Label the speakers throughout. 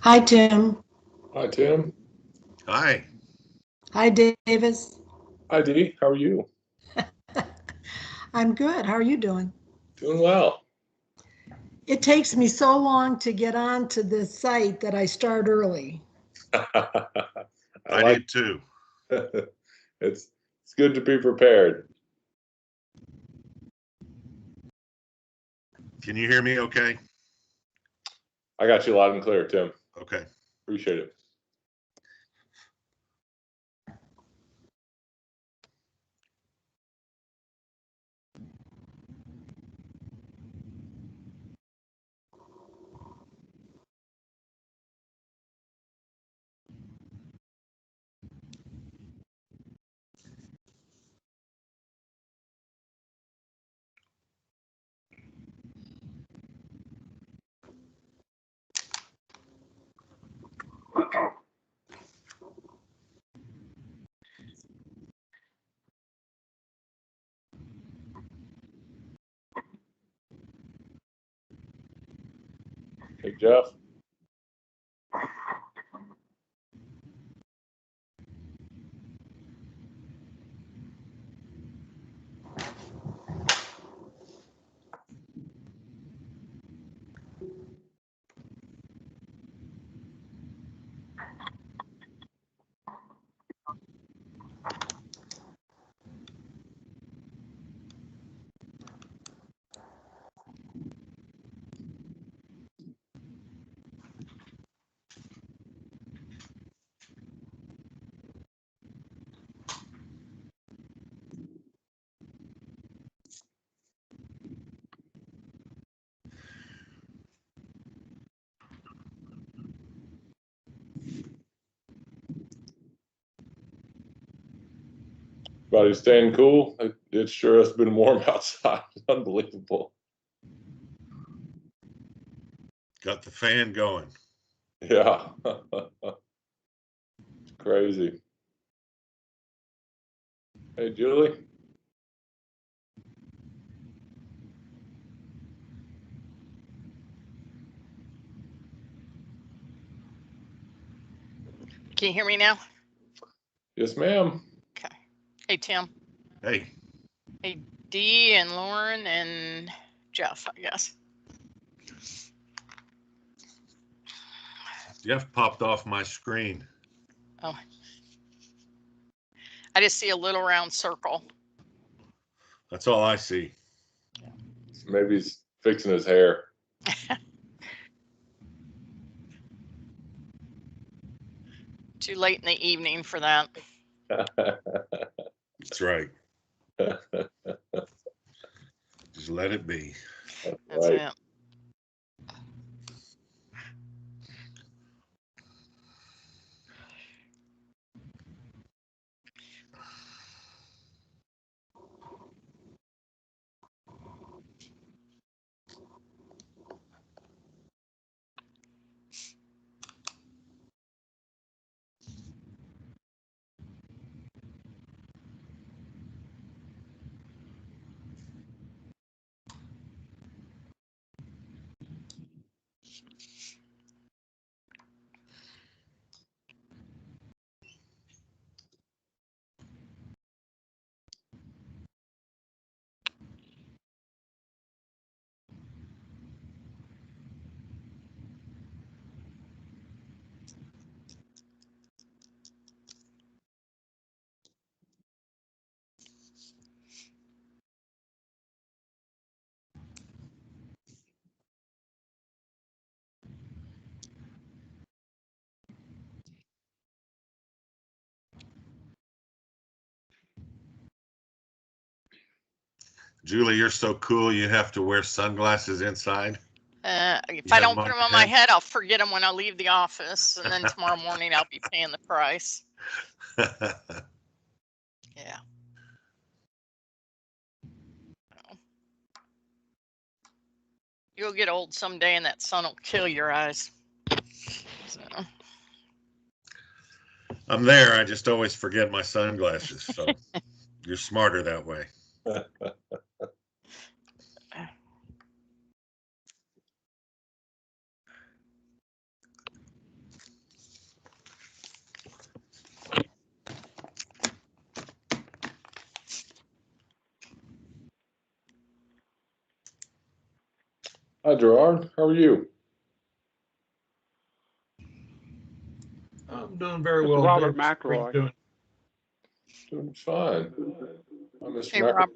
Speaker 1: Hi, Tim.
Speaker 2: Hi, Tim.
Speaker 3: Hi.
Speaker 1: Hi, Davis.
Speaker 2: Hi, Dee. How are you?
Speaker 1: I'm good. How are you doing?
Speaker 2: Doing well.
Speaker 1: It takes me so long to get onto this site that I start early.
Speaker 3: I do too.
Speaker 2: It's good to be prepared.
Speaker 3: Can you hear me okay?
Speaker 2: I got you loud and clear, Tim.
Speaker 3: Okay.
Speaker 2: Appreciate it. Hey, Jeff. Everybody staying cool? It sure has been warm outside. Unbelievable.
Speaker 3: Got the fan going.
Speaker 2: Yeah. It's crazy. Hey, Julie.
Speaker 4: Can you hear me now?
Speaker 2: Yes, ma'am.
Speaker 4: Okay. Hey, Tim.
Speaker 3: Hey.
Speaker 4: Hey, Dee and Lauren and Jeff, I guess.
Speaker 3: Jeff popped off my screen.
Speaker 4: Oh. I just see a little round circle.
Speaker 3: That's all I see.
Speaker 2: Maybe he's fixing his hair.
Speaker 4: Too late in the evening for that.
Speaker 3: That's right. Just let it be.
Speaker 4: That's
Speaker 2: right.
Speaker 4: it.
Speaker 3: Julie, you're so cool. You have to wear sunglasses inside.
Speaker 4: If I don't put them on my head, I'll forget them when I leave the office. And then tomorrow morning, I'll be paying the price. Yeah. You'll get old someday and that sun will kill your eyes. So.
Speaker 3: I'm there. I just always forget my sunglasses. So you're smarter that way.
Speaker 2: Hi, Gerard. How are you?
Speaker 5: I'm doing very
Speaker 6: Mr.
Speaker 5: well.
Speaker 6: Robert
Speaker 5: Dave. How are you
Speaker 6: McElroy.
Speaker 5: doing?
Speaker 2: Doing fine. Hi, Mr.
Speaker 4: Hey,
Speaker 2: Mac-
Speaker 4: Rob.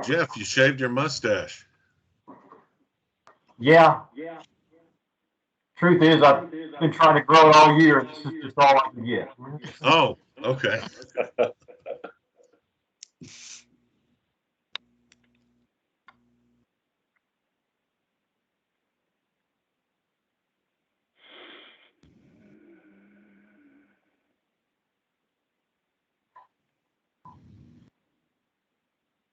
Speaker 3: Jeff, you shaved your mustache.
Speaker 7: Yeah. Truth is, I've been trying to grow it all year, and this is just all I can get.
Speaker 3: Oh, okay.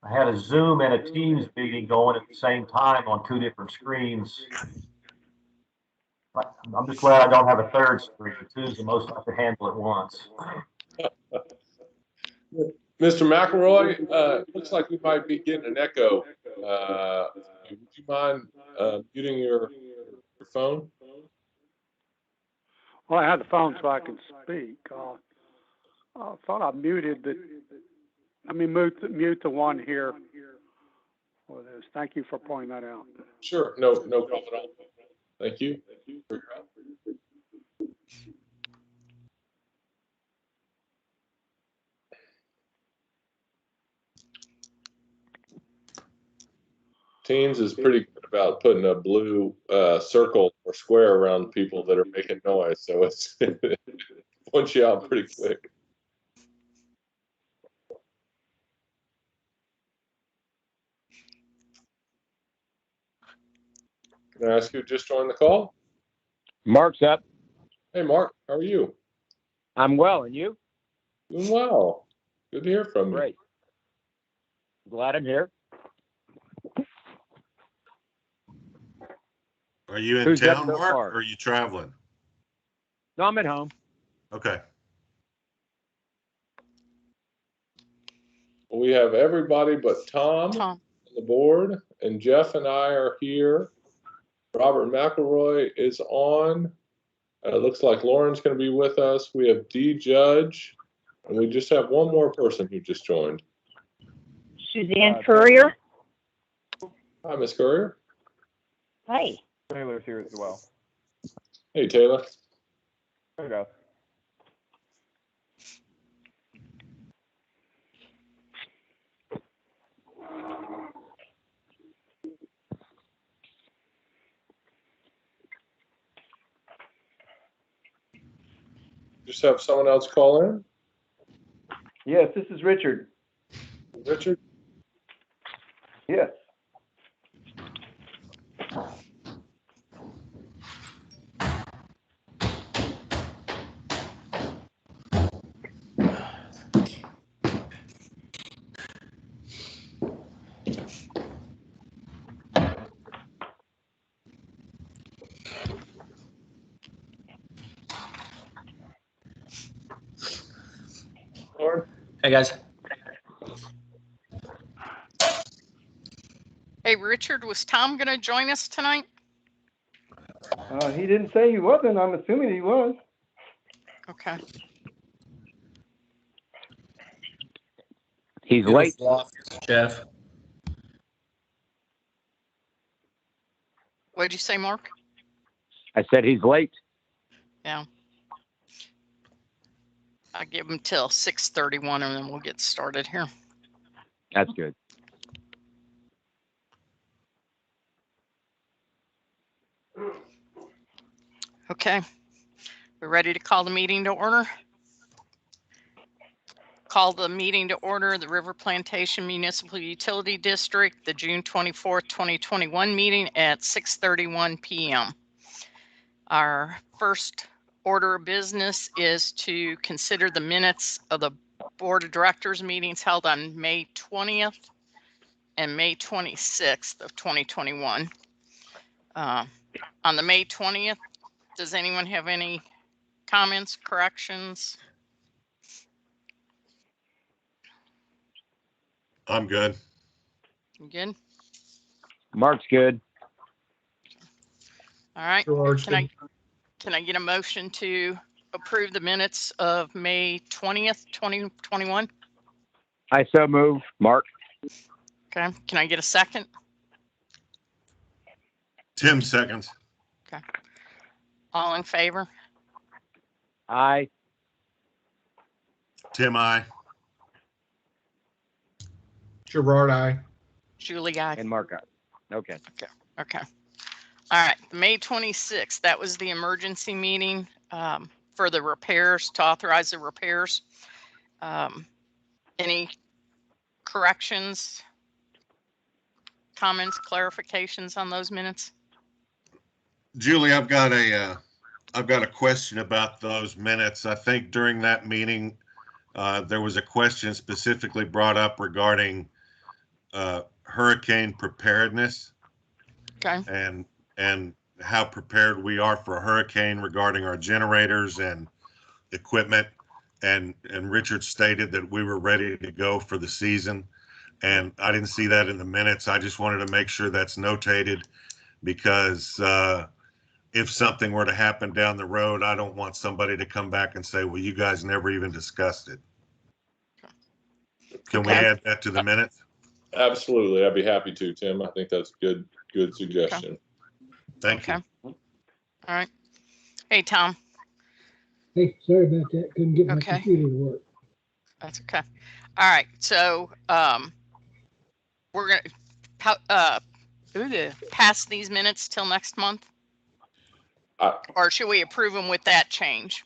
Speaker 7: I had a Zoom and a Teams meeting going at the same time on 2 different screens. But I'm just glad I don't have a third screen. 2 is the most I could handle at once.
Speaker 2: Mr. McElroy, looks like we might be getting an echo. Would you mind muting your phone?
Speaker 6: Well, I had the phone so I could speak. I thought I muted the. Let me mute the one here for this. Thank you for pointing that out.
Speaker 2: Sure, no problem at all. Thank you. Teams is pretty good about putting a blue circle or square around people that are making noise, so it's points you out pretty quick. Can I ask you to just join the call?
Speaker 8: Mark's up.
Speaker 2: Hey, Mark, how are you?
Speaker 8: I'm well, and you?
Speaker 2: Doing well. Good to hear from you.
Speaker 8: Great. Glad I'm here.
Speaker 3: Are you in
Speaker 8: Who's up
Speaker 3: town,
Speaker 8: so
Speaker 3: Mark,
Speaker 8: far?
Speaker 3: or are you traveling?
Speaker 8: No, I'm at home.
Speaker 3: Okay.
Speaker 2: Well, we have everybody but Tom
Speaker 4: Tom.
Speaker 2: on the board, and Jeff and I are here. Robert McElroy is on. It looks like Lauren's going to be with us. We have D. Judge, and we just have one more person who just joined.
Speaker 9: Suzanne Courier.
Speaker 2: Hi, Miss Courier.
Speaker 9: Hi.
Speaker 8: Taylor's here as well.
Speaker 2: Hey, Taylor.
Speaker 8: There you go.
Speaker 2: Just have someone else call in.
Speaker 10: Yes, this is Richard.
Speaker 2: Richard?
Speaker 10: Yes.
Speaker 2: Lauren?
Speaker 11: Hey guys.
Speaker 4: Hey, Richard, was Tom going to join us tonight?
Speaker 10: He didn't say he wasn't. I'm assuming he was.
Speaker 4: Okay.
Speaker 8: He's late.
Speaker 11: Jeff.
Speaker 4: What did you say, Mark?
Speaker 8: I said he's late.
Speaker 4: Yeah. I'll give him till 6:31 and then we'll get started here.
Speaker 8: That's good.
Speaker 4: Okay. We're ready to call the meeting to order. Call the meeting to order, the River Plantation Municipal Utility District, the June 24th, 2021 meeting at 6:31 p.m. Our first order of business is to consider the minutes of the Board of Directors meetings held on May 20th and May 26th of 2021. On the May 20th, does anyone have any comments, corrections?
Speaker 3: I'm good.
Speaker 4: You good?
Speaker 8: Mark's good.
Speaker 4: All right.
Speaker 5: George,
Speaker 4: Can I get a motion to approve the minutes of May 20th, 2021?
Speaker 8: I so move. Mark?
Speaker 4: Okay, can I get a second?
Speaker 3: Tim seconds.
Speaker 4: Okay. All in favor?
Speaker 8: Aye.
Speaker 3: Tim, I.
Speaker 5: Gerard, aye.
Speaker 4: Julie, aye.
Speaker 8: And Mark, aye. Okay.
Speaker 4: Okay. All right, May 26th, that was the emergency meeting for the repairs, to authorize the repairs. Any corrections, comments, clarifications on those minutes?
Speaker 3: Julie, I've got a question about those minutes. I think during that meeting, there was a question specifically brought up regarding hurricane preparedness.
Speaker 4: Okay.
Speaker 3: And how prepared we are for a hurricane regarding our generators and equipment. And Richard stated that we were ready to go for the season. And I didn't see that in the minutes. I just wanted to make sure that's notated because if something were to happen down the road, I don't want somebody to come back and say, well, you guys never even discussed it. Can we add that to the minutes?
Speaker 2: Absolutely. I'd be happy to, Tim. I think that's good suggestion.
Speaker 3: Thank you.
Speaker 4: All right. Hey, Tom.
Speaker 11: Hey, sorry about that. Couldn't get my computer to work.
Speaker 4: That's okay. All right. So we're going to pass these minutes till next month? Or should we approve them with that change?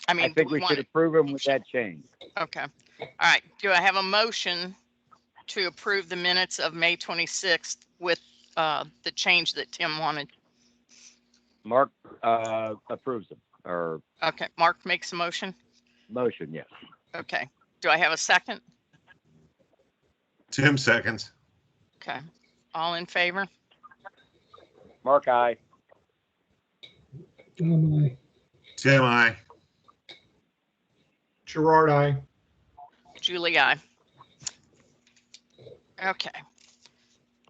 Speaker 8: I think we should approve them with that change.
Speaker 4: Okay. All right. Do I have a motion to approve the minutes of May 26th with the change that Tim wanted?
Speaker 8: Mark approves them. Or
Speaker 4: okay. Mark makes a motion?
Speaker 8: Motion, yes.
Speaker 4: Okay. Do I have a second?
Speaker 3: Tim seconds.
Speaker 4: Okay. All in favor?
Speaker 8: Mark, aye.
Speaker 11: Tom, aye.
Speaker 3: Tim, I.
Speaker 5: Gerard, aye.
Speaker 4: Julie, aye. Okay.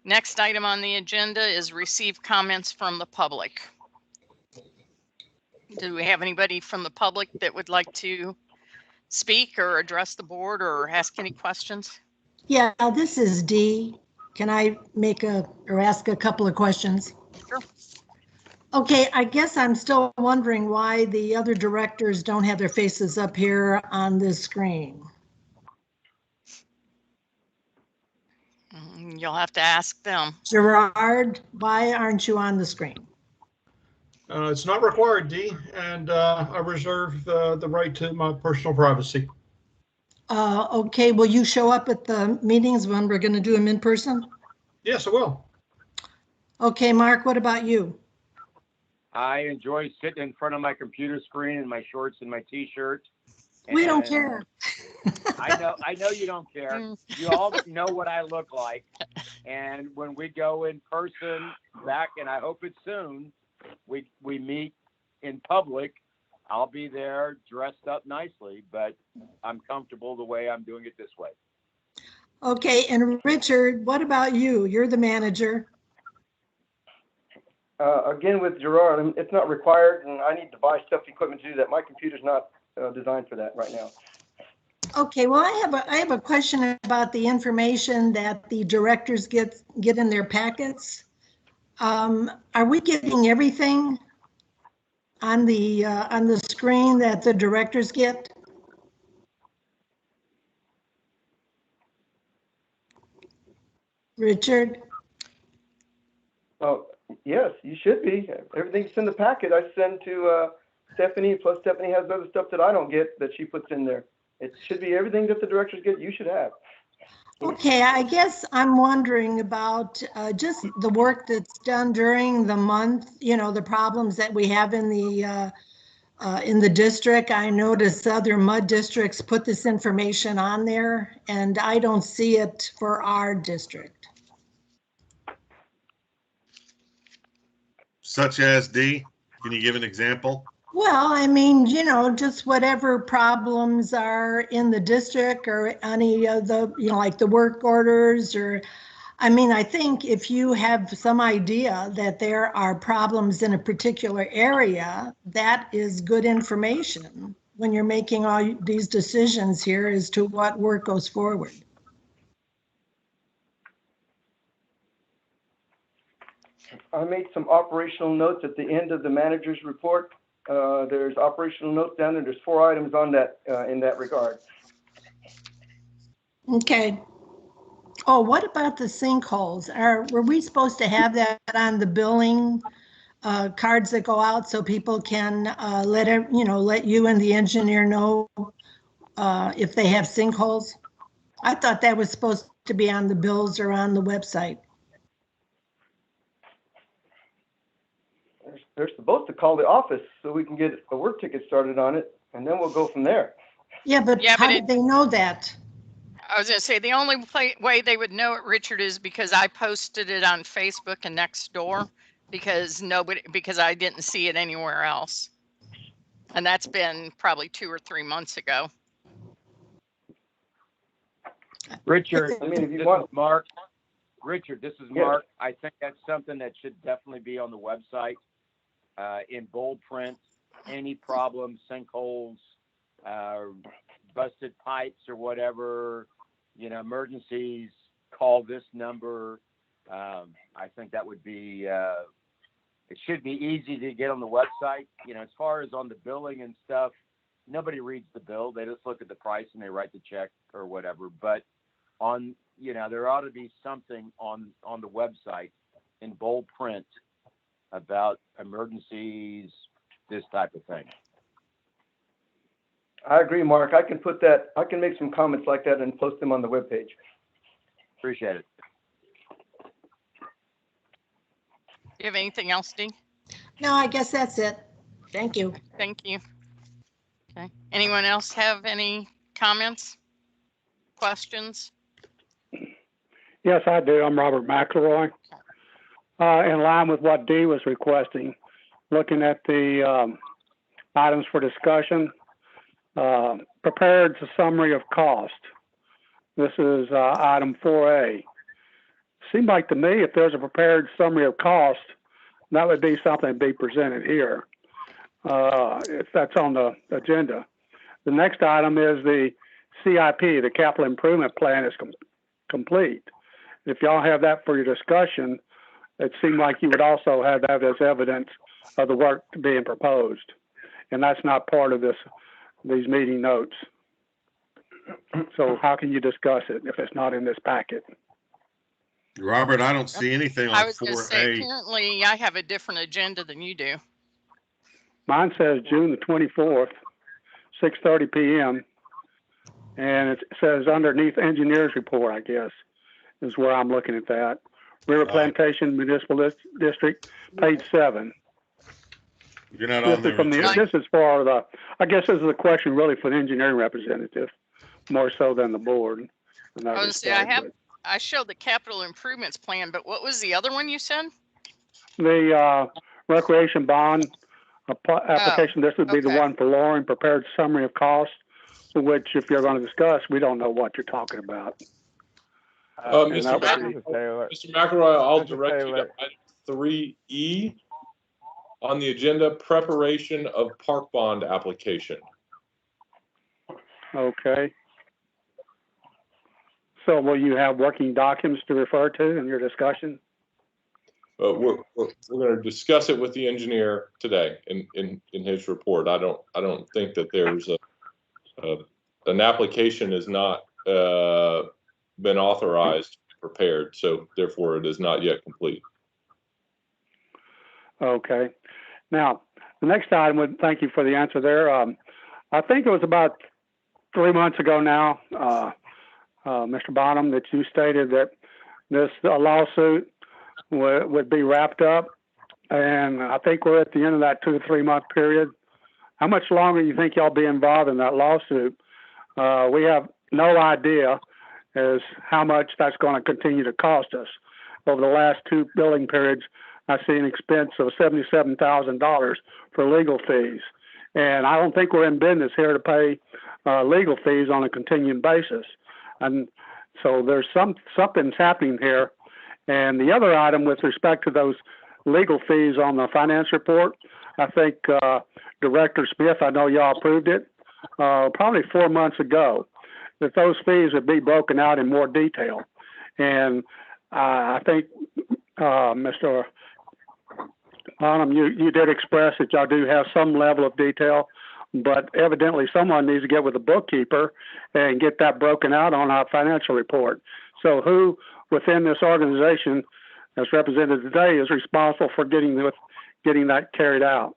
Speaker 4: Next item on the agenda is receive comments from the public. Do we have anybody from the public that would like to speak or address the board or ask any questions?
Speaker 1: Yeah, this is Dee. Can I ask a couple of questions?
Speaker 4: Sure.
Speaker 1: Okay, I guess I'm still wondering why the other directors don't have their faces up here on this screen.
Speaker 4: You'll have to ask them.
Speaker 1: Gerard, why aren't you on the screen?
Speaker 5: It's not required, Dee, and I reserve the right to my personal privacy.
Speaker 1: Okay, will you show up at the meetings when we're going to do them in person?
Speaker 5: Yes, I will.
Speaker 1: Okay, Mark, what about you?
Speaker 8: I enjoy sitting in front of my computer screen in my shorts and my t-shirt.
Speaker 1: We don't care.
Speaker 8: I know you don't care. You all know what I look like. And when we go in person back, and I hope it's soon, we meet in public, I'll be there dressed up nicely, but I'm comfortable the way I'm doing it this way.
Speaker 1: Okay, and Richard, what about you? You're the manager.
Speaker 10: Again, with Gerard, it's not required, and I need to buy equipment to do that. My computer's not designed for that right now.
Speaker 1: Okay, well, I have a question about the information that the directors get in their packets. Are we getting everything on the screen that the directors get? Richard?
Speaker 10: Oh, yes, you should be. Everything's in the packet I send to Stephanie, plus Stephanie has other stuff that I don't get that she puts in there. It should be everything that the directors get, you should have.
Speaker 1: Okay, I guess I'm wondering about just the work that's done during the month, you know, the problems that we have in the district. I noticed other MUD districts put this information on there, and I don't see it for our district.
Speaker 3: Such as D? Can you give an example?
Speaker 1: Well, I mean, you know, just whatever problems are in the district or any of the, you know, like the work orders or I mean, I think if you have some idea that there are problems in a particular area, that is good information when you're making all these decisions here as to what work goes forward.
Speaker 10: I made some operational notes at the end of the manager's report. There's operational notes down there. There's 4 items on that in that regard.
Speaker 1: Okay. Oh, what about the sinkholes? Were we supposed to have that on the billing cards that go out so people can let you and the engineer know if they have sinkholes? I thought that was supposed to be on the bills or on the website.
Speaker 10: They're supposed to call the office so we can get a work ticket started on it, and then we'll go from there.
Speaker 1: Yeah, but how did they know that?
Speaker 4: I was going to say the only way they would know it, Richard, is because I posted it on Facebook and Nextdoor because I didn't see it anywhere else. And that's been probably 2 or 3 months ago.
Speaker 8: Richard,
Speaker 10: I mean, if you
Speaker 8: this
Speaker 10: want,
Speaker 8: is Mark. Richard, this is
Speaker 10: Yes.
Speaker 8: Mark. I think that's something that should definitely be on the website in bold print. Any problems, sinkholes, busted pipes or whatever, emergencies, call this number. I think that would be, it should be easy to get on the website. As far as on the billing and stuff, nobody reads the bill. They just look at the price and they write the check or whatever. But on, there ought to be something on the website in bold print about emergencies, this type of thing.
Speaker 10: I agree, Mark. I can put that, I can make some comments like that and post them on the webpage.
Speaker 8: Appreciate it.
Speaker 4: Do you have anything else, Dee?
Speaker 1: No, I guess that's it. Thank you.
Speaker 4: Thank you. Okay. Anyone else have any comments, questions?
Speaker 6: Yes, I do. I'm Robert McElroy. In line with what Dee was requesting, looking at the items for discussion, prepared a summary of cost. This is item 4A. Seemed like to me if there's a prepared summary of cost, that would be something to be presented here, if that's on the agenda. The next item is the CIP, the capital improvement plan is complete. If y'all have that for your discussion, it seemed like you would also have that as evidence of the work being proposed. And that's not part of these meeting notes. So how can you discuss it if it's not in this packet?
Speaker 3: Robert, I don't see anything
Speaker 4: I
Speaker 3: on
Speaker 4: was going to say,
Speaker 3: 4A.
Speaker 4: apparently I have a different agenda than you do.
Speaker 6: Mine says June the 24th, 6:30 p.m. And it says underneath engineer's report, I guess, is where I'm looking at that. River Plantation Municipal District, page 7.
Speaker 3: You're not on there.
Speaker 6: This is for the, I guess this is a question really for the engineering representative, more so than the board.
Speaker 4: I was going to say, I showed the capital improvements plan, but what was the other one you said?
Speaker 6: The recreation bond application, this would be the one for Lauren, prepared summary of cost, which if you're going to discuss, we don't know what you're talking about.
Speaker 2: Mr. McElroy, I'll direct you to item 3E on the agenda, preparation of park bond application.
Speaker 6: Okay. So will you have working documents to refer to in your discussion?
Speaker 2: We're going to discuss it with the engineer today in his report. I don't think that there's an application is not been authorized, prepared, so therefore it is not yet complete.
Speaker 6: Okay. Now, the next item, thank you for the answer there. I think it was about 3 months ago now, Mr. Bonham, that you stated that this lawsuit would be wrapped up. And I think we're at the end of that 2 to 3 month period. How much longer do you think y'all be involved in that lawsuit? We have no idea as how much that's going to continue to cost us. Over the last 2 billing periods, I see an expense of $77,000 for legal fees. And I don't think we're in business here to pay legal fees on a continuing basis. And so there's something's happening here. And the other item with respect to those legal fees on the finance report, I think Director Smith, I know y'all approved it probably 4 months ago, that those fees would be broken out in more detail. And I think, Mr. Bonham, you did express that y'all do have some level of detail, but evidently someone needs to get with the bookkeeper and get that broken out on our financial report. So who within this organization, as represented today, is responsible for getting that carried out?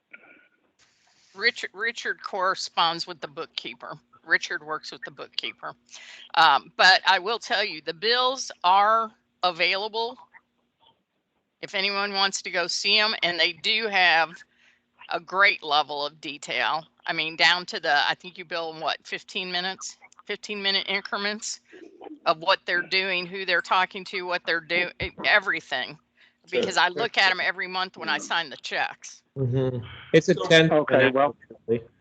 Speaker 4: Richard corresponds with the bookkeeper. Richard works with the bookkeeper. But I will tell you, the bills are available if anyone wants to go see them, and they do have a great level of detail. I mean, down to I think you bill in what, 15 minutes, 15-minute increments of what they're doing, who they're talking to, what they're doing, everything. Because I look at them every month when I sign the checks.
Speaker 12: Mm-hmm. It's a 10.
Speaker 6: Okay, well,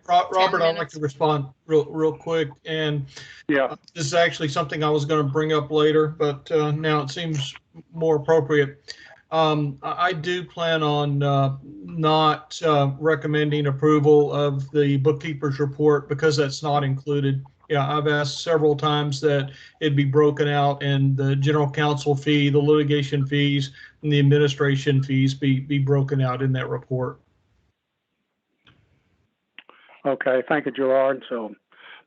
Speaker 5: Robert, I'd like to respond real quick. And
Speaker 6: yeah,
Speaker 5: this is actually something I was going to bring up later, but now it seems more appropriate. I do plan on not recommending approval of the bookkeeper's report because that's not included. Yeah, I've asked several times that it be broken out and the general counsel fee, the litigation fees, and the administration fees be broken out in that report.
Speaker 6: Okay, thank you, Gerard. So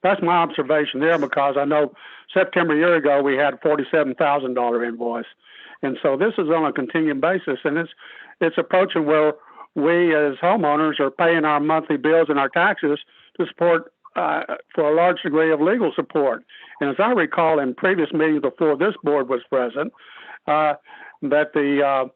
Speaker 6: that's my observation there, because I know September a year ago we had $47,000 invoice. And so this is on a continuing basis, and it's approaching where we as homeowners are paying our monthly bills and our taxes to support for a large degree of legal support. And as I recall in previous meetings before this board was present, that the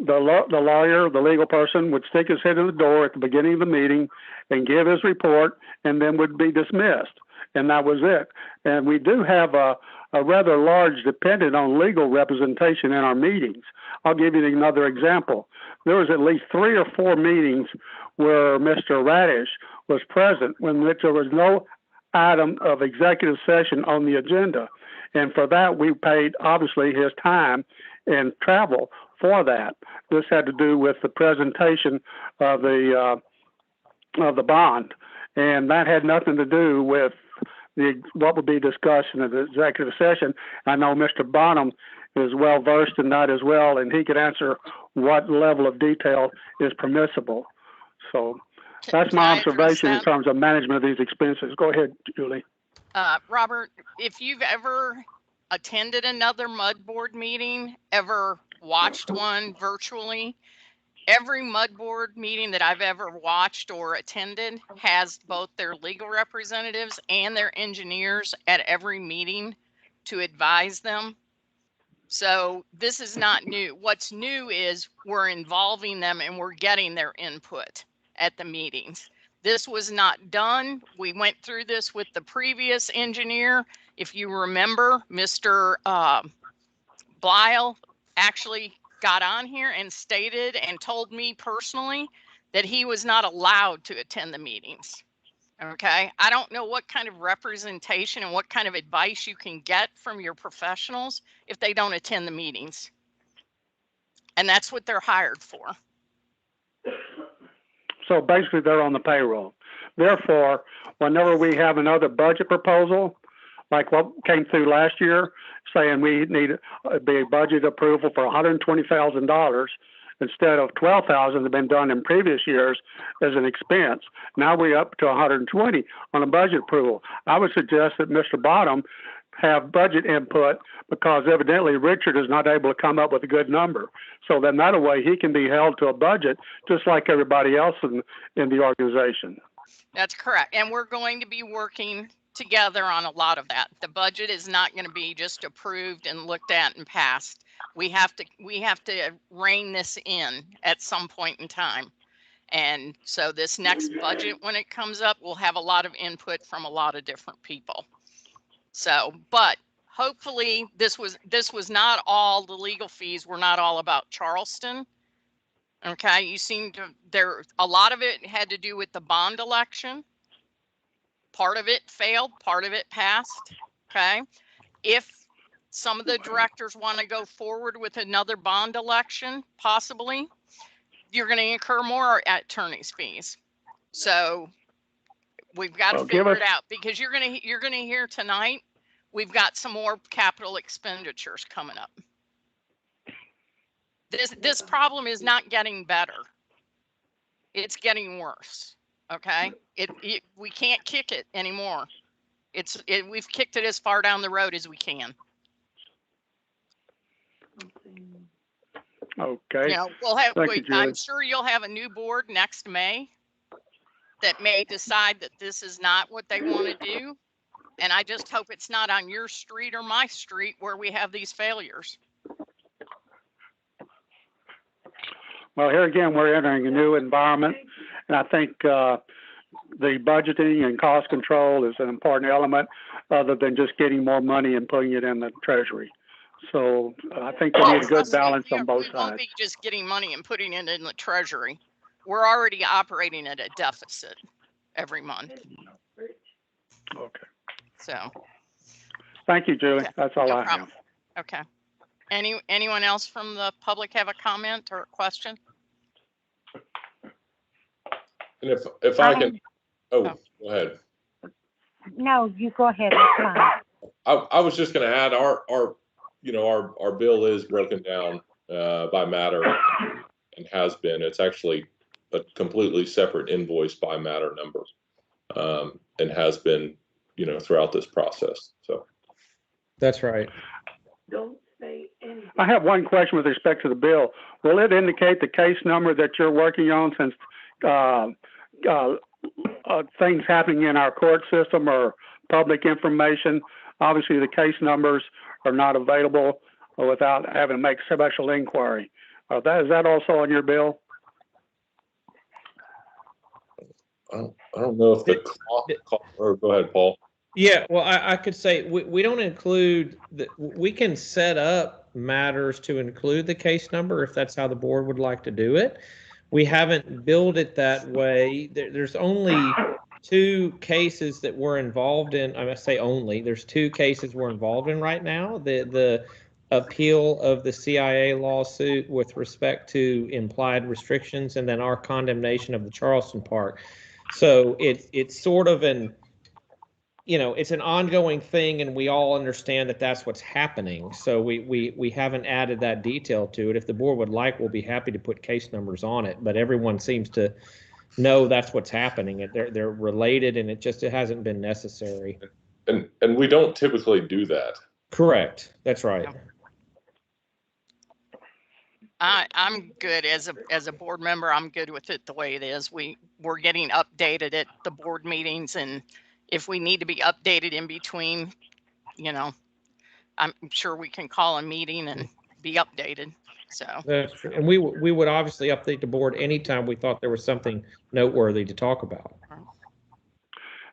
Speaker 6: lawyer, the legal person, would stick his head in the door at the beginning of the meeting and give his report, and then would be dismissed. And that was it. And we do have a rather large dependent on legal representation in our meetings. I'll give you another example. There was at least 3 or 4 meetings where Mr. Radish was present when there was no item of executive session on the agenda. And for that, we paid, obviously, his time and travel for that. This had to do with the presentation of the bond, and that had nothing to do with what would be discussed in the executive session. I know Mr. Bonham is well versed in that as well, and he could answer what level of detail is permissible. So that's my observation in terms of management of these expenses. Go ahead, Julie.
Speaker 4: Robert, if you've ever attended another MUD board meeting, ever watched one virtually, every MUD board meeting that I've ever watched or attended has both their legal representatives and their engineers at every meeting to advise them. So this is not new. What's new is we're involving them and we're getting their input at the meetings. This was not done. We went through this with the previous engineer. If you remember, Mr. Blyle actually got on here and stated and told me personally that he was not allowed to attend the meetings. Okay, I don't know what kind of representation and what kind of advice you can get from your professionals if they don't attend the meetings. And that's what they're hired for.
Speaker 6: So basically they're on the payroll. Therefore, whenever we have another budget proposal, like what came through last year, saying we need a budget approval for $120,000 instead of $12,000 that had been done in previous years as an expense. Now we're up to $120 on a budget approval. I would suggest that Mr. Bottom have budget input, because evidently Richard is not able to come up with a good number. So then that way he can be held to a budget just like everybody else in the organization.
Speaker 4: That's correct. And we're going to be working together on a lot of that. The budget is not going to be just approved and looked at and passed. We have to rein this in at some point in time. And so this next budget, when it comes up, we'll have a lot of input from a lot of different people. So, but hopefully this was not all, the legal fees were not all about Charleston. Okay, you seem to, a lot of it had to do with the bond election. Part of it failed, part of it passed. Okay, if some of the directors want to go forward with another bond election, possibly, you're going to incur more attorney's fees. So we've got to figure it out, because you're going to hear tonight, we've got some more capital expenditures coming up. This problem is not getting better. It's getting worse. Okay. We can't kick it anymore. We've kicked it as far down the road as we can.
Speaker 6: Okay.
Speaker 4: You know, we'll have,
Speaker 6: Thank you, Julie.
Speaker 4: I'm sure you'll have a new board next May that may decide that this is not what they want to do. And I just hope it's not on your street or my street where we have these failures.
Speaker 6: Well, here again, we're entering a new environment, and I think the budgeting and cost control is an important element, other than just getting more money and putting it in the treasury. So I think we need a good balance on both sides.
Speaker 4: We won't be just getting money and putting it in the treasury. We're already operating at a deficit every month.
Speaker 6: Okay.
Speaker 4: So.
Speaker 6: Thank you, Julie.
Speaker 4: Okay.
Speaker 6: That's all
Speaker 4: No
Speaker 6: I
Speaker 4: problem.
Speaker 6: have.
Speaker 4: Okay. Anyone else from the public have a comment or a question?
Speaker 2: And if I can, go ahead.
Speaker 9: No, you go ahead. It's fine.
Speaker 2: I was just going to add our bill is broken down by matter and has been. It's actually a completely separate invoice by matter number, and has been, throughout this process. So
Speaker 12: That's right.
Speaker 10: Don't say anything.
Speaker 6: I have one question with respect to the bill. Will it indicate the case number that you're working on, since things happening in our court system or public information? Obviously, the case numbers are not available without having to make special inquiry. Is that also on your bill?
Speaker 2: I don't know if the or go ahead, Paul.
Speaker 12: Yeah, well, I could say we don't include we can set up matters to include the case number if that's how the board would like to do it. We haven't billed it that way. There's only 2 cases that we're involved in. I must say only. There's 2 cases we're involved in right now. The appeal of the CIA lawsuit with respect to implied restrictions, and then our condemnation of the Charleston Park. So it's sort of it's an ongoing thing, and we all understand that that's what's happening. So we haven't added that detail to it. If the board would like, we'll be happy to put case numbers on it, but everyone seems to know that's what's happening. They're related, and it hasn't been necessary.
Speaker 2: And we don't typically do that.
Speaker 12: Correct. That's right.
Speaker 4: I'm good as a board member. I'm good with it the way it is. We're getting updated at the board meetings, and if we need to be updated in between, I'm sure we can call a meeting and be updated. So
Speaker 12: that's true. And we would obviously update the board anytime we thought there was something noteworthy to talk about.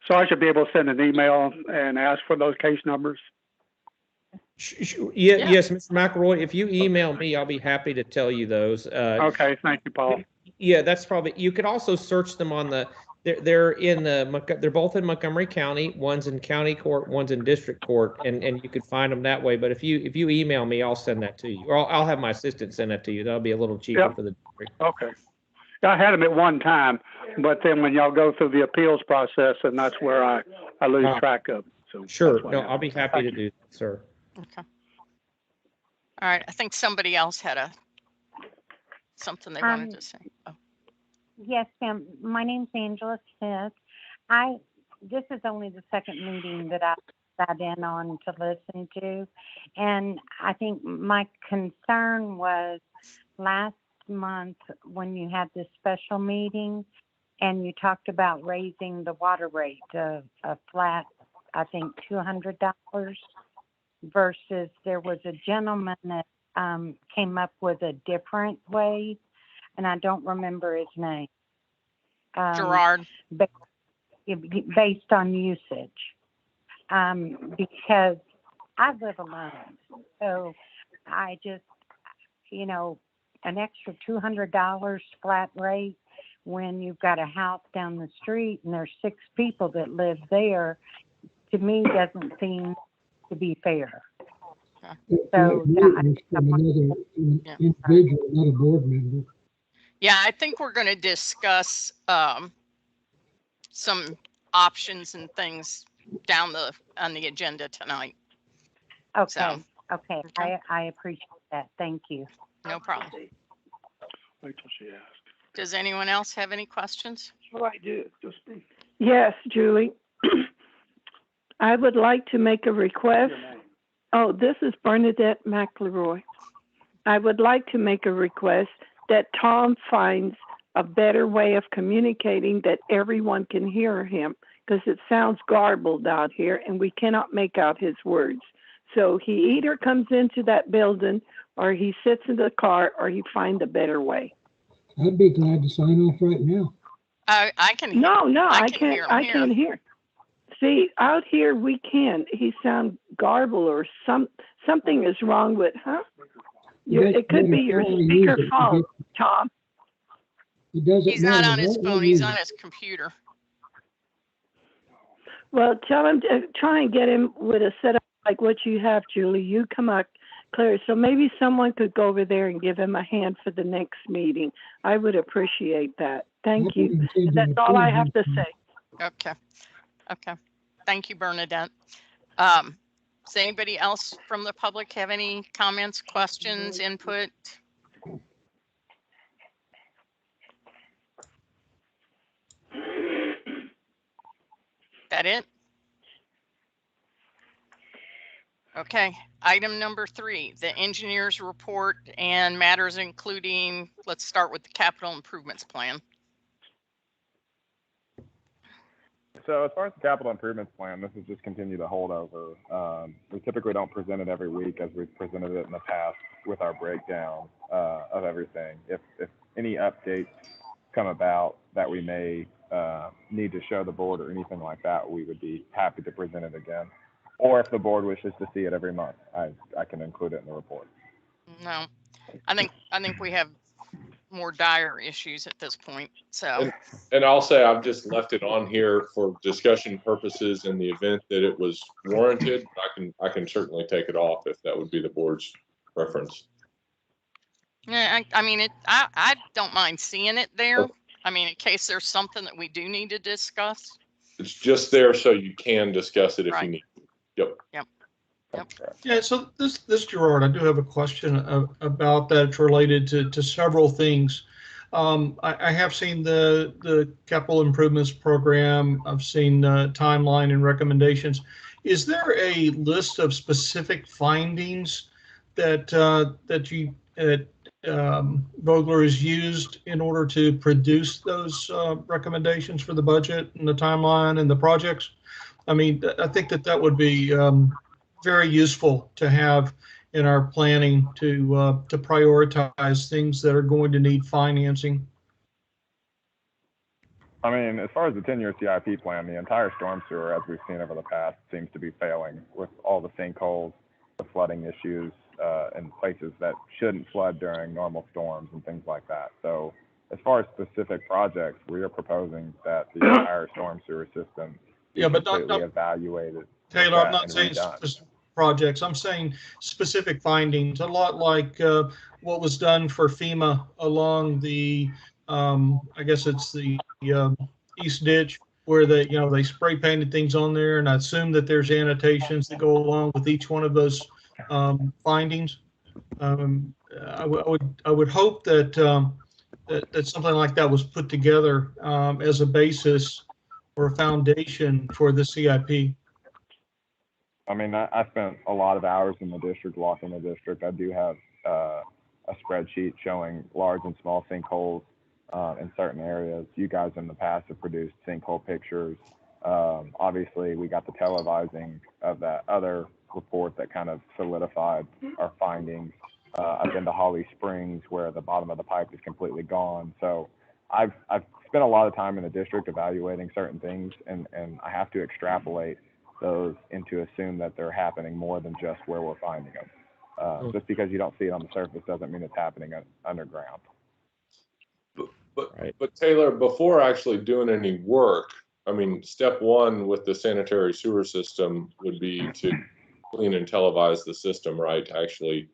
Speaker 6: So I should be able to send an email and ask for those case numbers?
Speaker 12: Yeah. Yes, Mr. McElroy, if you email me, I'll be happy to tell you those.
Speaker 6: Okay, thank you, Paul.
Speaker 12: Yeah, that's probably, you could also search them on they're both in Montgomery County. One's in county court, one's in district court, and you could find them that way. But if you email me, I'll send that to you, or I'll have my assistant send that to you. That'll be a little cheaper for the district.
Speaker 6: Okay. I had them at one time, but then when y'all go through the appeals process, and that's where I lose track of it. So
Speaker 12: sure, no, I'll be happy to do that, sir.
Speaker 4: Okay. All right. I think somebody else had something they wanted to say. Oh.
Speaker 9: Yes, ma'am. My name's Angela Smith. This is only the second meeting that I sat in on to listen to. And I think my concern was last month when you had this special meeting and you talked about raising the water rate to a flat, I think, $200 versus there was a gentleman that came up with a different way, and I don't remember his name.
Speaker 4: Gerard.
Speaker 9: Based on usage. Because I live alone, so I just, an extra $200 flat rate when you've got a house down the street and there's 6 people that live there, to me doesn't seem to be fair. So
Speaker 11: From another individual, not a board member.
Speaker 4: Yeah, I think we're going to discuss some options and things on the agenda tonight.
Speaker 9: okay,
Speaker 4: So,
Speaker 9: okay,
Speaker 4: okay.
Speaker 9: I appreciate that. Thank you.
Speaker 4: No problem.
Speaker 6: Wait till she asks.
Speaker 4: Does anyone else have any questions?
Speaker 6: Well, I do. Just speak.
Speaker 13: Yes, Julie. I would like to make a request. Oh, this is Bernadette McElroy. I would like to make a request that Tom finds a better way of communicating that everyone can hear him, because it sounds garbled out here and we cannot make out his words. So he either comes into that building or he sits in the car or he finds a better way.
Speaker 11: I'd be glad to sign off right now.
Speaker 4: I can hear.
Speaker 13: No, I
Speaker 4: can
Speaker 13: can't. I can't hear. See, out here we can. He sounds garbled or something is wrong with, huh? It could be your speaker phone, Tom.
Speaker 4: He's not on his phone. He's on his computer.
Speaker 13: Well, tell him to try and get him with a setup like what you have, Julie. You come up clear. So maybe someone could go over there and give him a hand for the next meeting. I would appreciate that. Thank you. That's all I have to say.
Speaker 4: Okay. Okay. Thank you, Bernadette. Does anybody else from the public have any comments, questions, input? That it? Okay, item number 3, the engineer's report and matters including, let's start with the capital improvements plan.
Speaker 14: So as far as the capital improvements plan, this is just continue to hold over. We typically don't present it every week as we've presented it in the past with our breakdown of everything. If any updates come about that we may need to show the board or anything like that, we would be happy to present it again. Or if the board wishes to see it every month, I can include it in the report.
Speaker 4: No, I think we have more dire issues at this point. So,
Speaker 2: and I'll say I've just left it on here for discussion purposes in the event that it was warranted. I can certainly take it off if that would be the board's preference.
Speaker 4: yeah, I mean, I don't mind seeing it there. Okay. I mean, in case there's something that we do need to discuss.
Speaker 2: It's just there so you can discuss it if you need to. Yep.
Speaker 5: Yeah, so this Gerard, I do have a question about that. It's related to several things. I have seen the capital improvements program. I've seen timeline and recommendations. Is there a list of specific findings that Vogler has used in order to produce those recommendations for the budget and the timeline and the projects? I mean, I think that would be very useful to have in our planning to prioritize things that are going to need financing.
Speaker 14: I mean, as far as the 10-year CIP plan, the entire storm sewer, as we've seen over the past, seems to be failing with all the sinkholes, the flooding issues in places that shouldn't flood during normal storms and things like that. So as far as specific projects, we are proposing that the entire storm sewer system
Speaker 5: but
Speaker 14: completely evaluated.
Speaker 5: Taylor, I'm not saying specific projects. I'm saying specific findings. A lot like what was done for FEMA along the, I guess it's the East Ditch, where they spray painted things on there, and I assume that there's annotations that go along with each one of those findings. I would hope that that something like that was put together as a basis or a foundation for the CIP.
Speaker 14: I mean, I spent a lot of hours in the district, walking the district. I do have a spreadsheet showing large and small sinkholes in certain areas. You guys in the past have produced sinkhole pictures. Obviously, we got the televising of that other report that kind of solidified our findings. I've been to Holly Springs, where the bottom of the pipe is completely gone. So I've spent a lot of time in the district evaluating certain things, and I have to extrapolate those into assume that they're happening more than just where we're finding them. Just because you don't see it on the surface doesn't mean it's happening underground.
Speaker 2: But Taylor, before actually doing any work, I mean, step one with the sanitary sewer system would be to clean and televise the system, right? To actually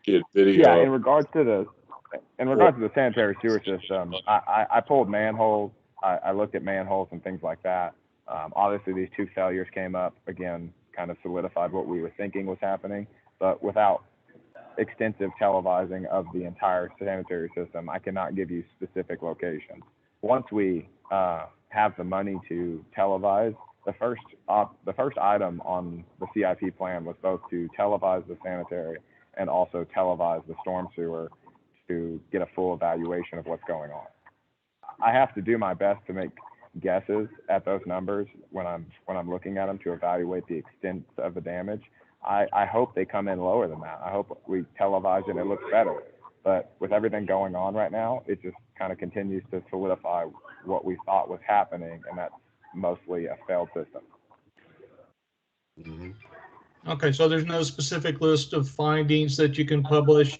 Speaker 2: get video.
Speaker 14: Yeah, in regards to the sanitary sewer system, I pulled manholes. I looked at manholes and things like that. Obviously, these two failures came up again, kind of solidified what we were thinking was happening, but without extensive televising of the entire sanitary system, I cannot give you specific locations. Once we have the money to televise, the first item on the CIP plan was both to televise the sanitary and also televise the storm sewer to get a full evaluation of what's going on. I have to do my best to make guesses at those numbers when I'm looking at them to evaluate the extent of the damage. I hope they come in lower than that. I hope we televise it and it looks better. But with everything going on right now, it just kind of continues to solidify what we thought was happening, and that's mostly a failed system.
Speaker 3: Mm-hmm.
Speaker 5: Okay, so there's no specific list of findings that you can publish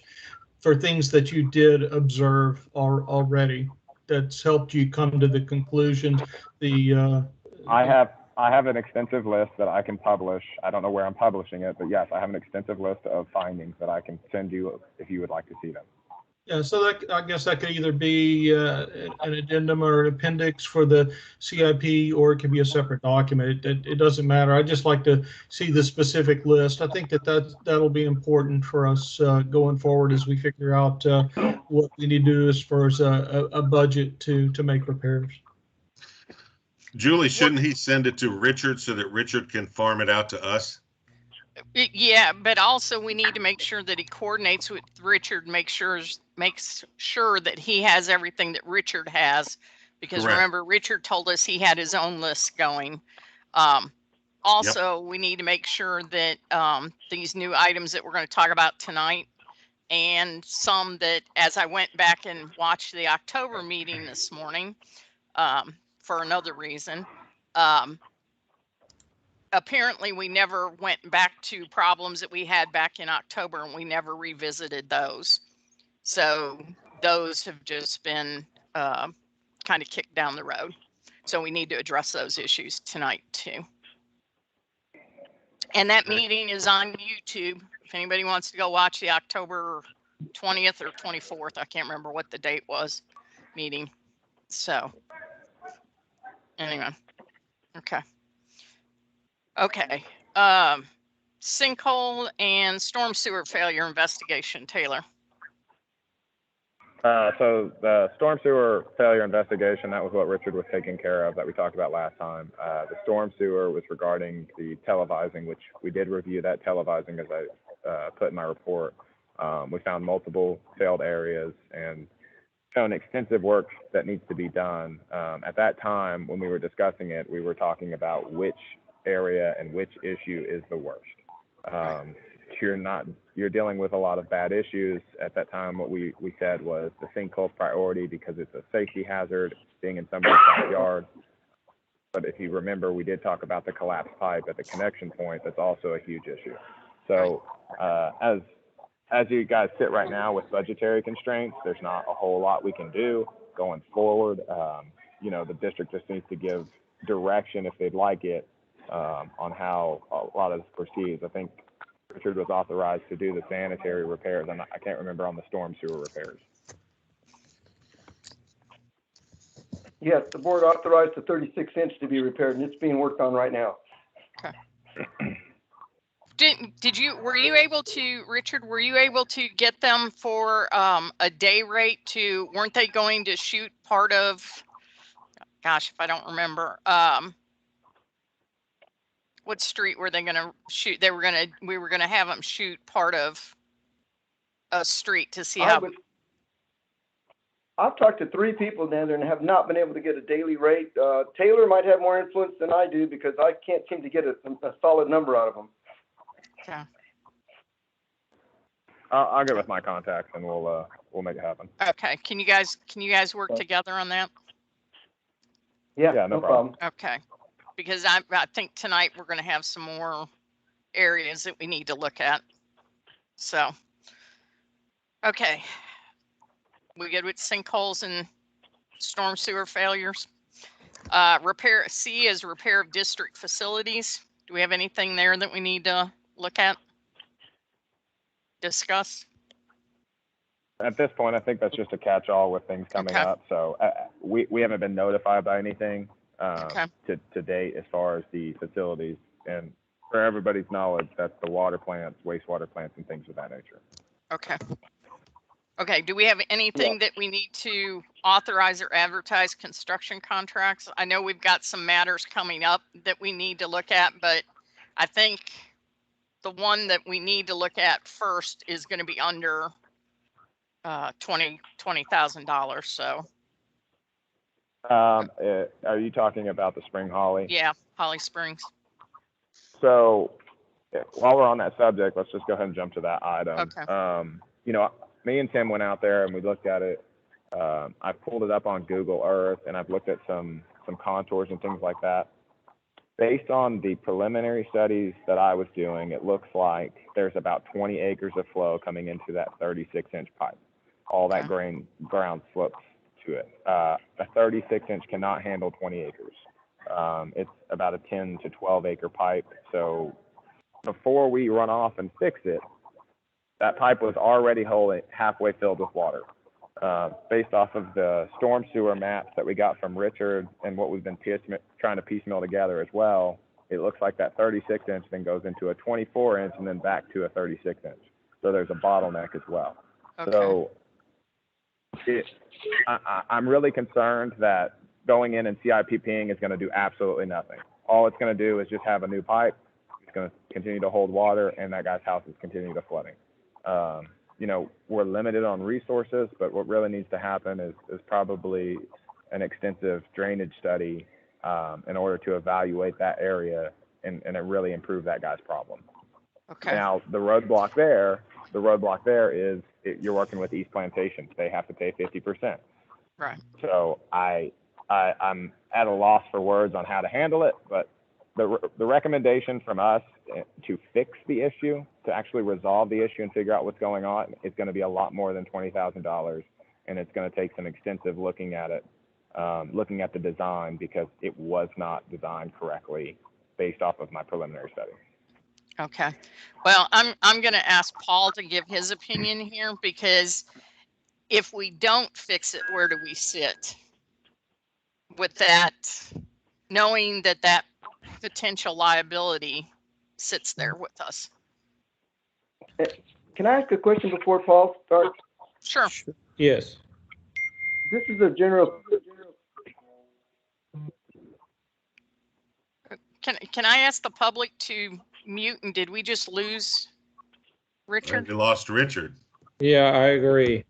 Speaker 5: for things that you did observe already that's helped you come to the conclusion.
Speaker 14: I have an extensive list that I can publish. I don't know where I'm publishing it, but yes, I have an extensive list of findings that I can send you if you would like to see them.
Speaker 5: Yeah, so that, I guess that could either be an addendum or an appendix for the CIP, or it could be a separate document. It doesn't matter. I just like to see the specific list. I think that'll be important for us going forward as we figure out what we need to do as far as a budget to make repairs.
Speaker 3: Julie, shouldn't he send it to Richard so that Richard can farm it out to us?
Speaker 4: Yeah, but also we need to make sure that he coordinates with Richard, makes sure that he has everything that Richard has, because
Speaker 3: Correct.
Speaker 4: remember, Richard told us he had his own list going. Also, we need to make sure that these new items that we're going to talk about tonight, and some that, as I went back and watched the October meeting this morning, for another reason, apparently we never went back to problems that we had back in October, and we never revisited those. So those have just been kind of kicked down the road. So we need to address those issues tonight too. And that meeting is on YouTube. If anybody wants to go watch the October 20th or 24th, I can't remember what the date was, meeting. So anyway, okay. Okay. Sinkhole and storm sewer failure investigation, Taylor.
Speaker 14: So the storm sewer failure investigation, that was what Richard was taking care of that we talked about last time. The storm sewer was regarding the televising, which we did review that televising as I put in my report. We found multiple failed areas and shown extensive work that needs to be done. At that time, when we were discussing it, we were talking about which area and which issue is the worst. You're dealing with a lot of bad issues. At that time, what we said was the sinkhole priority because it's a safety hazard being in somebody's backyard. But if you remember, we did talk about the collapsed pipe at the connection point. That's also a huge issue. So as you guys sit right now with budgetary constraints, there's not a whole lot we can do going forward. The district just needs to give direction if they'd like it on how a lot of this proceeds. I think Richard was authorized to do the sanitary repairs, and I can't remember on the storm sewer repairs.
Speaker 10: Yes, the board authorized the 36-inch to be repaired, and it's being worked on right now.
Speaker 4: Okay. Were you able to, Richard, get them for a day rate weren't they going to shoot part of, gosh, if I don't remember, what street were they going to shoot? We were going to have them shoot part of a street to see how.
Speaker 10: I've talked to 3 people down there and have not been able to get a daily rate. Taylor might have more influence than I do because I can't seem to get a solid number out of them.
Speaker 4: Okay.
Speaker 14: I'll get with my contacts and we'll make it happen.
Speaker 4: Okay. Can you guys work together on that?
Speaker 10: Yeah, no problem.
Speaker 4: Okay. Because I think tonight we're going to have some more areas that we need to look at. So, okay. We good with sinkholes and storm sewer failures? Repair C is repair of district facilities. Do we have anything there that we need to look at, discuss?
Speaker 14: At this point, I think that's just a catch-all with things coming
Speaker 4: Okay.
Speaker 14: up. So we haven't been notified by anything
Speaker 4: Okay.
Speaker 14: to date as far as the facilities. And for everybody's knowledge, that's the water plants, wastewater plants, and things of that nature.
Speaker 4: Okay. Okay, do we have anything that we need to authorize or advertise construction contracts? I know we've got some matters coming up that we need to look at, but I think the one that we need to look at first is going to be under $20,000. So
Speaker 14: Are you talking about the Spring Holly?
Speaker 4: yeah, Holly Springs.
Speaker 14: So while we're on that subject, let's just go ahead and jump to that item.
Speaker 4: Okay.
Speaker 14: You know, me and Tim went out there and we looked at it. I pulled it up on Google Earth and I've looked at some contours and things like that. Based on the preliminary studies that I was doing, it looks like there's about 20 acres of flow coming into that 36-inch pipe. All that ground slopes to it. A 36-inch cannot handle 20 acres. It's about a 10 to 12 acre pipe. So before we run off and fix it, that pipe was already halfway filled with water. Based off of the storm sewer maps that we got from Richard and what we've been trying to piecemeal together as well, it looks like that 36-inch then goes into a 24-inch and then back to a 36-inch. So there's a bottleneck as well.
Speaker 4: Okay.
Speaker 14: So I'm really concerned that going in and CIPPing is going to do absolutely nothing. All it's going to do is just have a new pipe. It's going to continue to hold water, and that guy's house is continuing to flooding. You know, we're limited on resources, but what really needs to happen is probably an extensive drainage study in order to evaluate that area and really improve that guy's problem.
Speaker 4: Okay.
Speaker 14: Now, the roadblock there is you're working with East Plantations. They have to pay 50%.
Speaker 4: Right.
Speaker 14: So I'm at a loss for words on how to handle it, but the recommendation from us to fix the issue, to actually resolve the issue and figure out what's going on, is going to be a lot more than $20,000, and it's going to take some extensive looking at it, looking at the design, because it was not designed correctly based off of my preliminary study.
Speaker 4: Okay. Well, I'm going to ask Paul to give his opinion here, because if we don't fix it, where do we sit with that, knowing that that potential liability sits there with us?
Speaker 10: Can I ask a question before Paul starts?
Speaker 4: Sure.
Speaker 12: Yes.
Speaker 10: This is a general.
Speaker 4: Can I ask the public to mute, and did we just lose Richard?
Speaker 3: We lost Richard.
Speaker 12: Yeah, I agree.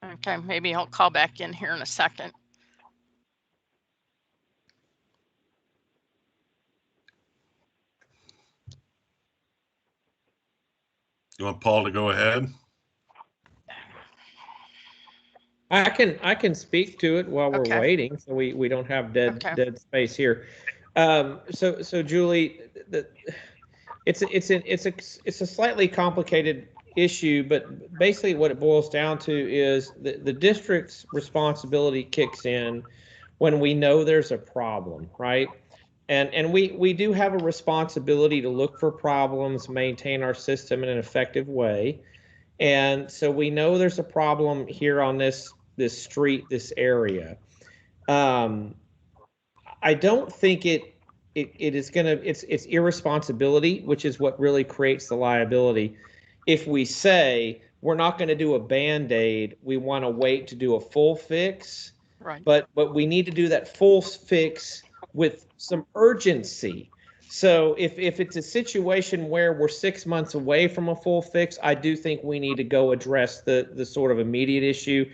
Speaker 4: Okay, maybe I'll call back in here in a second.
Speaker 3: You want Paul to go ahead?
Speaker 12: I can speak to it while we're
Speaker 4: Okay.
Speaker 12: waiting, so we don't have dead space here. So Julie, it's a slightly complicated issue, but basically what it boils down to is the district's responsibility kicks in when we know there's a problem, right? And we do have a responsibility to look for problems, maintain our system in an effective way. And so we know there's a problem here on this street, this area. I don't think it is it's irresponsibility, which is what really creates the liability. If we say we're not going to do a Band-Aid, we want to wait to do a full fix.
Speaker 4: Right.
Speaker 12: But we need to do that full fix with some urgency. So if it's a situation where we're 6 months away from a full fix, I do think we need to go address the sort of immediate issue.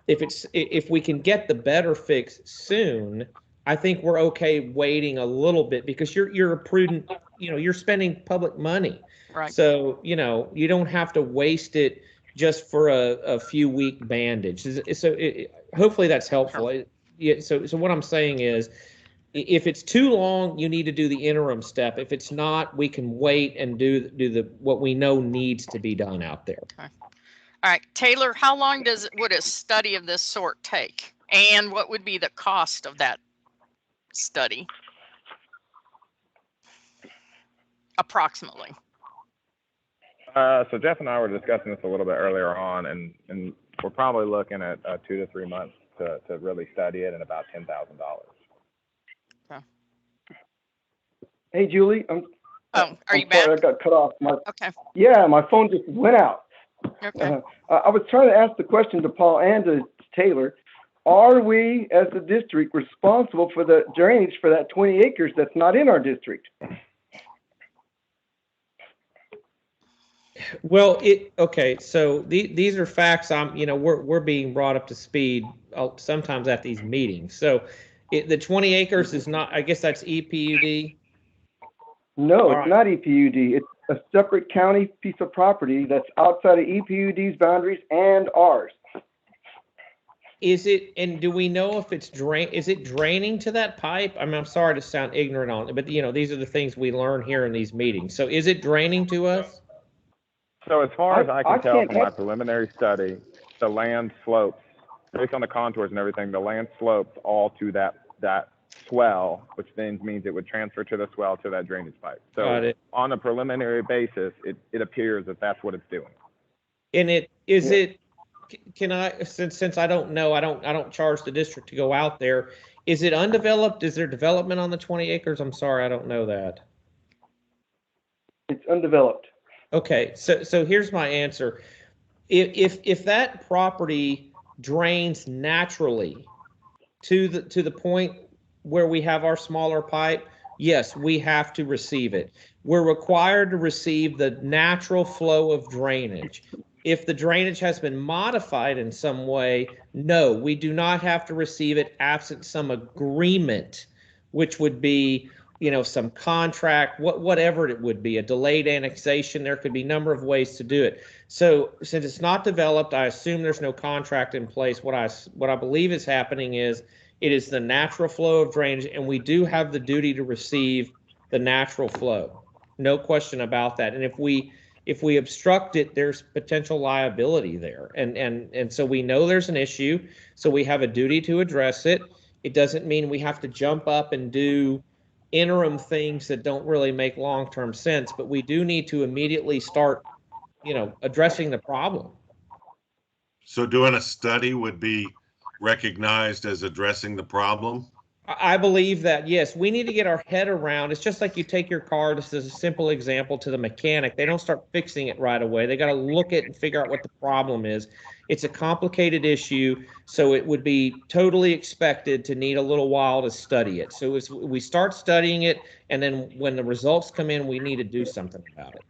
Speaker 12: If we can get the better fix soon, I think we're okay waiting a little bit, because you're a prudent, you're spending public money.
Speaker 4: Right.
Speaker 12: So, you don't have to waste it just for a few week bandage. So hopefully that's helpful.
Speaker 4: Sure.
Speaker 12: So what I'm saying is, if it's too long, you need to do the interim step. If it's not, we can wait and do what we know needs to be done out there.
Speaker 4: Okay. All right, Taylor, how long would a study of this sort take? And what would be the cost of that study? approximately?
Speaker 14: So Jeff and I were discussing this a little bit earlier on, and we're probably looking at 2 to 3 months to really study it, and about $10,000.
Speaker 4: Okay.
Speaker 10: Hey, Julie,
Speaker 4: are
Speaker 10: I'm
Speaker 4: you back?
Speaker 10: sorry, I got cut off.
Speaker 4: Okay.
Speaker 10: Yeah, my phone just went out.
Speaker 4: Okay.
Speaker 10: I was trying to ask the question to Paul and to Taylor. Are we, as the district, responsible for the drainage for that 20 acres that's not in our district?
Speaker 12: Well, okay. So these are facts. We're being brought up to speed sometimes at these meetings. So the 20 acres is not, I guess that's EPUD.
Speaker 10: No, it's not EPUD. It's a separate county piece of property that's outside of EPUD's boundaries and ours.
Speaker 12: Is it, and do we know if it's is it draining to that pipe? I mean, I'm sorry to sound ignorant on it, but these are the things we learn here in these meetings. So is it draining to us?
Speaker 14: So as far as I can tell from my preliminary study, the land slopes, based on the contours and everything, the land slopes all to that swell, which then means it would transfer to the swell to that drainage pipe. So on a preliminary basis, it appears that that's what it's doing.
Speaker 12: And can I, since I don't know, I don't charge the district to go out there. Is it undeveloped? Is there development on the 20 acres? I'm sorry, I don't know that.
Speaker 10: It's undeveloped.
Speaker 12: Okay, so here's my answer. If that property drains naturally to the point where we have our smaller pipe, yes, we have to receive it. We're required to receive the natural flow of drainage. If the drainage has been modified in some way, no, we do not have to receive it absent some agreement, which would be, some contract, whatever it would be, a delayed annexation. There could be a number of ways to do it. So since it's not developed, I assume there's no contract in place. What I believe is happening is it is the natural flow of drainage, and we do have the duty to receive the natural flow. No question about that. And if we obstruct it, there's potential liability there. And so we know there's an issue, so we have a duty to address it. It doesn't mean we have to jump up and do interim things that don't really make long-term sense, but we do need to immediately start, addressing the problem.
Speaker 3: So doing a study would be recognized as addressing the problem?
Speaker 12: I believe that, yes, we need to get our head around. It's just like you take your car, this is a simple example, to the mechanic. They don't start fixing it right away. They got to look at and figure out what the problem is. It's a complicated issue, so it would be totally expected to need a little while to study it. So as we start studying it, and then when the results come in, we need to do something about it.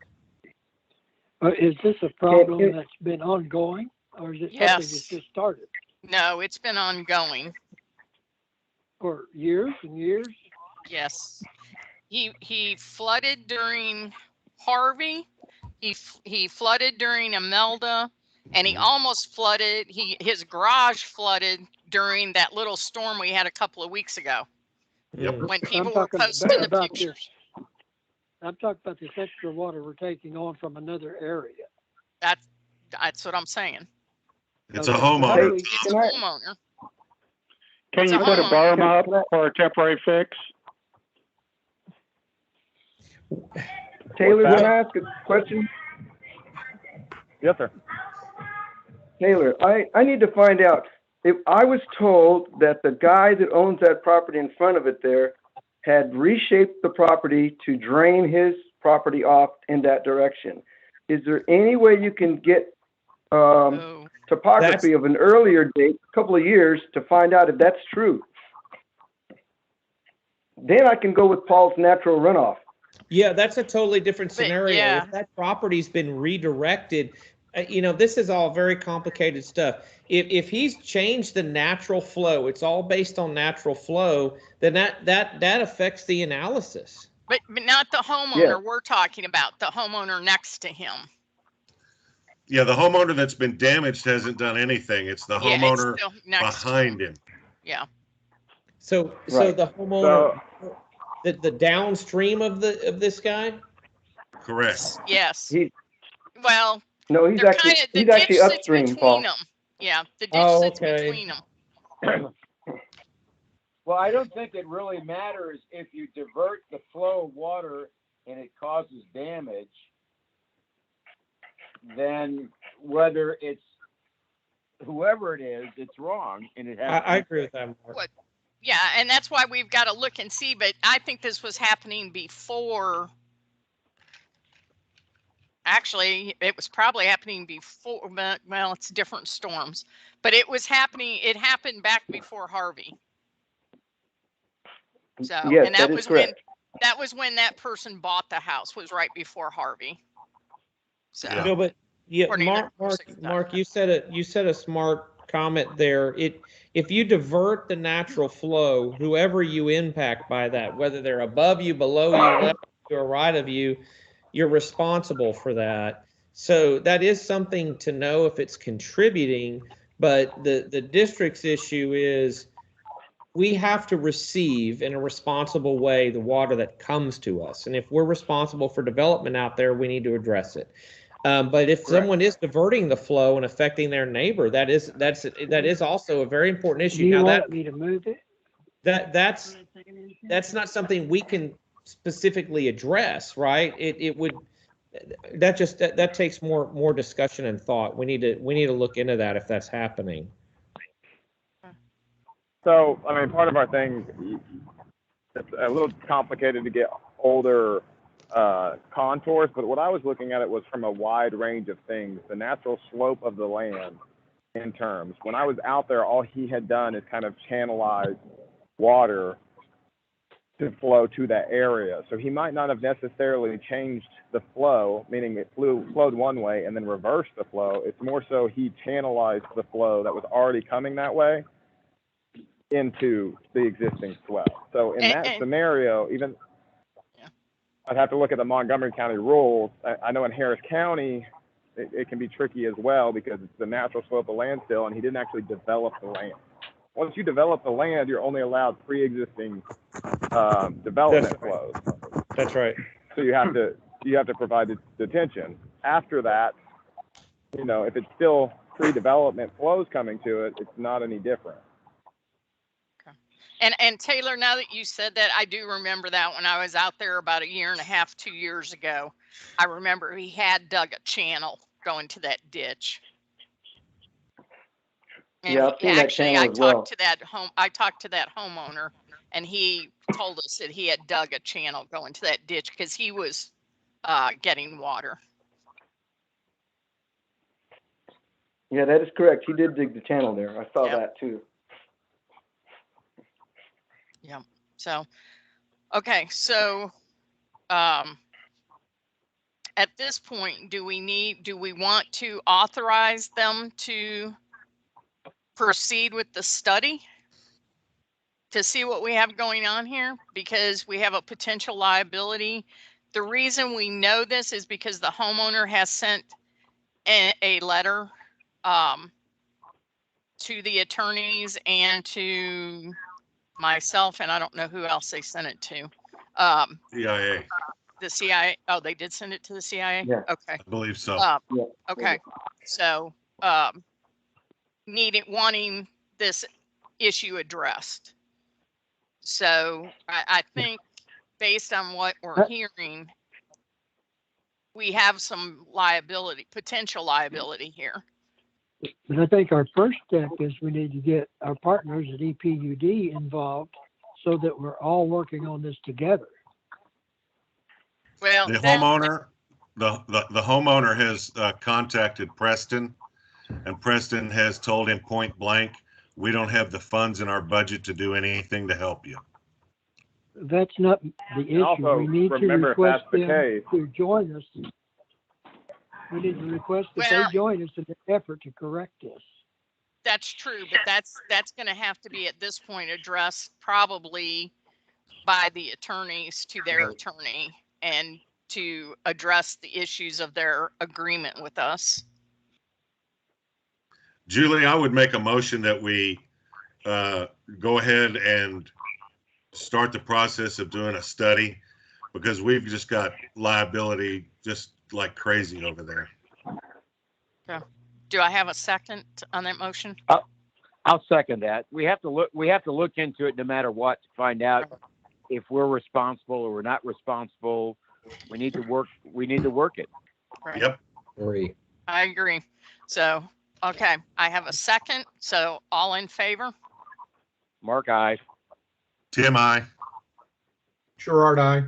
Speaker 15: Is this a problem that's been ongoing, or is it something that's just started?
Speaker 4: No, it's been ongoing.
Speaker 15: For years and years?
Speaker 4: Yes. He flooded during Harvey. He flooded during Imelda, and he almost flooded. His garage flooded during that little storm we had a couple of weeks ago.
Speaker 3: Yep.
Speaker 4: When people were posting the pictures.
Speaker 15: I'm talking about this extra water we're taking on from another area.
Speaker 4: That's what I'm saying.
Speaker 3: It's a homeowner.
Speaker 4: It's a homeowner.
Speaker 6: Can you put a berm up for a temporary fix?
Speaker 10: Taylor, can I ask a question?
Speaker 14: Yes, sir.
Speaker 10: Taylor, I need to find out. If I was told that the guy that owns that property in front of it there had reshaped the property to drain his property off in that direction. Is there any way you can get topography of an earlier date, a couple of years, to find out if that's true? Then I can go with Paul's natural runoff.
Speaker 12: Yeah, that's a totally different scenario. If that property's been redirected, this is all very complicated stuff. If he's changed the natural flow, it's all based on natural flow, then that affects the analysis.
Speaker 4: But not the homeowner we're talking about, the homeowner next to him.
Speaker 3: Yeah, the homeowner that's been damaged hasn't done anything. It's the homeowner behind him.
Speaker 4: Yeah.
Speaker 12: So the homeowner, the downstream of this guy?
Speaker 3: Correct.
Speaker 4: Yes.
Speaker 10: No, he's actually upstream, Paul.
Speaker 4: Them. Yeah, the ditch sits between them.
Speaker 8: Well, I don't think it really matters if you divert the flow of water and it causes damage, then whether it's whoever it is, it's wrong, and it has.
Speaker 12: I agree with that, Mark.
Speaker 4: Yeah, and that's why we've got to look and see, but I think this was happening before. Actually, it was probably happening before, but, well, it's different storms, but it was happening. It happened back before Harvey. So,
Speaker 10: Yes,
Speaker 4: and that
Speaker 10: that is
Speaker 4: was
Speaker 10: correct.
Speaker 4: when that person bought the house, was right before Harvey. So,
Speaker 12: No, but yeah,
Speaker 4: according to
Speaker 12: Mark, you said a smart comment there. If you divert the natural flow, whoever you impact by that, whether they're above you, below you, left you, or right of you, you're responsible for that. So that is something to know if it's contributing. But the district's issue is we have to receive in a responsible way the water that comes to us. And if we're responsible for development out there, we need to address it. But if someone is diverting the flow and affecting their neighbor, that is also a very important issue.
Speaker 15: Do you
Speaker 12: Now
Speaker 15: want me to move it?
Speaker 12: that's not something we can specifically address, right? It would that takes more discussion and thought. We need to look into that if that's happening.
Speaker 14: So, I mean, part of our thing, it's a little complicated to get older contours, but what I was looking at it was from a wide range of things, the natural slope of the land in terms. When I was out there, all he had done is kind of channelize water to flow to that area. So he might not have necessarily changed the flow, meaning it flowed one way and then reversed the flow. It's more so he channelized the flow that was already coming that way into the existing swell. So in that scenario, even I'd have to look at the Montgomery County rules. I know in Harris County, it can be tricky as well because it's the natural slope of land still, and he didn't actually develop the land. Once you develop the land, you're only allowed pre-existing development flows.
Speaker 12: That's right.
Speaker 14: So you have to provide the detention. After that, you know, if it's still pre-development flows coming to it, it's not any different.
Speaker 4: And Taylor, now that you said that, I do remember that when I was out there about 1.5 years, 2 years ago, I remember he had dug a channel going to that ditch. And
Speaker 10: Yeah, I've seen that channel as well.
Speaker 4: I talked to that homeowner, and he told us that he had dug a channel going to that ditch because he was getting water.
Speaker 10: Yeah, that is correct. He did dig the channel there. I saw that too.
Speaker 4: Yeah. So, okay. So, at this point, do we want to authorize them to proceed with the study to see what we have going on here? Because we have a potential liability. The reason we know this is because the homeowner has sent a letter to the attorneys and to myself, and I don't know who else they sent it to.
Speaker 3: CIA.
Speaker 4: The CIA. Oh, they did send it to the CIA?
Speaker 10: Yeah.
Speaker 4: Okay.
Speaker 3: I believe so.
Speaker 10: Yeah.
Speaker 4: Okay. So, wanting this issue addressed. So I think based on what we're hearing, we have some potential liability here.
Speaker 15: But I think our first step is we need to get our partners at RPMUD involved so that we're all working on this together.
Speaker 4: Well,
Speaker 3: the homeowner has contacted Preston, and Preston has told him point blank, we don't have the funds in our budget to do anything to help you.
Speaker 15: That's not the issue.
Speaker 14: Also,
Speaker 15: we need to
Speaker 14: remember, if
Speaker 15: request
Speaker 14: that's the
Speaker 15: them
Speaker 14: case,
Speaker 15: to join us. We need to request that they join us in an effort to correct this.
Speaker 4: That's true, but that's going to have to be at this point addressed probably by the attorneys to their attorney and to address the issues of their agreement with us.
Speaker 3: Julie, I would make a motion that we go ahead and start the process of doing a study, because we've just got liability just like crazy over there.
Speaker 4: Okay. Do I have a second on that motion?
Speaker 8: I'll second that. We have to look into it no matter what to find out if we're responsible or we're not responsible, We need to work it.
Speaker 4: Right.
Speaker 3: Yep.
Speaker 12: Agree.
Speaker 4: I agree. So, okay, I have a second. So all in favor?
Speaker 8: Mark, aye.
Speaker 3: Tim, I.
Speaker 5: Gerard, aye.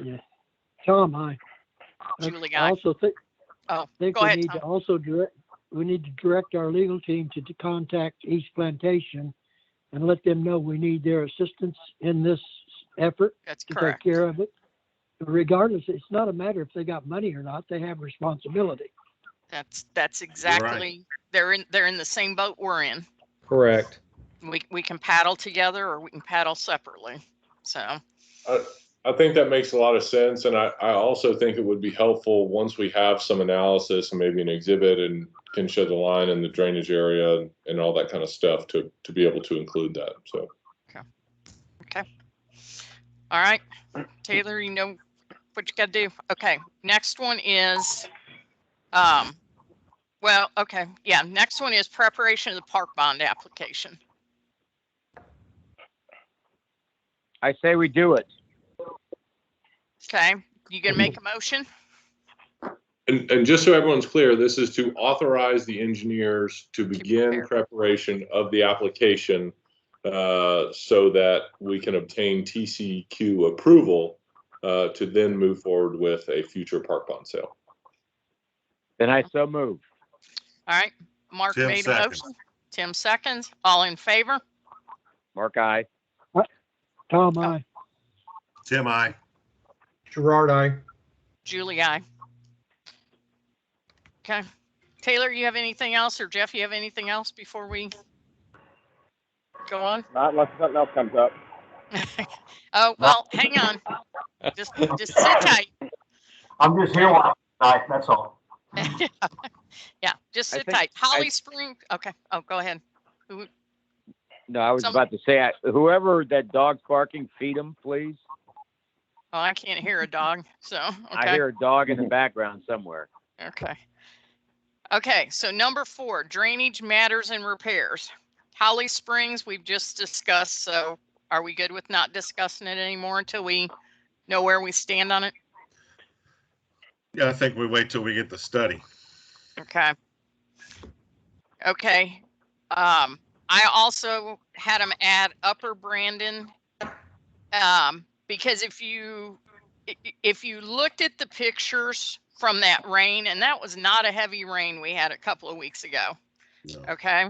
Speaker 15: Yeah. Tom, I
Speaker 4: Julie,
Speaker 15: I
Speaker 4: aye.
Speaker 15: also think
Speaker 4: Oh,
Speaker 15: think
Speaker 4: go
Speaker 15: we
Speaker 4: ahead,
Speaker 15: need
Speaker 4: Tom.
Speaker 15: to also direct our legal team to contact East Plantation and let them know we need their assistance in this effort
Speaker 4: That's
Speaker 15: to
Speaker 4: correct.
Speaker 15: take care of it. Regardless, it's not a matter if they got money or not, they have responsibility.
Speaker 4: That's exactly, they're in the same boat we're in.
Speaker 12: Correct.
Speaker 4: We can paddle together or we can paddle separately. So,
Speaker 2: I think that makes a lot of sense, and I also think it would be helpful once we have some analysis and maybe an exhibit and can show the line in the drainage area and all that kind of stuff to be able to include that. So.
Speaker 4: okay. All right, Taylor, you know what you got to do. Okay, next one is, well, okay, yeah, next one is preparation of the park bond application.
Speaker 8: I say we do it.
Speaker 4: Okay, you gonna make a motion?
Speaker 2: And just so everyone's clear, this is to authorize the engineers to begin preparation of the application so that we can obtain TCQ approval to then move forward with a future park bond sale.
Speaker 8: Then I so move.
Speaker 4: All right, Mark
Speaker 3: Tim
Speaker 4: made
Speaker 3: seconds.
Speaker 4: a motion. Tim seconds. All in favor?
Speaker 8: Mark, aye.
Speaker 15: Tom, I.
Speaker 3: Tim, I.
Speaker 5: Gerard, aye.
Speaker 4: Julie, aye. Okay. Taylor, you have anything else, or Jeff, you have anything else before we go on?
Speaker 14: Not unless something else comes up.
Speaker 4: Oh, well, hang on. Just sit tight.
Speaker 7: I'm just here watching tonight, that's all.
Speaker 4: Yeah, just
Speaker 8: I
Speaker 4: sit
Speaker 8: think
Speaker 4: tight. Holly Spring. Okay. Oh, go ahead.
Speaker 8: No, I was about to say, whoever that dog's barking, feed him, please.
Speaker 4: Oh, I can't hear a dog. So, okay.
Speaker 8: I hear a dog in the background somewhere.
Speaker 4: Okay. Okay, so number 4, drainage matters and repairs. Holly Springs, we've just discussed, so are we good with not discussing it anymore until we know where we stand on it?
Speaker 3: Yeah, I think we wait till we get the study.
Speaker 4: Okay. Okay. I also had them add Upper Brandon, because if you looked at the pictures from that rain, and that was not a heavy rain we had a couple of weeks ago.
Speaker 3: No.
Speaker 4: Okay.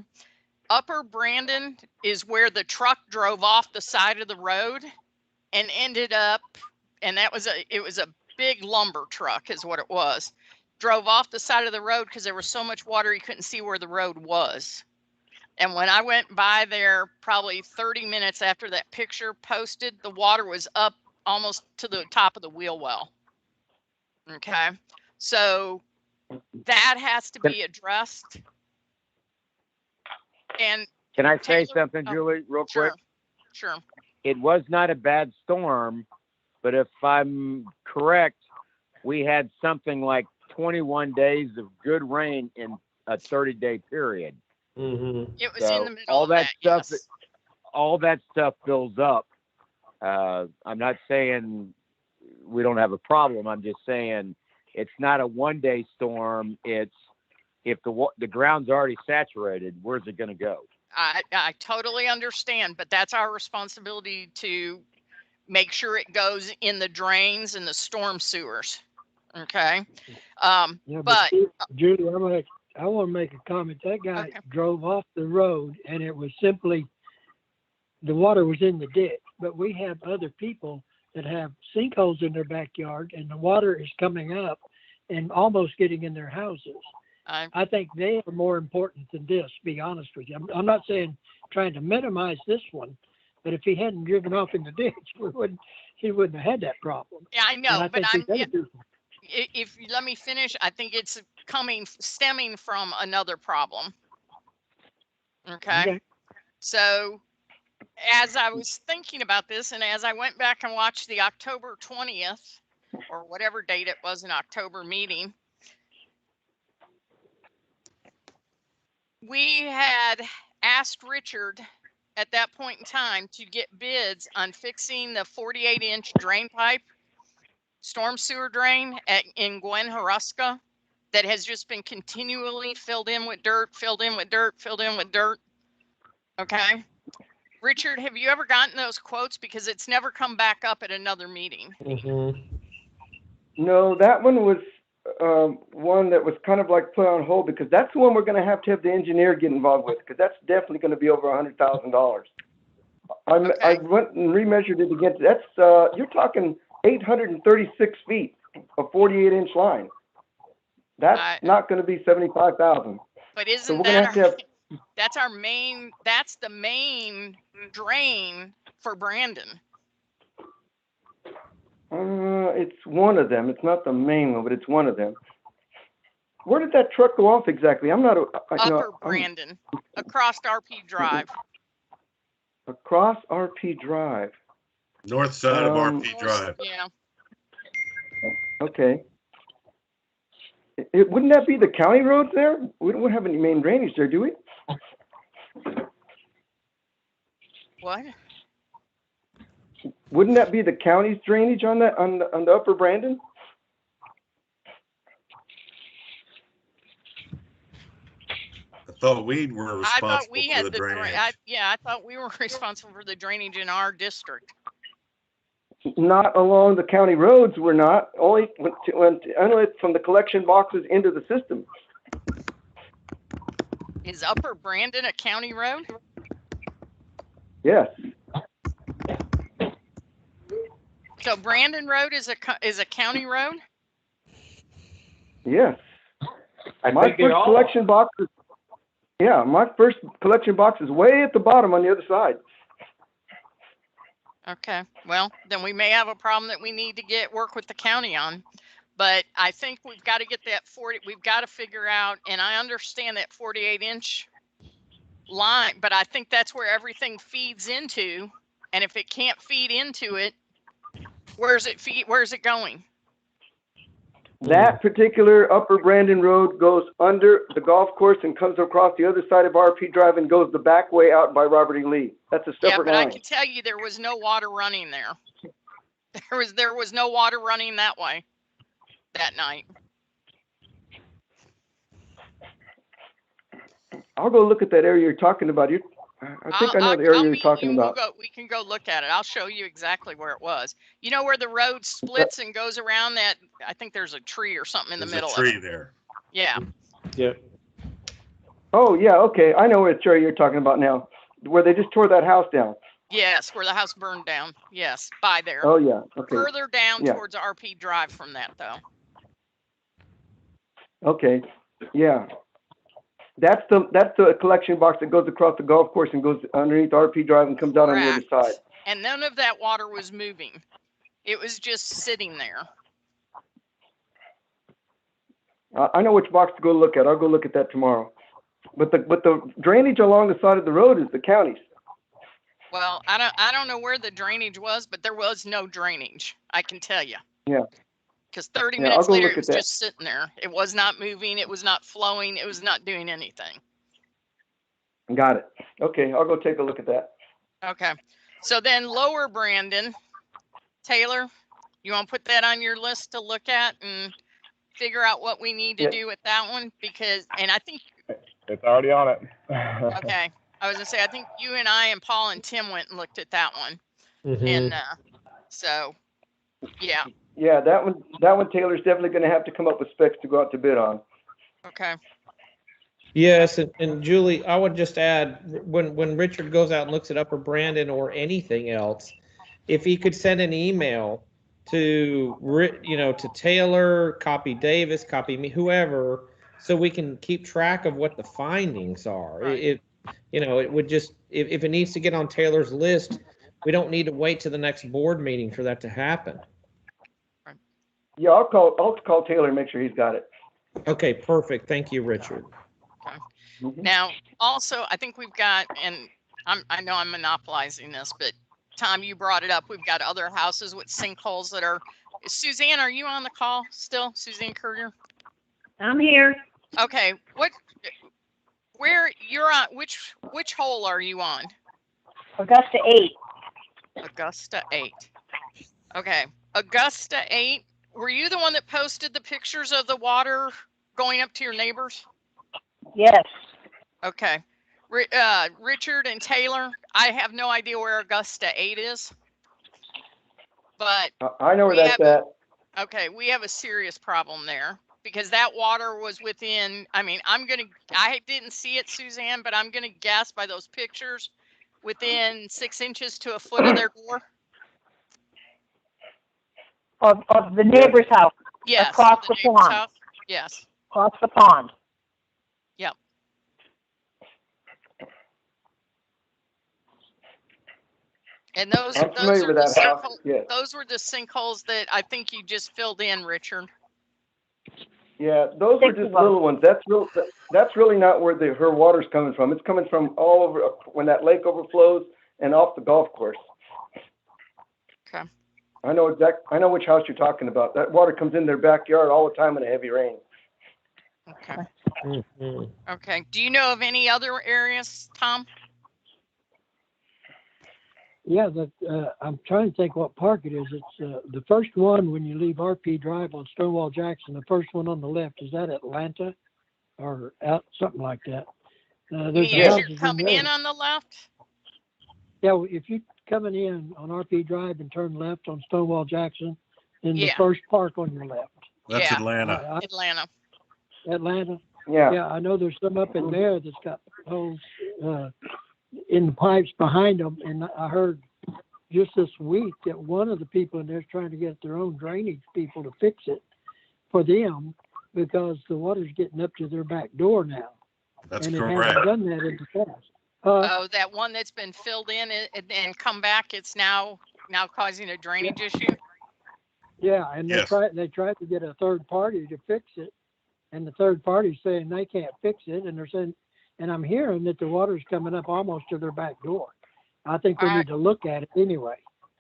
Speaker 4: Upper Brandon is where the truck drove off the side of the road and ended up, and it was a big lumber truck is what it was. Drove off the side of the road because there was so much water you couldn't see where the road was. And when I went by there probably 30 minutes after that picture posted, the water was up almost to the top of the wheel well. Okay. So that has to be addressed. And
Speaker 8: can I say
Speaker 4: Taylor,
Speaker 8: something, Julie, real quick?
Speaker 4: Sure.
Speaker 8: It was not a bad storm, but if I'm correct, we had something like 21 days of good rain in a 30-day period.
Speaker 12: Mm-hmm.
Speaker 4: It was in the middle
Speaker 8: all
Speaker 4: of
Speaker 8: that stuff.
Speaker 4: Yes.
Speaker 8: All that stuff builds up. I'm not saying we don't have a problem. I'm just saying it's not a one-day storm. It's if the ground's already saturated, where's it going to go?
Speaker 4: I totally understand, but that's our responsibility to make sure it goes in the drains and the storm sewers. Okay.
Speaker 15: Yeah,
Speaker 4: but
Speaker 15: Julie, I want to make a comment. That guy drove off the road, and it was simply the water was in the ditch. But we have other people that have sinkholes in their backyard, and the water is coming up and almost getting in their houses. I think they are more important than this, to be honest with you. I'm not saying trying to minimize this one, but if he hadn't driven off in the ditch, he wouldn't have had that problem.
Speaker 4: Yeah, I know, but if you let me finish, I think it's stemming from another problem. Okay. So as I was thinking about this, and as I went back and watched the October 20th or whatever date it was in October meeting, we had asked Richard at that point in time to get bids on fixing the 48-inch drain pipe storm sewer drain in Gwen Huruska that has just been continually filled in with dirt, filled in with dirt, filled in with dirt. Okay. Richard, have you ever gotten those quotes? Because it's never come back up at another meeting.
Speaker 10: No, that one was one that was kind of like put on hold because that's the one we're going to have the engineer get involved with because that's definitely going to be over $100,000. I went and remeasured it again. That's you're talking 836 feet of 48-inch line. That's not going to be 75,000.
Speaker 4: But isn't
Speaker 10: so we're
Speaker 4: that
Speaker 10: gonna have
Speaker 4: that's our main? That's the main drain for Brandon.
Speaker 10: It's one of them. It's not the main one, but it's one of them. Where did that truck go off exactly? I'm not.
Speaker 4: Upper Brandon, across RP Drive.
Speaker 10: Across RP Drive.
Speaker 3: North side of RP Drive.
Speaker 4: Yeah.
Speaker 10: Okay. Wouldn't that be the county roads there? We don't have any main drainage there, do we?
Speaker 4: What?
Speaker 10: Wouldn't that be the county's drainage on that on the upper Brandon?
Speaker 3: I thought we were responsible for the drainage.
Speaker 4: I thought we were responsible for the drainage in our district.
Speaker 10: Not along the county roads. We're not. Only from the collection boxes into the system.
Speaker 4: Is Upper Brandon a county road?
Speaker 10: Yes.
Speaker 4: So Brandon Road is a county road?
Speaker 10: Yes.
Speaker 7: My first collection box is, my first collection box is way at the bottom on the other side.
Speaker 4: Okay, well, then we may have a problem that we need to work with the county on. But I think we've got to get that 40, we've got to figure out, and I understand that 48-inch line, but I think that's where everything feeds into. And if it can't feed into it, where's it going?
Speaker 10: That particular Upper Brandon Road goes under the golf course and comes across the other side of RP Drive and goes the back way out by Robert E. Lee. That's a separate line.
Speaker 4: I can tell you there was no water running there. There was no water running that way that night.
Speaker 10: I'll go look at that area you're talking about. I think I know the area you're talking about.
Speaker 4: We can go look at it. I'll show you exactly where it was. You know where the road splits and goes around that? I think there's a tree or something in the middle of it.
Speaker 3: There's a tree there.
Speaker 4: Yeah.
Speaker 12: Yep.
Speaker 10: Oh, yeah. Okay. I know which area you're talking about now, where they just tore that house down.
Speaker 4: Yes, where the house burned down. Yes, by there.
Speaker 10: Oh, yeah. Okay.
Speaker 4: Further down towards RP Drive from that, though.
Speaker 10: Okay. Yeah. That's the collection box that goes across the golf course and goes underneath RP Drive and comes out on the other side.
Speaker 4: And none of that water was moving. It was just sitting there.
Speaker 10: I know which box to go look at. I'll go look at that tomorrow. But the drainage along the side of the road is the county's.
Speaker 4: Well, I don't know where the drainage was, but there was no drainage. I can tell you.
Speaker 10: Yeah.
Speaker 4: Because 30 minutes later, it was just sitting there. It was not moving. It was not flowing. It was not doing anything.
Speaker 10: Got it. Okay, I'll go take a look at that.
Speaker 4: Okay. So then Lower Brandon, Taylor, you want to put that on your list to look at and figure out what we need to do with that one? Because, and I think
Speaker 14: it's already on it.
Speaker 4: Okay. I was going to say, I think you and I and Paul and Tim went and looked at that one.
Speaker 12: Mm-hmm.
Speaker 4: And so, yeah.
Speaker 10: Yeah, that one Taylor's definitely going to have to come up with specs to go out to bid on.
Speaker 4: Okay.
Speaker 12: Yes, and Julie, I would just add, when Richard goes out and looks at Upper Brandon or anything else, if he could send an email to to Taylor, copy Davis, copy me, whoever, so we can keep track of what the findings are.
Speaker 4: Right.
Speaker 12: It would just, if it needs to get on Taylor's list, we don't need to wait to the next board meeting for that to happen.
Speaker 10: Yeah, I'll call Taylor and make sure he's got it.
Speaker 12: Okay, perfect. Thank you, Richard.
Speaker 4: Okay. Now, also, I think we've got, and I know I'm monopolizing this, but Tom, you brought it up. We've got other houses with sinkholes that are. Suzanne, are you on the call still? Suzanne Courier?
Speaker 16: I'm here.
Speaker 4: Okay. Where you're on? Which hole are you on?
Speaker 16: Augusta 8.
Speaker 4: Augusta 8. Okay. Augusta 8. Were you the one that posted the pictures of the water going up to your neighbors?
Speaker 16: Yes.
Speaker 4: Okay. Richard and Taylor, I have no idea where Augusta 8 is, but
Speaker 10: I know where that's at.
Speaker 4: okay, we have a serious problem there because that water was within, I mean, I didn't see it, Suzanne, but I'm going to guess by those pictures within 6 inches to a foot of their door.
Speaker 16: Of the neighbor's house.
Speaker 4: Yes.
Speaker 16: Across the pond.
Speaker 4: House. Yes.
Speaker 16: Across the pond.
Speaker 4: Yep. And those
Speaker 10: I'm familiar with that house. Yes.
Speaker 4: Those were the sinkholes that I think you just filled in, Richard.
Speaker 10: Yeah, those were just little ones. That's really not where her water's coming from. It's coming from all over when that lake overflows and off the golf course.
Speaker 4: Okay.
Speaker 10: I know which house you're talking about. That water comes in their backyard all the time in a heavy rain.
Speaker 4: Okay. Okay. Do you know of any other areas, Tom?
Speaker 15: Yeah, I'm trying to think what park it is. It's the first one when you leave RP Drive on Stonewall Jackson. The first one on the left, is that Atlanta or out something like that? There's
Speaker 4: you're coming in on the left.
Speaker 15: Yeah, if you're coming in on RP Drive and turn left on Stonewall Jackson, then the
Speaker 4: Yeah.
Speaker 15: first park on your left.
Speaker 3: That's Atlanta.
Speaker 4: Atlanta.
Speaker 10: Yeah.
Speaker 15: Yeah, I know there's some up in there that's got holes in the pipes behind them, and I heard just this week that one of the people in there is trying to get their own drainage people to fix it for them because the water's getting up to their back door now.
Speaker 3: That's
Speaker 15: and
Speaker 3: correct.
Speaker 15: it hasn't done that in the past.
Speaker 4: Oh, that one that's been filled in and come back, it's now causing a drainage issue?
Speaker 15: Yeah, and
Speaker 3: Yes.
Speaker 15: they tried to get a third party to fix it, and the third party's saying they can't fix it, and they're saying, and I'm hearing that the water's coming up almost to their back door. I think we need to look at it anyway.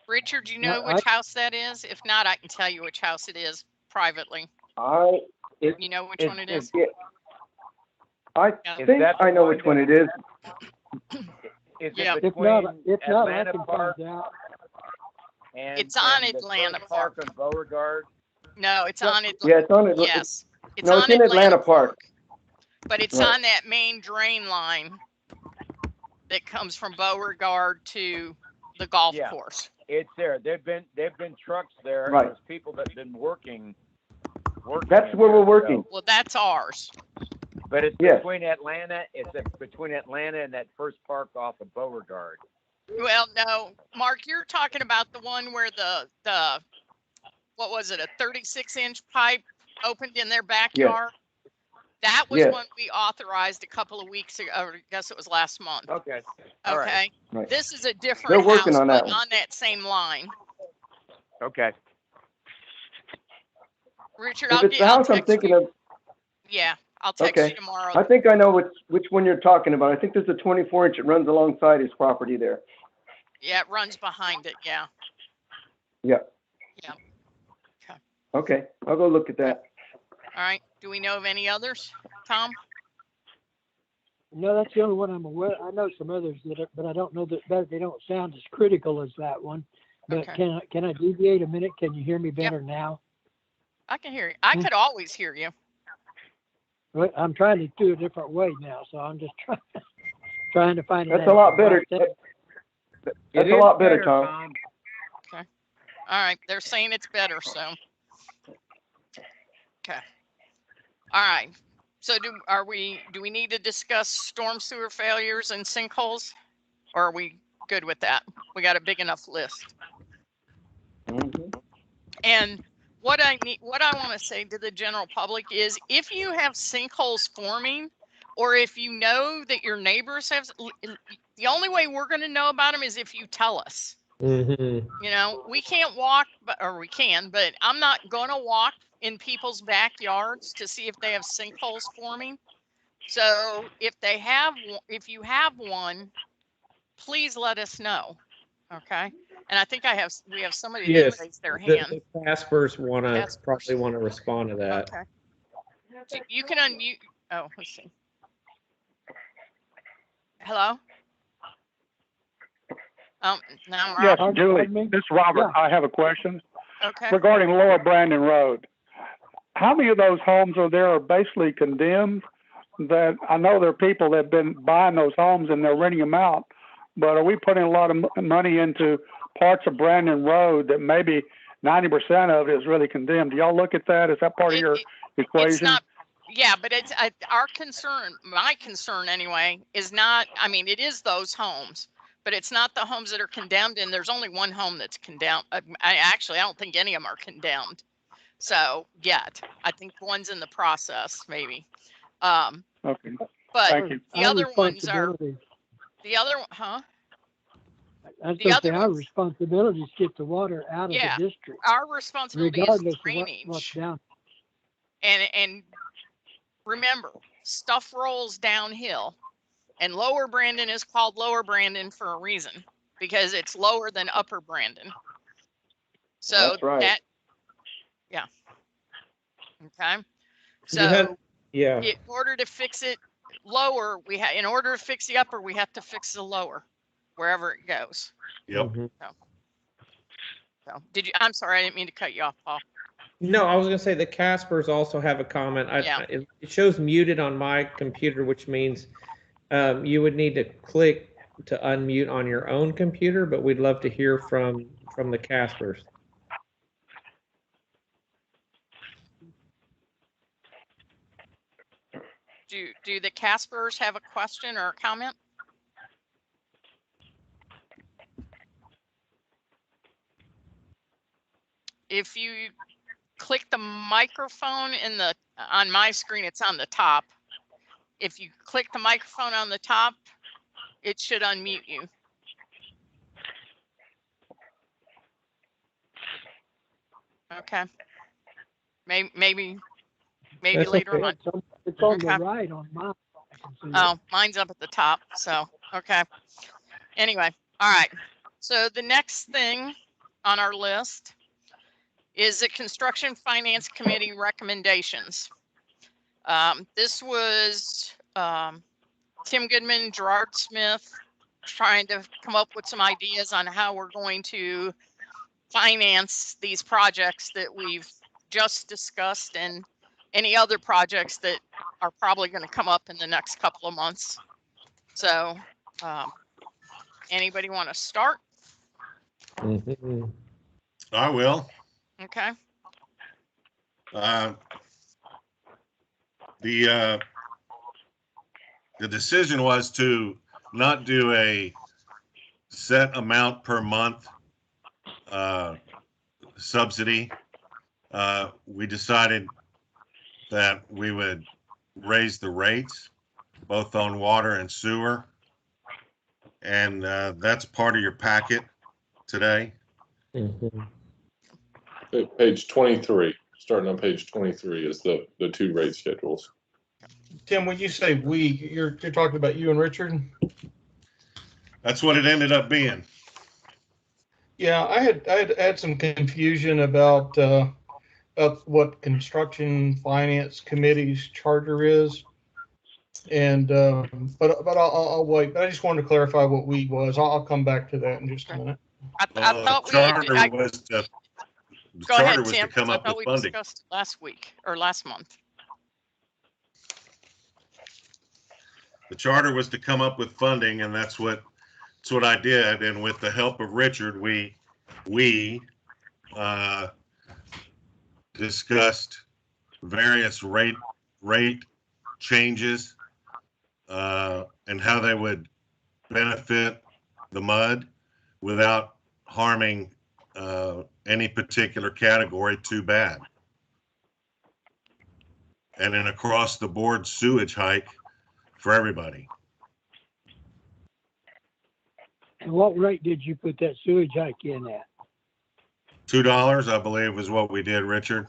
Speaker 4: Richard, do you know which house that is? If not, I can tell you which house it is privately. You know which one it is?
Speaker 10: I think I know which one it is.
Speaker 8: Is
Speaker 4: Yeah.
Speaker 8: it
Speaker 15: If
Speaker 8: between
Speaker 15: not, I
Speaker 8: Atlanta
Speaker 15: can
Speaker 8: Park
Speaker 15: find out.
Speaker 8: and
Speaker 4: It's on
Speaker 8: and the
Speaker 4: Atlanta
Speaker 8: first park on Beauregard?
Speaker 4: No, it's on Atlanta.
Speaker 10: Yeah, it's on it.
Speaker 4: Yes.
Speaker 10: No, it's in Atlanta Park.
Speaker 4: But it's on that main drain line that comes from Beauregard to the golf course.
Speaker 8: It's there. They've been trucks there.
Speaker 10: Right.
Speaker 8: There's people that've been working.
Speaker 10: That's
Speaker 8: in
Speaker 10: where
Speaker 8: there,
Speaker 10: we're working.
Speaker 4: Well, that's ours.
Speaker 8: But it's
Speaker 10: Yes.
Speaker 8: between Atlanta. It's between Atlanta and that first park off of Beauregard.
Speaker 4: Well, no, Mark, you're talking about the one where the what was it, a 36-inch pipe opened in their backyard? That was
Speaker 10: Yes.
Speaker 4: one we authorized a couple of weeks ago, or I guess it was last month.
Speaker 8: Okay.
Speaker 4: Okay.
Speaker 10: Right.
Speaker 4: This is a different
Speaker 10: They're working
Speaker 4: house,
Speaker 10: on that
Speaker 4: but
Speaker 10: one.
Speaker 4: on that same line.
Speaker 8: Okay.
Speaker 4: Richard,
Speaker 10: If
Speaker 4: I'll
Speaker 10: it's the house I'm thinking of,
Speaker 4: Yeah, I'll text you tomorrow.
Speaker 10: I think I know which one you're talking about. I think there's a 24-inch that runs alongside his property there.
Speaker 4: Yeah, it runs behind it. Yeah.
Speaker 10: Yeah.
Speaker 4: Yeah.
Speaker 10: Okay, I'll go look at that.
Speaker 4: All right. Do we know of any others, Tom?
Speaker 15: No, that's the only one I'm aware. I know some others but I don't know that they don't sound as critical as that one. But
Speaker 4: Okay.
Speaker 15: can I deviate a minute? Can you hear me better now?
Speaker 4: I can hear you. I could always hear you.
Speaker 15: Well, I'm trying to do a different way now, so I'm just trying to find.
Speaker 10: That's a lot better. That's a lot better, Tom.
Speaker 4: Okay. All right. They're saying it's better, so. Okay. All right. So do we need to discuss storm sewer failures and sinkholes? Or are we good with that? We got a big enough list. And what I want to say to the general public is if you have sinkholes forming, or if you know that your neighbors have, the only way we're going to know about them is if you tell us.
Speaker 12: Mm-hmm.
Speaker 4: You know, we can't walk, or we can, but I'm not going to walk in people's backyards to see if they have sinkholes forming. So if you have one, please let us know. Okay. And I think we have somebody that raised their hand.
Speaker 12: The Caspers probably want to respond to that.
Speaker 4: Okay. So you can unmute. Oh, let's see. Hello?
Speaker 6: Yes, Julie, this is Robert. I have a question.
Speaker 4: Okay.
Speaker 6: regarding Lower Brandon Road. How many of those homes are there are basically condemned? That I know there are people that have been buying those homes and they're renting them out, but are we putting a lot of money into parts of Brandon Road that maybe 90% of it is really condemned? Do y'all look at that? Is that part of your equation?
Speaker 4: It's not, yeah, but it's our concern, my concern anyway, is not, I mean, it is those homes, but it's not the homes that are condemned, and there's only one home that's condemned. I don't think any of them are condemned. So yet, I think one's in the process, maybe.
Speaker 6: Okay.
Speaker 4: But
Speaker 6: Thank you.
Speaker 4: the other ones are, huh?
Speaker 15: I was going to say our responsibility is to get the water out of the district.
Speaker 4: Our responsibility
Speaker 15: regardless
Speaker 4: is drainage.
Speaker 15: of what's down.
Speaker 4: And remember, stuff rolls downhill, and Lower Brandon is called Lower Brandon for a reason, because it's lower than Upper Brandon. So
Speaker 10: that's right.
Speaker 4: Yeah. Okay. So
Speaker 12: yeah.
Speaker 4: in order to fix it lower, in order to fix the upper, we have to fix the lower, wherever it goes.
Speaker 3: Yep.
Speaker 4: So did you? I'm sorry, I didn't mean to cut you off, Paul.
Speaker 12: No, I was going to say the Caspers also have a comment. It shows muted on my computer, which means you would need to click to unmute on your own computer, but we'd love to hear from the Caspers.
Speaker 4: Do the Caspers have a question or a comment? If you click the microphone on my screen, it's on the top. If you click the microphone on the top, it should unmute you. Okay. Maybe later on.
Speaker 15: It's on the right on mine.
Speaker 4: Oh, mine's up at the top. So, okay. Anyway, all right. So the next thing on our list is the Construction Finance Committee recommendations. This was Tim Goodman, Gerard Smith, trying to come up with some ideas on how we're going to finance these projects that we've just discussed, and any other projects that are probably going to come up in the next couple of months. So anybody want to start?
Speaker 3: I will.
Speaker 4: Okay.
Speaker 3: The decision was to not do a set amount per month subsidy. We decided that we would raise the rates both on water and sewer, and that's part of your packet today.
Speaker 2: Page 23, starting on page 23 is the two rate schedules.
Speaker 5: Tim, when you say we, you're talking about you and Richard?
Speaker 3: That's what it ended up being.
Speaker 5: Yeah, I had some confusion about what Construction Finance Committee's charter is, and but I'll wait. But I just wanted to clarify what we was. I'll come back to that in just a minute.
Speaker 4: I thought
Speaker 3: the charter was to
Speaker 4: go ahead, Tim.
Speaker 3: to come up with funding.
Speaker 4: We discussed last week or last month.
Speaker 3: The charter was to come up with funding, and that's what I did. And with the help of Richard, we discussed various rate changes and how they would benefit the MUD without harming any particular category too bad. And an across the board sewage hike for everybody.
Speaker 15: And what rate did you put that sewage hike in at?
Speaker 3: $2, I believe, was what we did, Richard.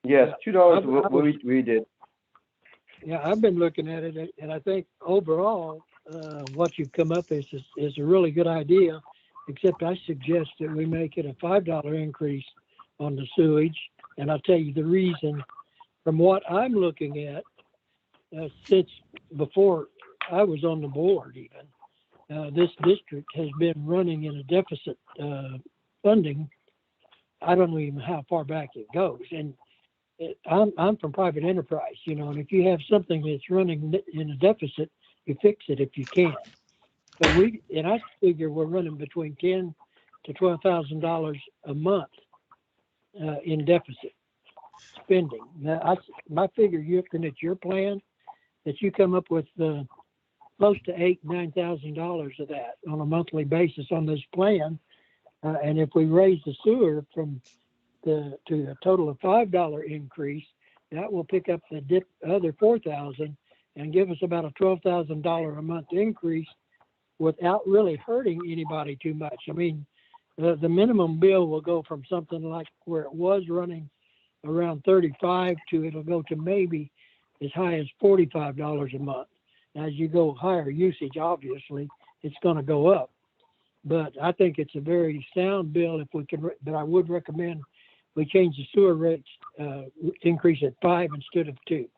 Speaker 10: Yes, $2 we did.
Speaker 15: Yeah, I've been looking at it, and I think overall, what you've come up is a really good idea. Except I suggest that we make it a $5 increase on the sewage, and I'll tell you the reason. From what I'm looking at, since before I was on the board, even this district has been running in a deficit funding. I don't know even how far back it goes. And I'm from private enterprise, you know, and if you have something that's running in a deficit, you fix it if you can. But I figure we're running between $10,000 to $12,000 a month in deficit spending. Now, my figure, you're looking at your plan, that you come up with close to $8,000-9,000 of that on a monthly basis on this plan. And if we raise the sewer to a total of $5 increase, that will pick up the other $4,000 and give us about a $12,000 a month increase without really hurting anybody too much. I mean, the minimum bill will go from something like where it was running around 35 to it'll go to maybe as high as $45 a month. As you go higher usage, obviously, it's going to go up. But I think it's a very sound bill if we can, but I would recommend we change the sewer rates, increase at 5 instead of 2.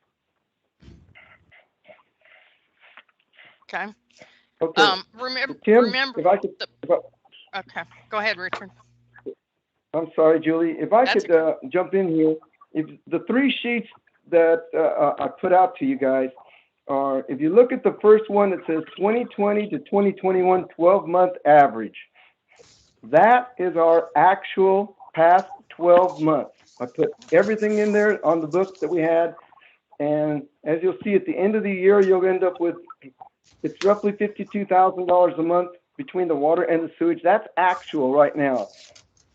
Speaker 4: Okay.
Speaker 10: Okay.
Speaker 4: Remember,
Speaker 10: Tim, if I could,
Speaker 4: okay, go ahead, Richard.
Speaker 10: I'm sorry, Julie. If I could jump in here, if the 3 sheets that I put out to you guys are, if you look at the first one that says 2020 to 2021 12-month average, that is our actual past 12 months. I put everything in there on the books that we had, and as you'll see at the end of the year, you'll end up with, it's roughly $52,000 a month between the water and the sewage. That's actual right now,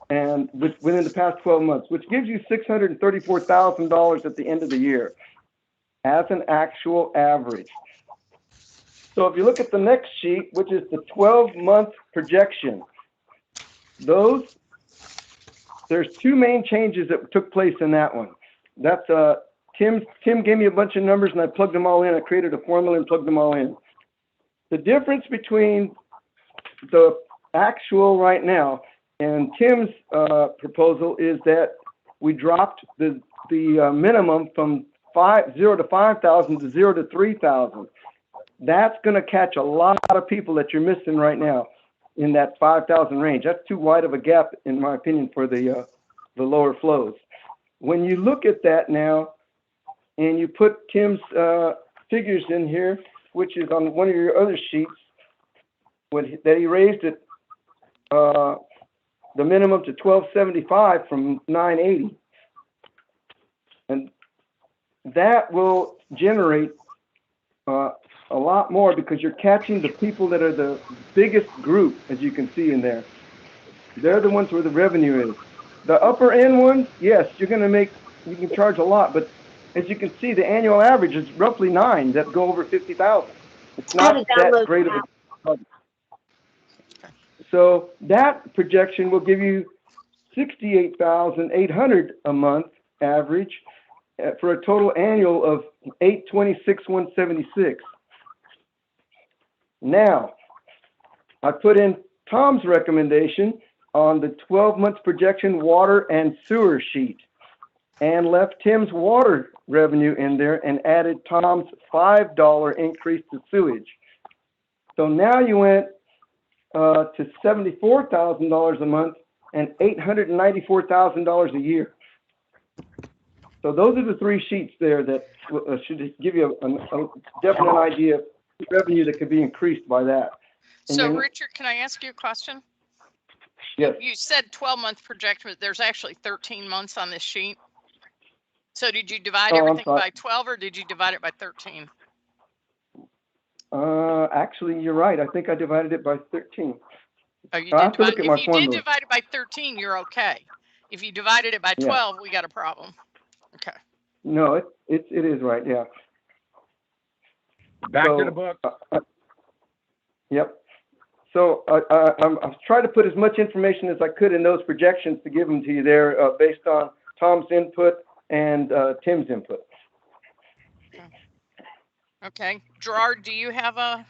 Speaker 10: and within the past 12 months, which gives you $634,000 at the end of the year as an actual average. So if you look at the next sheet, which is the 12-month projection, there's 2 main changes that took place in that one. That's Tim gave me a bunch of numbers and I plugged them all in. I created a formula and plugged them all in. The difference between the actual right now and Tim's proposal is that we dropped the minimum from 0 to 5,000 to 0 to 3,000. That's going to catch a lot of people that you're missing right now in that 5,000 range. That's too wide of a gap, in my opinion, for the lower flows. When you look at that now, and you put Tim's figures in here, which is on one of your other sheets, that he raised it the minimum to 1275 from 980, and that will generate a lot more because you're catching the people that are the biggest group, as you can see in there. They're the ones where the revenue is. The upper end ones, yes, you can charge a lot, but as you can see, the annual average is roughly 9 that go over 50,000. It's not that great of a. So that projection will give you 68,800 a month average for a total annual of 826,176. Now, I put in Tom's recommendation on the 12-month projection water and sewer sheet and left Tim's water revenue in there and added Tom's $5 increase to sewage. So now you went to $74,000 a month and $894,000 a year. So those are the 3 sheets there that should give you a definite idea of revenue that could be increased by that. And
Speaker 4: so
Speaker 10: then,
Speaker 4: Richard, can I ask you a question?
Speaker 10: Yes.
Speaker 4: You said 12-month projection, but there's actually 13 months on this sheet. So did you divide everything by 12 or did you divide it by 13?
Speaker 10: Actually, you're right. I think I divided it by 13.
Speaker 4: Oh, you
Speaker 10: I have
Speaker 4: did
Speaker 10: to look at my
Speaker 4: if you
Speaker 10: formula.
Speaker 4: did divide it by 13, you're okay. If you divided it by 12, we got a problem. Okay.
Speaker 10: No, it is right. Yeah.
Speaker 8: Back to the book.
Speaker 10: Yep. So I've tried to put as much information as I could in those projections to give them to you there based on Tom's input and Tim's input.
Speaker 4: Okay. Gerard, do you have a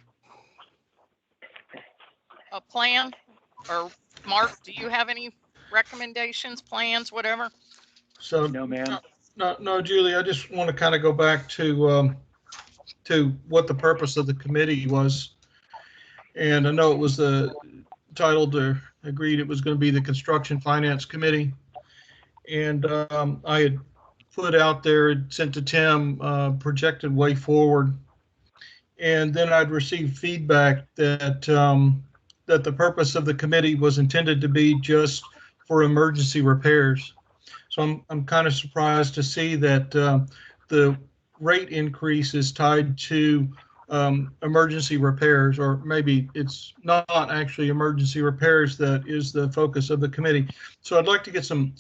Speaker 4: plan? Or Mark, do you have any recommendations, plans, whatever?
Speaker 5: So
Speaker 8: no, ma'am.
Speaker 5: No, Julie, I just want to kind of go back to what the purpose of the committee was. And I know it was titled or agreed it was going to be the Construction Finance Committee. and I had put out there, sent to Tim, projected way forward. And then I'd received feedback that that the purpose of the committee was intended to be just for emergency repairs. So I'm kind of surprised to see that the rate increase is tied to emergency repairs, or maybe it's not actually emergency repairs that is the focus of the committee. So I'd like to get some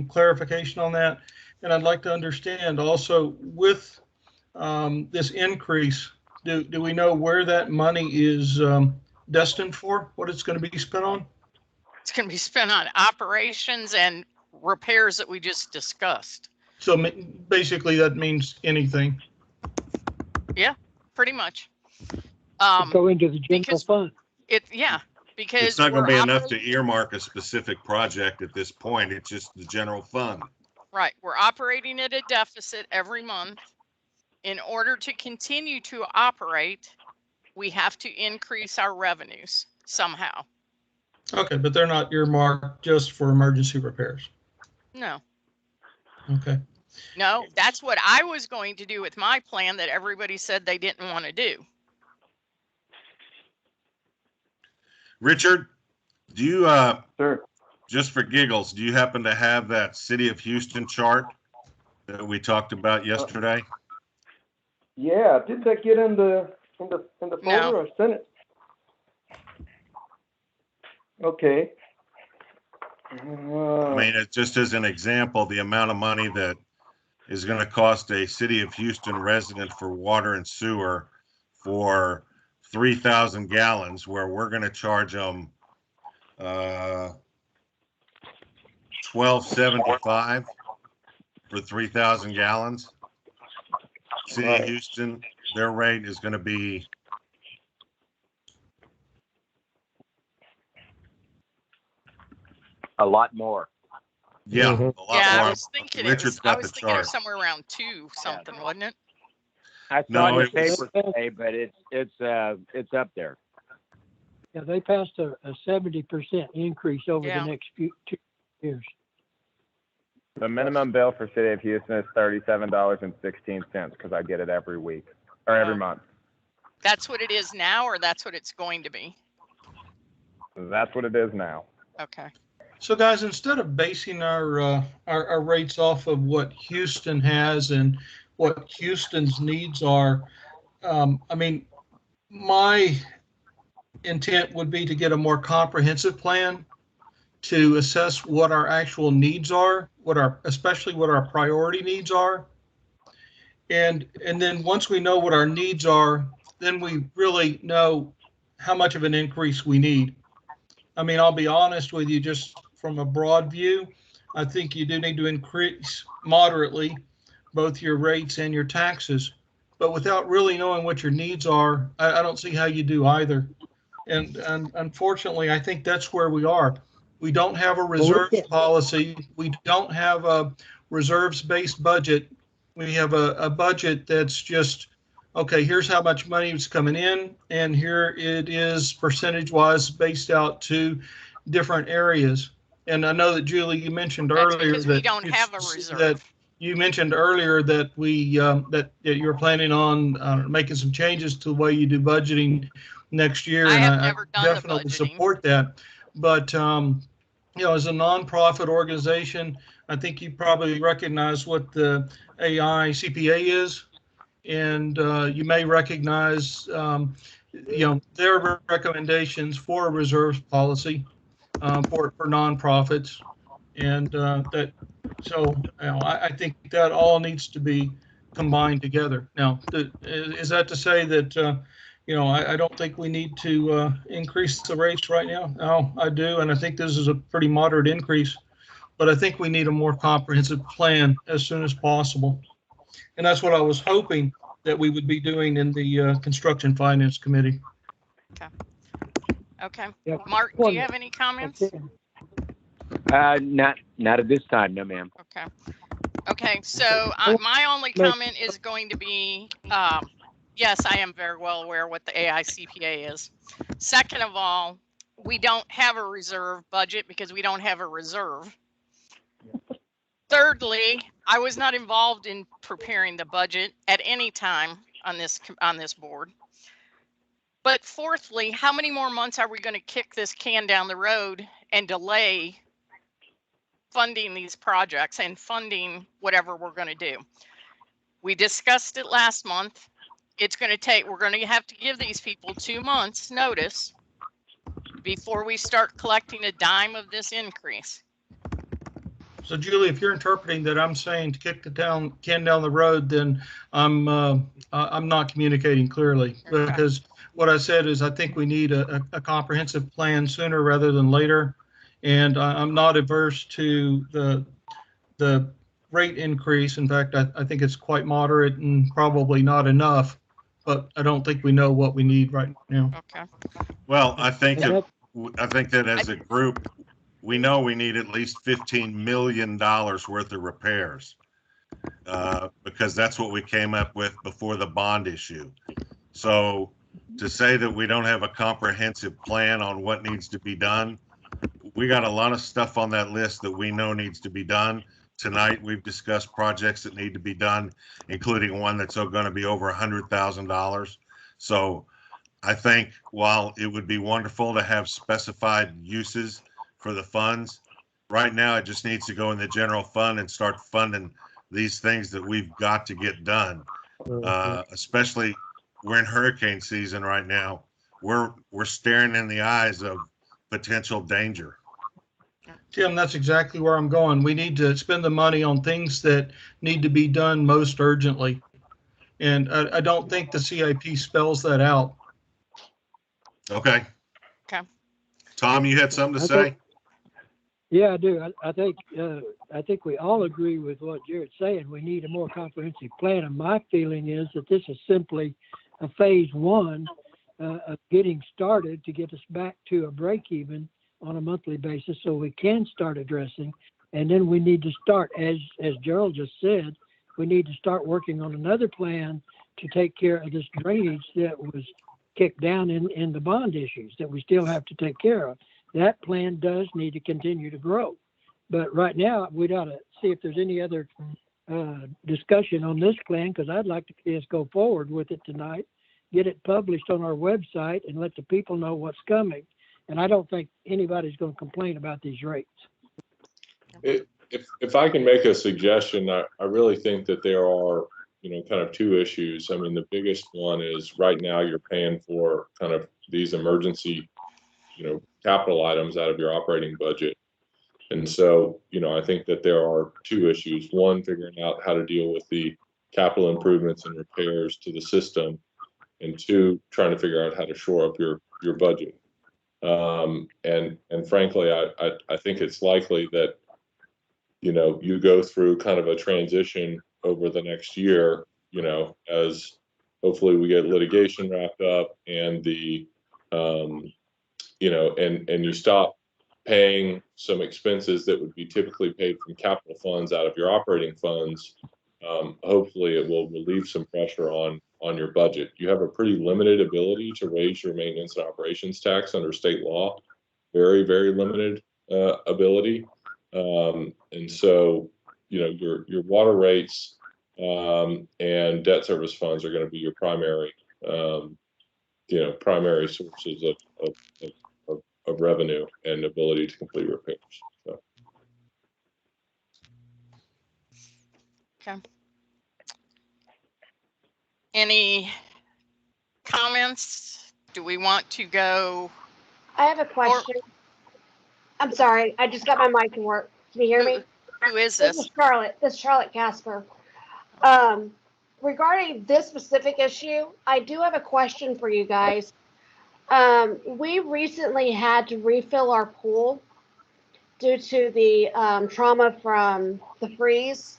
Speaker 5: clarification on that, and I'd like to understand also with this increase. Do we know where that money is destined for? What it's going to be spent on?
Speaker 4: It's going to be spent on operations and repairs that we just discussed.
Speaker 5: So basically, that means anything.
Speaker 4: Yeah, pretty much.
Speaker 15: Go into the general fund.
Speaker 4: Because
Speaker 3: it's not going to be enough to earmark a specific project at this point. It's just the general fund.
Speaker 4: Right. We're operating at a deficit every month. In order to continue to operate, we have to increase our revenues somehow.
Speaker 5: Okay, but they're not earmarked just for emergency repairs.
Speaker 4: No.
Speaker 5: Okay.
Speaker 4: No, that's what I was going to do with my plan that everybody said they didn't want to do.
Speaker 3: Richard, do you,
Speaker 10: Sure.
Speaker 3: Just for giggles, do you happen to have that City of Houston chart that we talked about yesterday?
Speaker 10: Yeah, did that get in the folder?
Speaker 4: No.
Speaker 10: I sent it. Okay.
Speaker 3: I mean, it just as an example, the amount of money that is going to cost a City of Houston resident for water and sewer for 3,000 gallons, where we're going to charge them $12.75 for 3,000 gallons. City of Houston, their rate is going to be
Speaker 8: a lot more.
Speaker 3: Yeah, a lot more.
Speaker 4: I was thinking
Speaker 3: Richard's got the chart.
Speaker 4: Somewhere around 2 something, wasn't it?
Speaker 8: I saw the paper today, but it's up there.
Speaker 15: Yeah, they passed a 70% increase over the next 2 years.
Speaker 14: The minimum bill for City of Houston is $37.16 because I get it every week or every month.
Speaker 4: That's what it is now, or that's what it's going to be?
Speaker 14: That's what it is now.
Speaker 4: Okay.
Speaker 5: So guys, instead of basing our rates off of what Houston has and what Houston's needs are, I mean, my intent would be to get a more comprehensive plan to assess what our actual needs are, especially what our priority needs are. And then once we know what our needs are, then we really know how much of an increase we need. I mean, I'll be honest with you, just from a broad view, I think you do need to increase moderately both your rates and your taxes. But without really knowing what your needs are, I don't see how you do either. And unfortunately, I think that's where we are. We don't have a reserves policy. We don't have a reserves-based budget. We have a budget that's just, okay, here's how much money is coming in, and here it is percentage-wise based out to different areas. And I know that, Julie, you mentioned earlier that
Speaker 4: we don't have a reserve.
Speaker 5: That you mentioned earlier that that you're planning on making some changes to the way you do budgeting next year, and I definitely support that. But you know, as a nonprofit organization, I think you probably recognize what the AICPA is, and you may recognize you know, their recommendations for a reserves policy for nonprofits, and that. So you know, I think that all needs to be combined together. Now, is that to say that you know, I don't think we need to increase the rates right now? No, I do, and I think this is a pretty moderate increase, but I think we need a more comprehensive plan as soon as possible. And that's what I was hoping that we would be doing in the Construction Finance Committee.
Speaker 4: Okay. Okay.
Speaker 15: Yep.
Speaker 4: Mark, do you have any comments?
Speaker 8: Not at this time, no, ma'am.
Speaker 4: Okay. Okay. So my only comment is going to be, yes, I am very well aware what the AICPA is. Second of all, we don't have a reserve budget because we don't have a reserve. Thirdly, I was not involved in preparing the budget at any time on this board. But fourthly, how many more months are we going to kick this can down the road and delay funding these projects and funding whatever we're going to do? We discussed it last month. It's going to take, we're going to have to give these people 2 months notice before we start collecting a dime of this increase.
Speaker 5: So Julie, if you're interpreting that I'm saying to kick the can down the road, then I'm not communicating clearly, because what I said is I think we need a comprehensive plan sooner rather than later. And I'm not averse to the rate increase. In fact, I think it's quite moderate and probably not enough, but I don't think we know what we need right now.
Speaker 4: Okay.
Speaker 3: Well, I think that as a group, we know we need at least $15 million worth of repairs, because that's what we came up with before the bond issue. So to say that we don't have a comprehensive plan on what needs to be done, we got a lot of stuff on that list that we know needs to be done. Tonight, we've discussed projects that need to be done, including one that's going to be over $100,000. So I think while it would be wonderful to have specified uses for the funds, right now it just needs to go in the general fund and start funding these things that we've got to get done. Especially we're in hurricane season right now. We're staring in the eyes of potential danger.
Speaker 5: Tim, that's exactly where I'm going. We need to spend the money on things that need to be done most urgently. And I don't think the CIP spells that out.
Speaker 3: Okay.
Speaker 4: Okay.
Speaker 3: Tom, you had something to say?
Speaker 15: Yeah, I do. I think we all agree with what Jared's saying. We need a more comprehensive plan. And my feeling is that this is simply a phase one of getting started to get us back to a break even on a monthly basis so we can start addressing. And then we need to start, as Gerald just said, we need to start working on another plan to take care of this drainage that was kicked down in the bond issues that we still have to take care of. That plan does need to continue to grow. But right now, we'd ought to see if there's any other discussion on this plan, because I'd like to see us go forward with it tonight, get it published on our website, and let the people know what's coming. And I don't think anybody's going to complain about these rates.
Speaker 2: If I can make a suggestion, I really think that there are, kind of two issues. I mean, the biggest one is right now you're paying for kind of these emergency, capital items out of your operating budget. And so, I think that there are two issues. One, figuring out how to deal with the capital improvements and repairs to the system. And two, trying to figure out how to shore up your budget. And frankly, I think it's likely that, you go through kind of a transition over the next year, as hopefully we get litigation wrapped up and and you stop paying some expenses that would be typically paid from capital funds out of your operating funds. Hopefully it will relieve some pressure on your budget. You have a pretty limited ability to raise your maintenance and operations tax under state law, very, very limited ability. And so, your water rates and debt service funds are going to be your primary, primary sources of revenue and ability to complete repairs. So.
Speaker 4: Okay. Any comments? Do we want to go?
Speaker 17: I have a question. I'm sorry, I just got my mic to work. Can you hear me?
Speaker 4: Who is this?
Speaker 17: This is Charlotte. This is Charlotte Casper. Regarding this specific issue, I do have a question for you guys. We recently had to refill our pool due to the trauma from the freeze,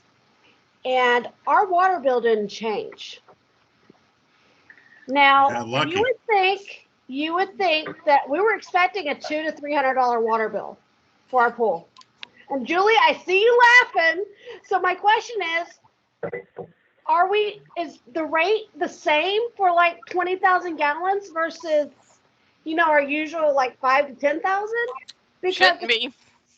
Speaker 17: and our water bill didn't change. Now, you would think that we were expecting a $200 to $300 water bill for our pool. And Julie, I see you laughing. So my question is, is the rate the same for like 20,000 gallons versus, our usual like 5,000 to 10,000?
Speaker 4: Shouldn't be.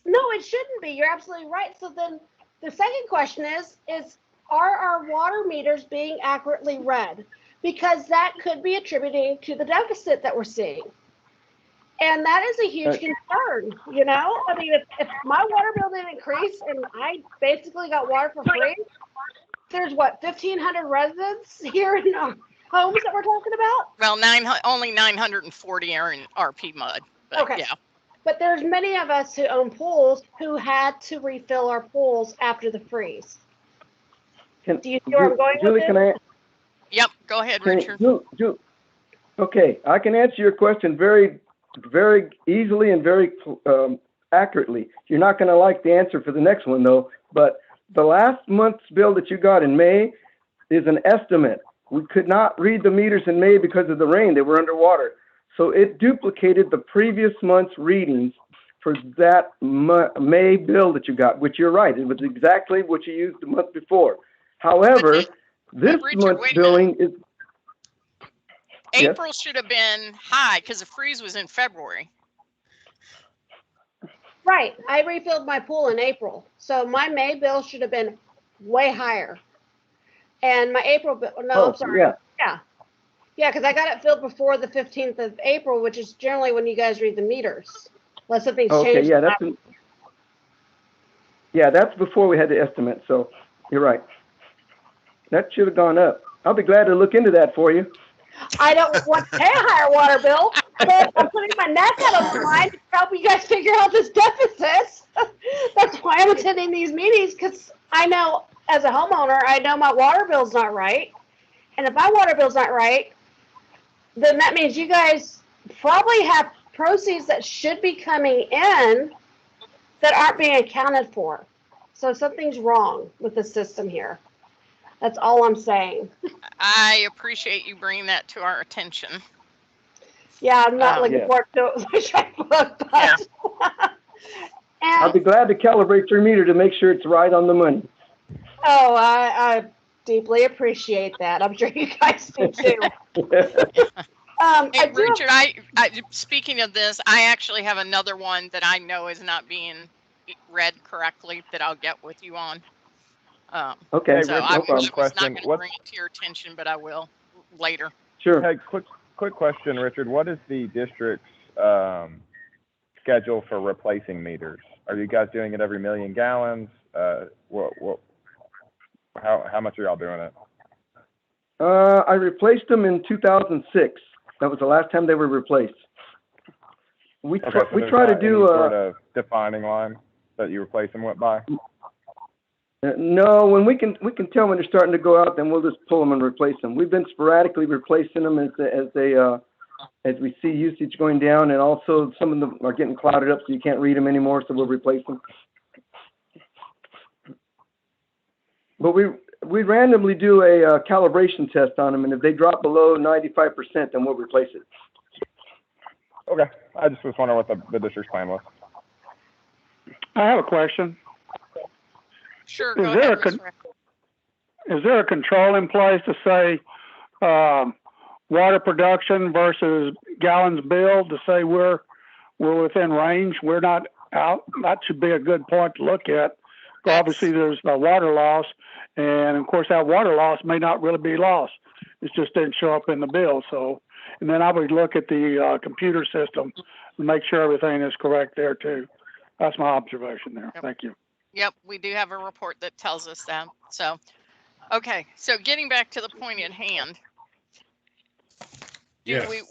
Speaker 17: No, it shouldn't be. You're absolutely right. So then the second question is are our water meters being accurately read? Because that could be attributing to the deficit that we're seeing. And that is a huge concern, you know? I mean, if my water bill didn't increase and I basically got water for free, there's what, 1,500 residents here in our homes that we're talking about?
Speaker 4: Well, only 940 are in RPMUD.
Speaker 17: Okay.
Speaker 4: Yeah.
Speaker 17: But there's many of us who own pools who had to refill our pools after the freeze. Do you see where I'm going
Speaker 10: Julie,
Speaker 17: with this?
Speaker 4: Yep. Go ahead, Richard.
Speaker 10: Okay, I can answer your question very, very easily and very accurately. You're not going to like the answer for the next one, though. But the last month's bill that you got in May is an estimate. We could not read the meters in May because of the rain. They were underwater. So it duplicated the previous month's readings for that May bill that you got, which you're right. It was exactly what you used the month before. However, this month's billing is...
Speaker 4: April should have been high because the freeze was in February.
Speaker 17: Right. I refilled my pool in April. So my May bill should have been way higher. And my April bill, I'm sorry. Yeah. Yeah, because I got it filled before the 15th of April, which is generally when you guys read the meters. Unless something's changed.
Speaker 10: That's before we had the estimate. So you're right. That should have gone up. I'll be glad to look into that for you.
Speaker 17: I don't want to pay a higher water bill, but I'm putting my neck out on the line to help you guys figure out this deficit. That's why I'm attending these meetings, because I know as a homeowner, I know my water bill's not right. And if my water bill's not right, then that means you guys probably have proceeds that should be coming in that aren't being accounted for. So something's wrong with the system here. That's all I'm saying.
Speaker 4: I appreciate you bringing that to our attention.
Speaker 17: Yeah, I'm not looking forward to it. But
Speaker 10: I'll be glad to calibrate your meter to make sure it's right on the money.
Speaker 17: Oh, I deeply appreciate that. I'm sure you guys do too.
Speaker 4: Hey, Richard, speaking of this, I actually have another one that I know is not being read correctly that I'll get with you on.
Speaker 10: Okay.
Speaker 4: So I was not going to bring it to your attention, but I will later.
Speaker 10: Sure.
Speaker 14: Hey, quick question, Richard. What is the district's schedule for replacing meters? Are you guys doing it every 1,000,000 gallons? How much are y'all doing it?
Speaker 10: I replaced them in 2006. That was the last time they were replaced. We try to do
Speaker 14: sort of defining line that you replace them with by.
Speaker 10: No, when we can tell when they're starting to go out, then we'll just pull them and replace them. We've been sporadically replacing them as we see usage going down, and also some of them are getting clouded up, so you can't read them anymore. So we'll replace them. But we randomly do a calibration test on them, and if they drop below 95%, then we'll replace it.
Speaker 14: Okay, I just was wondering what the district's plan was.
Speaker 6: I have a question.
Speaker 4: Sure.
Speaker 6: Is there a control in place to say water production versus gallons billed to say we're within range? We're not out. That should be a good point to look at. Obviously, there's a water loss, and of course, that water loss may not really be lost. It just didn't show up in the bill. So, and then I would look at the computer system and make sure everything is correct there too. That's my observation there.
Speaker 4: Yep.
Speaker 6: Thank you.
Speaker 4: Yep, we do have a report that tells us that. So, okay, so getting back to the point at hand.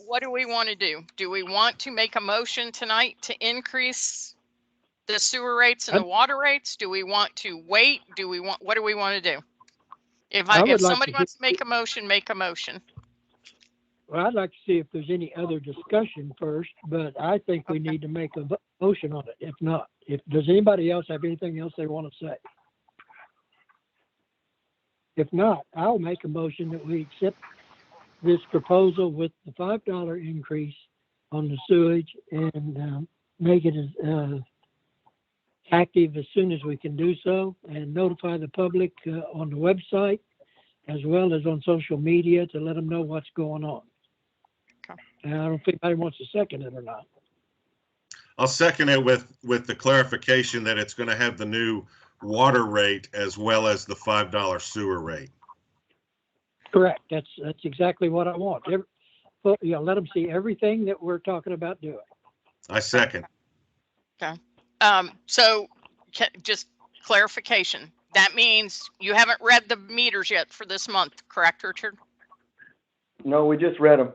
Speaker 4: What do we want to do? Do we want to make a motion tonight to increase the sewer rates and the water rates? Do we want to wait? What do we want to do? If somebody wants to make a motion, make a motion.
Speaker 15: Well, I'd like to see if there's any other discussion first, but I think we need to make a motion on it. If not, does anybody else have anything else they want to say? If not, I'll make a motion that we accept this proposal with the $5 increase on the sewage and make it as active as soon as we can do so, and notify the public on the website as well as on social media to let them know what's going on. And I don't think anybody wants to second it or not.
Speaker 3: I'll second it with the clarification that it's going to have the new water rate as well as the $5 sewer rate.
Speaker 15: Correct. That's exactly what I want. Let them see everything that we're talking about doing.
Speaker 3: I second.
Speaker 4: Okay. So just clarification. That means you haven't read the meters yet for this month, correct, Richard?
Speaker 10: No, we just read them.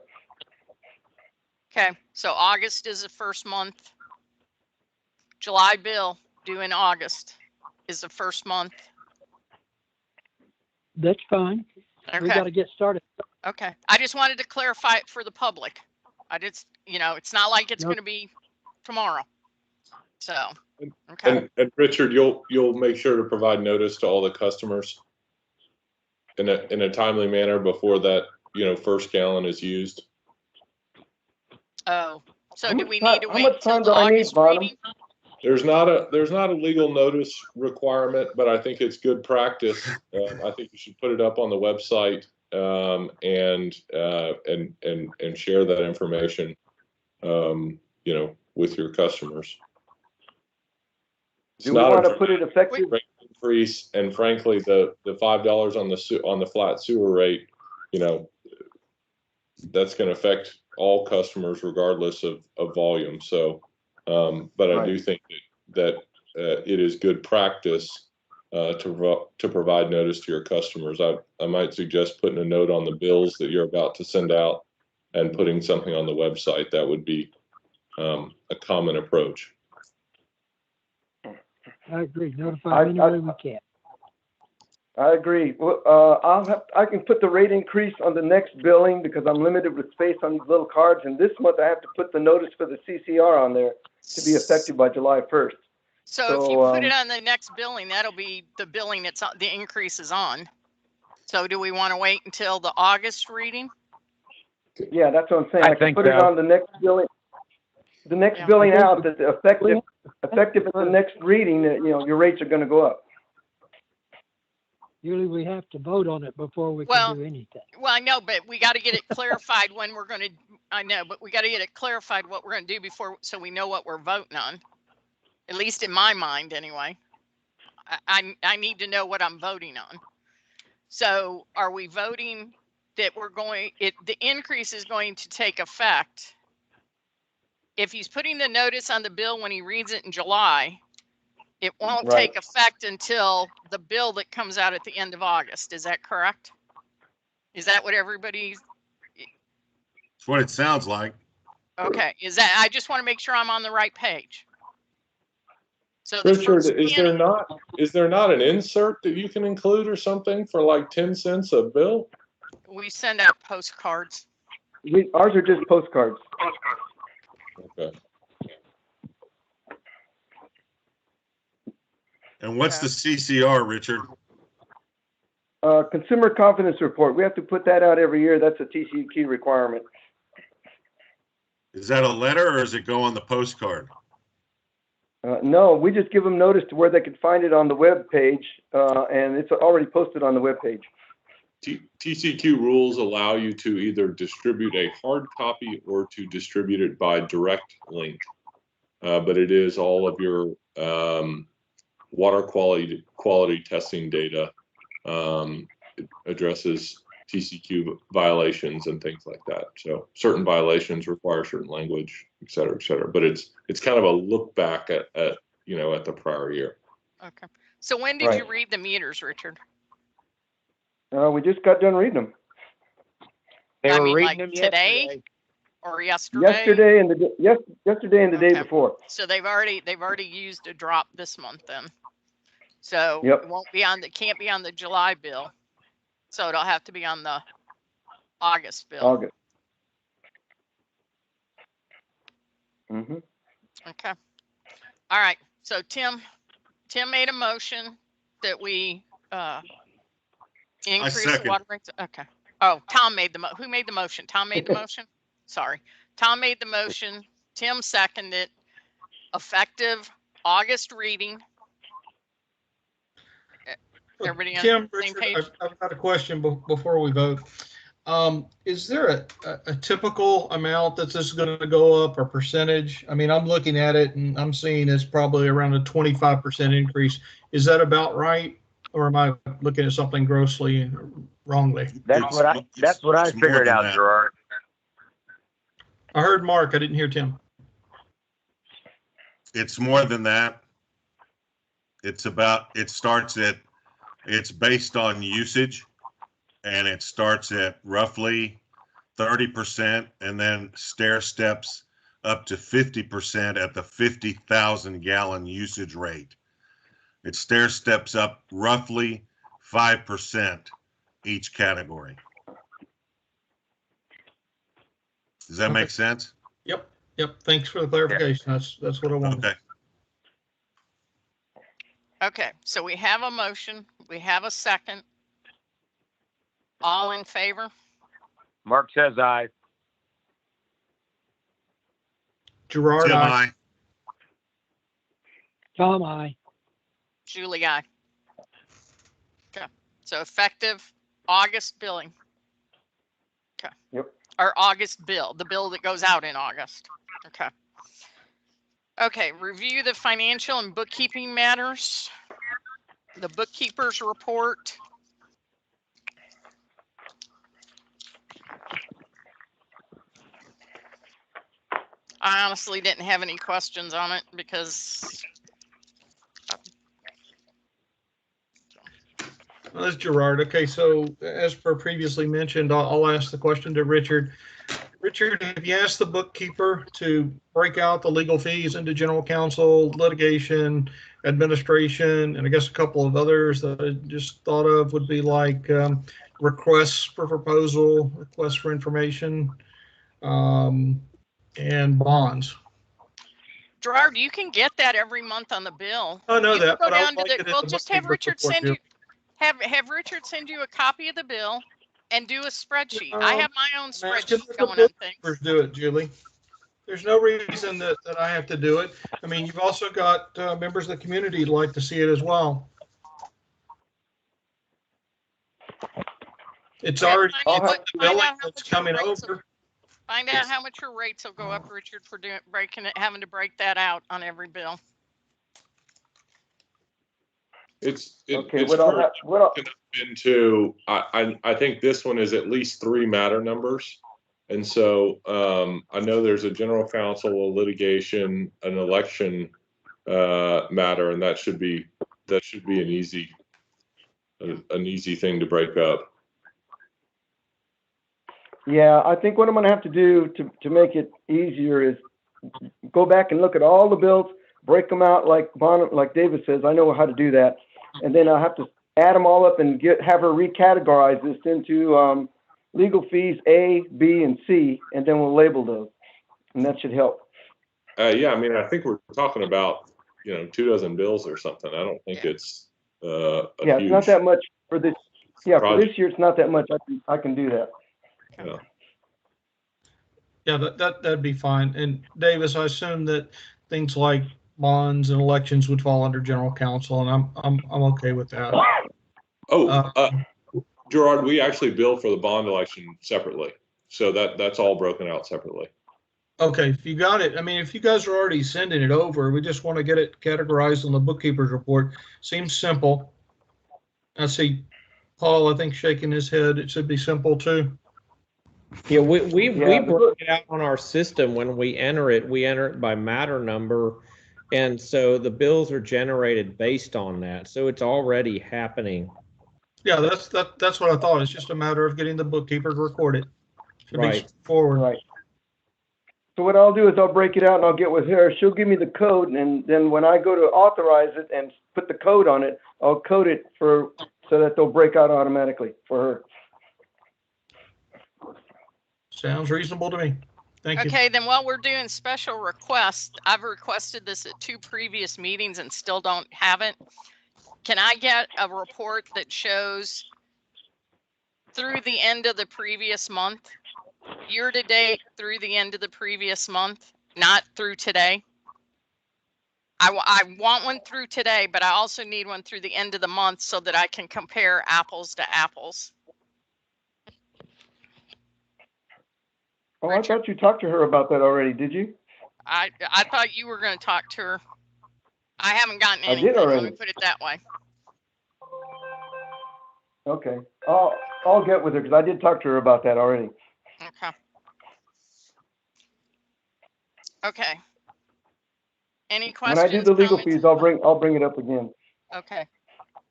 Speaker 4: Okay. So August is the first month. July bill due in August is the first month.
Speaker 15: That's fine.
Speaker 4: Okay.
Speaker 15: We got to get started.
Speaker 4: Okay. I just wanted to clarify it for the public. I just, it's not like it's going to be tomorrow. So, okay.
Speaker 2: And Richard, you'll make sure to provide notice to all the customers in a timely manner before that, first gallon is used.
Speaker 4: Oh, so do we need to wait
Speaker 10: how much time do
Speaker 4: till the
Speaker 10: I need,
Speaker 4: August
Speaker 10: Bonham?
Speaker 4: reading?
Speaker 2: There's not a legal notice requirement, but I think it's good practice. I think you should put it up on the website and share that information, with your customers. It's
Speaker 10: Do we
Speaker 2: not
Speaker 10: want
Speaker 2: a
Speaker 10: to put it effective?
Speaker 2: rate increase, and frankly, the $5 on the flat sewer rate, that's going to affect all customers regardless of volume. So, but I do think that it is good practice to provide notice to your customers. I might suggest putting a note on the bills that you're about to send out and putting something on the website. That would be a common approach.
Speaker 15: I agree. Notify them any way we can.
Speaker 10: I agree. Well, I can put the rate increase on the next billing because I'm limited with space on these little cards. And this month I have to put the notice for the CCR on there to be effective by July 1st.
Speaker 4: So if you put it on the next billing, that'll be the billing that's the increase is on. So do we want to wait until the August reading?
Speaker 10: Yeah, that's what I'm saying. I can
Speaker 8: think
Speaker 10: put it
Speaker 8: so.
Speaker 10: on the next billing. The next billing out that's effective at the next reading, your rates are going to go up.
Speaker 15: Usually we have to vote on it before we can do anything.
Speaker 4: Well, I know, but we got to get it clarified when we're going to, I know, but we got to get it clarified what we're going to do before, so we know what we're voting on. At least in my mind, anyway. I need to know what I'm voting on. So are we voting that the increase is going to take effect? If he's putting the notice on the bill when he reads it in July, it won't take effect until the bill that comes out at the end of August. Is that correct? Is that what everybody's?
Speaker 3: That's what it sounds like.
Speaker 4: Okay. I just want to make sure I'm on the right page. So
Speaker 2: Richard, is there not an insert that you can include or something for like 10 cents a bill?
Speaker 4: We send out postcards.
Speaker 10: Ours are just postcards.
Speaker 2: Okay.
Speaker 3: And what's the CCR, Richard?
Speaker 10: Consumer confidence report. We have to put that out every year. That's a TCEQ requirement.
Speaker 3: Is that a letter or does it go on the postcard?
Speaker 10: No, we just give them notice to where they can find it on the web page, and it's already posted on the web page.
Speaker 2: TCEQ rules allow you to either distribute a hard copy or to distribute it by direct link, but it is all of your water quality testing data. It addresses TCEQ violations and things like that. So certain violations require certain language, et cetera, et cetera. But it's kind of a look back at the prior year.
Speaker 4: Okay. So when did you read the meters, Richard?
Speaker 10: We just got done reading them.
Speaker 8: They were reading
Speaker 4: like
Speaker 8: them
Speaker 4: today or yesterday?
Speaker 10: Yesterday and the day before.
Speaker 4: So they've already used a drop this month then. So it can't be on the July bill. So it'll have to be on the August bill.
Speaker 10: August. Mm-hmm.
Speaker 4: Okay. All right. So Tim made a motion that we increase the water rates. Okay. Oh, Tom made who made the motion? Tom made the motion? Sorry. Tom made the motion. Tim seconded. Effective August reading. Everybody on
Speaker 5: Tim,
Speaker 4: the same
Speaker 5: Richard,
Speaker 4: page?
Speaker 5: I've got a question before we vote. Is there a typical amount that this is going to go up, or percentage? I mean, I'm looking at it and I'm seeing it's probably around a 25% increase. Is that about right? Or am I looking at something grossly wrongly?
Speaker 8: That's what I figured out, Gerard.
Speaker 5: I heard Mark. I didn't hear Tim.
Speaker 3: It's more than that. It's based on usage, and it starts at roughly 30% and then stair steps up to 50% at the 50,000 gallon usage rate. It stair steps up roughly 5% each category. Does that make sense?
Speaker 5: Yep. Thanks for the clarification. That's what I wanted.
Speaker 3: Okay.
Speaker 4: Okay, so we have a motion. We have a second. All in favor?
Speaker 8: Mark says aye.
Speaker 5: Gerard,
Speaker 3: Tim,
Speaker 5: aye.
Speaker 15: Tom, aye.
Speaker 4: Julie, aye. Okay, so effective August billing. Okay.
Speaker 10: Yep.
Speaker 4: Or August bill, the bill that goes out in August. Okay. Okay, review the financial and bookkeeping matters. The bookkeeper's report. I honestly didn't have any questions on it because
Speaker 5: Well, that's Gerard. Okay, so as per previously mentioned, I'll ask the question to Richard. Richard, have you asked the bookkeeper to break out the legal fees into general counsel, litigation, administration, and I guess a couple of others that I just thought of would be like requests for proposal, requests for information, and bonds?
Speaker 4: Gerard, you can get that every month on the bill.
Speaker 5: I know
Speaker 4: You
Speaker 5: that,
Speaker 4: can
Speaker 5: but
Speaker 4: go
Speaker 5: I
Speaker 4: down
Speaker 5: would
Speaker 4: to
Speaker 5: like
Speaker 4: the,
Speaker 5: it in
Speaker 4: well,
Speaker 5: the
Speaker 4: just have
Speaker 5: bookkeeper's
Speaker 4: Richard
Speaker 5: report,
Speaker 4: send you,
Speaker 5: too.
Speaker 4: have Richard send you a copy of the bill and do a spreadsheet.
Speaker 5: No,
Speaker 4: I have my own
Speaker 5: I'm asking
Speaker 4: spreadsheet
Speaker 5: that
Speaker 4: going
Speaker 5: the
Speaker 4: on things.
Speaker 5: bookkeepers do it, Julie. There's no reason that I have to do it. I mean, you've also got members of the community who'd like to see it as well. It's already it's coming over.
Speaker 4: Find out how much your rates will go up, Richard, for doing having to break that out on every bill.
Speaker 2: It's
Speaker 10: what
Speaker 2: into I think this one is at least 3 matter numbers. And so I know there's a general counsel, a litigation, an election matter, and that should be an easy thing to break up.
Speaker 10: Yeah, I think what I'm gonna have to do to make it easier is go back and look at all the bills, break them out like David says. I know how to do that, and then I'll have to add them all up and have her recategorize this into legal fees A, B, and C, and then we'll label those, and that should help.
Speaker 2: Yeah, I mean, I think we're talking about 24 bills or something. I don't think it's
Speaker 10: yeah, it's not that much for this. Yeah, project. For this year, it's not that much. I can do that.
Speaker 5: Yeah, that'd be fine. And Davis, I assume that things like bonds and elections would fall under general counsel, and I'm okay with that.
Speaker 2: Gerard, we actually bill for the bond election separately, so that's all broken out separately.
Speaker 5: Okay, if you got it. I mean, if you guys are already sending it over, we just want to get it categorized on the bookkeeper's report. Seems simple. I see Paul, I think, shaking his head. It should be simple too.
Speaker 12: Yeah, we broke it out on our system. When we enter it by matter number, and so the bills are generated based on that. So it's already happening.
Speaker 5: Yeah, that's what I thought. It's just a matter of getting the bookkeeper to record it. Should
Speaker 12: right.
Speaker 5: Be forward.
Speaker 10: Right. So what I'll do is I'll break it out and I'll get with her. She'll give me the code, and then when I go to authorize it and put the code on it, I'll code it so that they'll break out automatically for her.
Speaker 5: Sounds reasonable to me. Thank you.
Speaker 4: Okay, then while we're doing special requests, I've requested this at 2 previous meetings and still don't have it. Can I get a report that shows through the end of the previous month, year to date through the end of the previous month, not through today? I want one through today, but I also need one through the end of the month so that I can compare apples to apples.
Speaker 10: Oh, I thought you talked to her about that already, did you?
Speaker 4: I thought you were going to talk to her. I haven't gotten
Speaker 10: I
Speaker 4: anything.
Speaker 10: did already.
Speaker 4: Let me put it that way.
Speaker 10: Okay. I'll get with her because I did talk to her about that already.
Speaker 4: Okay. Okay. Any questions?
Speaker 10: When I do the legal
Speaker 4: comments?
Speaker 10: fees, I'll bring it up again.
Speaker 4: Okay.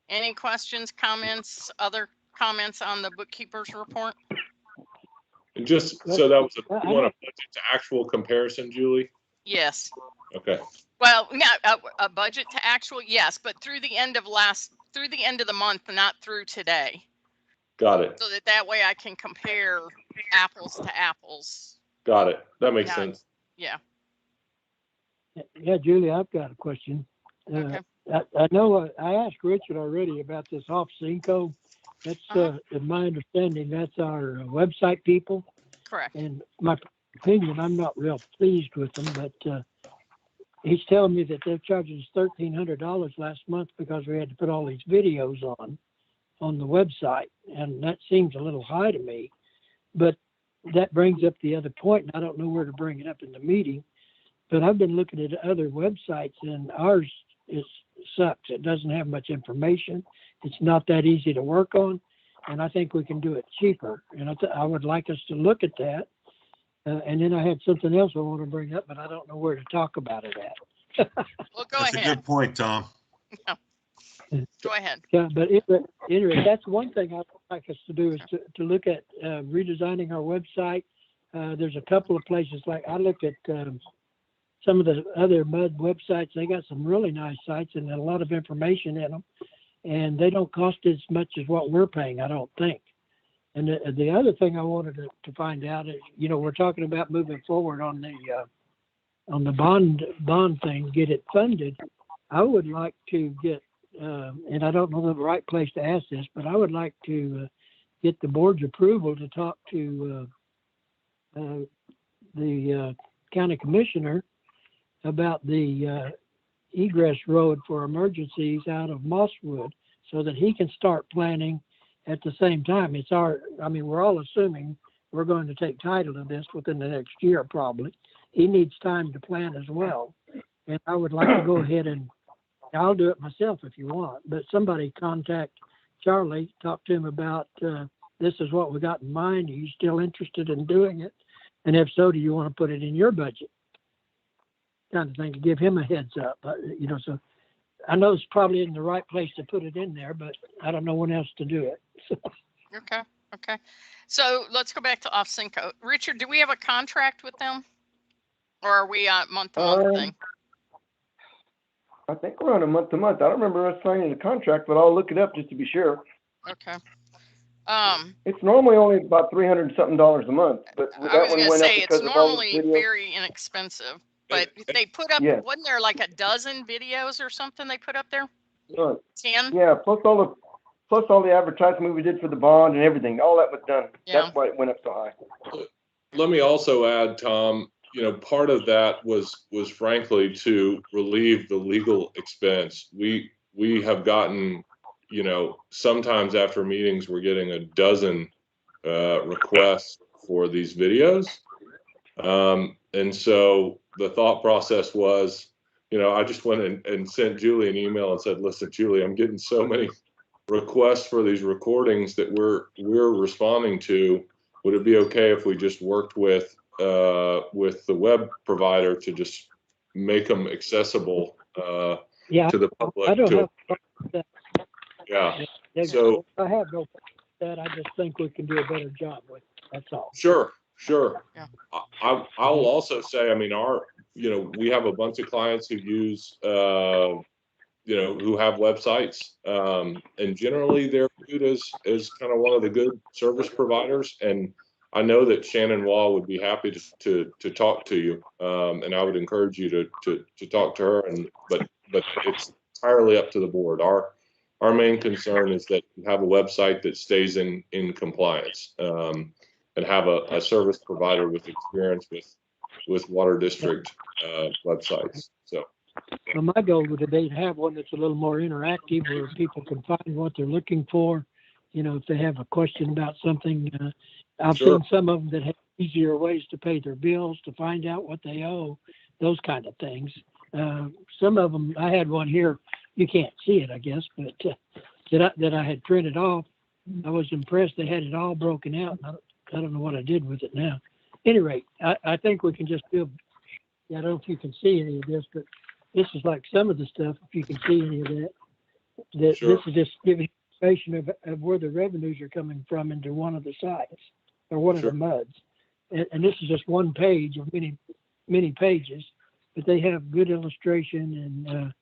Speaker 4: Any questions, comments, other comments on the bookkeeper's report?
Speaker 2: And just so that was you want a budget to actual comparison, Julie?
Speaker 4: Yes.
Speaker 2: Okay.
Speaker 4: Well, no, a budget to actual, yes, but through the end of the month, not through today.
Speaker 2: Got it.
Speaker 4: So that way I can compare apples to apples.
Speaker 2: Got it. That makes sense.
Speaker 4: Yeah.
Speaker 15: Yeah, Julie, I've got a question.
Speaker 4: Okay.
Speaker 15: I know I asked Richard already about this off Cinco. That's, in my understanding, that's our website people.
Speaker 4: Correct.
Speaker 15: And my opinion, I'm not real pleased with them, but he's telling me that they're charging us $1,300 last month because we had to put all these videos on the website. And that seems a little high to me. But that brings up the other point, and I don't know where to bring it up in the meeting. But I've been looking at other websites, and ours sucks. It doesn't have much information. It's not that easy to work on, and I think we can do it cheaper. And I would like us to look at that. And then I had something else I want to bring up, but I don't know where to talk about it at.
Speaker 4: Well, go
Speaker 3: That's
Speaker 4: ahead.
Speaker 3: a good point, Tom.
Speaker 4: Go ahead.
Speaker 15: Yeah, but anyway, that's one thing I'd like us to do is to look at redesigning our website. There's a couple of places, like I looked at some of the other MUD websites. They got some really nice sites and a lot of information in them, and they don't cost as much as what we're paying, I don't think. And the other thing I wanted to find out is, we're talking about moving forward on the bond thing, get it funded. I would like to get, and I don't know the right place to ask this, but I would like to get the board's approval to talk to the county commissioner about the egress road for emergencies out of Mosswood so that he can start planning at the same time. We're all assuming we're going to take title to this within the next year, probably. He needs time to plan as well. And I would like to go ahead and I'll do it myself if you want, but somebody contact Charlie, talk to him about this is what we got in mind. Are you still interested in doing it? And if so, do you want to put it in your budget? Kind of thing to give him a heads up. So I know it's probably in the right place to put it in there, but I don't know when else to do it.
Speaker 4: Okay. So let's go back to Off Cinco. Richard, do we have a contract with them? Or are we a month-to-month thing?
Speaker 10: I think we're on a month-to-month. I don't remember us signing a contract, but I'll look it up just to be sure.
Speaker 4: Okay.
Speaker 10: It's normally only about $300 and something a month, but
Speaker 4: I was
Speaker 10: that one
Speaker 4: going to
Speaker 10: went up
Speaker 4: say
Speaker 10: because
Speaker 4: it's
Speaker 10: of all the
Speaker 4: normally
Speaker 10: videos.
Speaker 4: very inexpensive, but they put up,
Speaker 10: Yes.
Speaker 4: wasn't there like a dozen videos or something they put up there? 10?
Speaker 10: Yeah, plus all the advertisement we did for the bond and everything. All that was done.
Speaker 4: Yeah.
Speaker 10: That's why it went up so high.
Speaker 2: Let me also add, Tom, part of that was frankly to relieve the legal expense. We have gotten, sometimes after meetings, we're getting a dozen requests for these videos. And so the thought process was, I just went and sent Julie an email and said, listen, Julie, I'm getting so many requests for these recordings that we're responding to. Would it be okay if we just worked with the web provider to just make them accessible to the public?
Speaker 15: I don't have that.
Speaker 2: Yeah.
Speaker 15: So I have no that. I just think we can do a better job with it. That's all.
Speaker 2: Sure.
Speaker 4: Yeah.
Speaker 2: I'll also say, we have a bunch of clients who use, who have websites, and generally they're viewed as kind of one of the good service providers. And I know that Shannon Wall would be happy to talk to you, and I would encourage you to talk to her. But it's entirely up to the board. Our main concern is that you have a website that stays in compliance, and have a service provider with experience with water district websites. So.
Speaker 15: Well, my goal would be to have one that's a little more interactive where people can find what they're looking for. If they have a question about something, I've
Speaker 2: Sure.
Speaker 15: seen some of them that have easier ways to pay their bills, to find out what they owe, those kind of things. Some of them, I had one here, you can't see it, I guess, but that I had printed off. I was impressed. They had it all broken out. I don't know what I did with it now. Any rate, I think we can just do, I don't know if you can see any of this, but this is like some of the stuff, if you can see any of that.
Speaker 2: Sure.
Speaker 15: This is just giving information of where the revenues are coming from into one of the sites or one
Speaker 2: Sure.
Speaker 15: of the MUDs. And this is just one page of many pages, but they have good illustration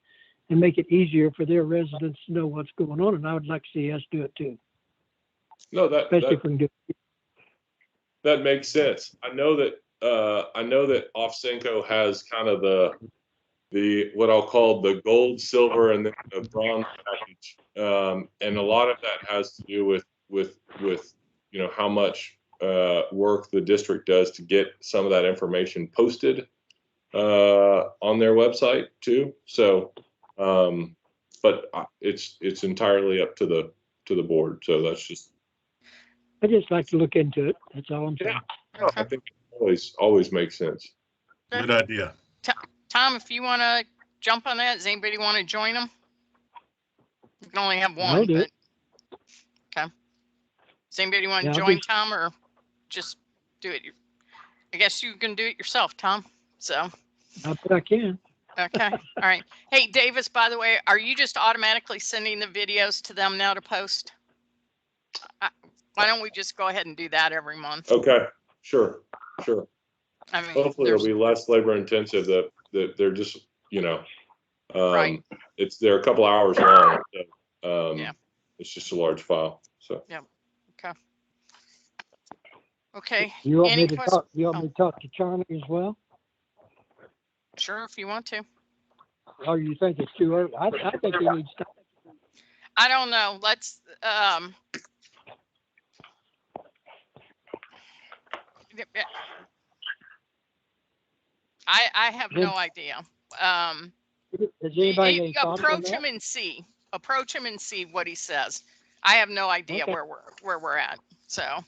Speaker 15: and make it easier for their residents to know what's going on. And I would like to see us do it too.
Speaker 2: No,
Speaker 15: Especially if we can do it.
Speaker 2: that makes sense. I know that Off-Cinco has kind of the what I'll call the gold, silver, and the bronze package, and a lot of that has to do with how much work the district does to get some of that information posted on their website too. So, but it's entirely up to the board. So that's just.
Speaker 15: I just like to look into it. That's all I'm saying.
Speaker 2: Yeah, I think it always makes sense.
Speaker 3: Good idea.
Speaker 4: Tom, if you want to jump on that, does anybody want to join them? You can only have one.
Speaker 15: I'll do
Speaker 4: but
Speaker 15: it.
Speaker 4: okay. Does anybody want to
Speaker 15: Yeah, I'll
Speaker 4: join
Speaker 15: do-
Speaker 4: Tom, or just do it? I guess you can do it yourself, Tom. So.
Speaker 15: I bet I can.
Speaker 4: Okay. All right. Hey, Davis, by the way, are you just automatically sending the videos to them now to post? Why don't we just go ahead and do that every month?
Speaker 2: Okay, sure.
Speaker 4: I mean,
Speaker 2: Hopefully it'll be less labor intensive. That they're just
Speaker 4: right.
Speaker 2: they're a couple hours long. So,
Speaker 4: Yeah.
Speaker 2: It's just a large file. So.
Speaker 4: Yeah. Okay. Okay.
Speaker 15: You want
Speaker 4: Any
Speaker 15: me to
Speaker 4: questions?
Speaker 15: talk? You want me to talk to Charlie as well?
Speaker 4: Sure, if you want to.
Speaker 15: Or you think it's too early? I think he needs to.
Speaker 4: I don't know. Let's. I have no idea.
Speaker 15: Does anybody get any thoughts on
Speaker 4: Approach
Speaker 15: that?
Speaker 4: him and see. Approach him and see what he says. I have no idea
Speaker 15: Okay.
Speaker 4: where we're at. So.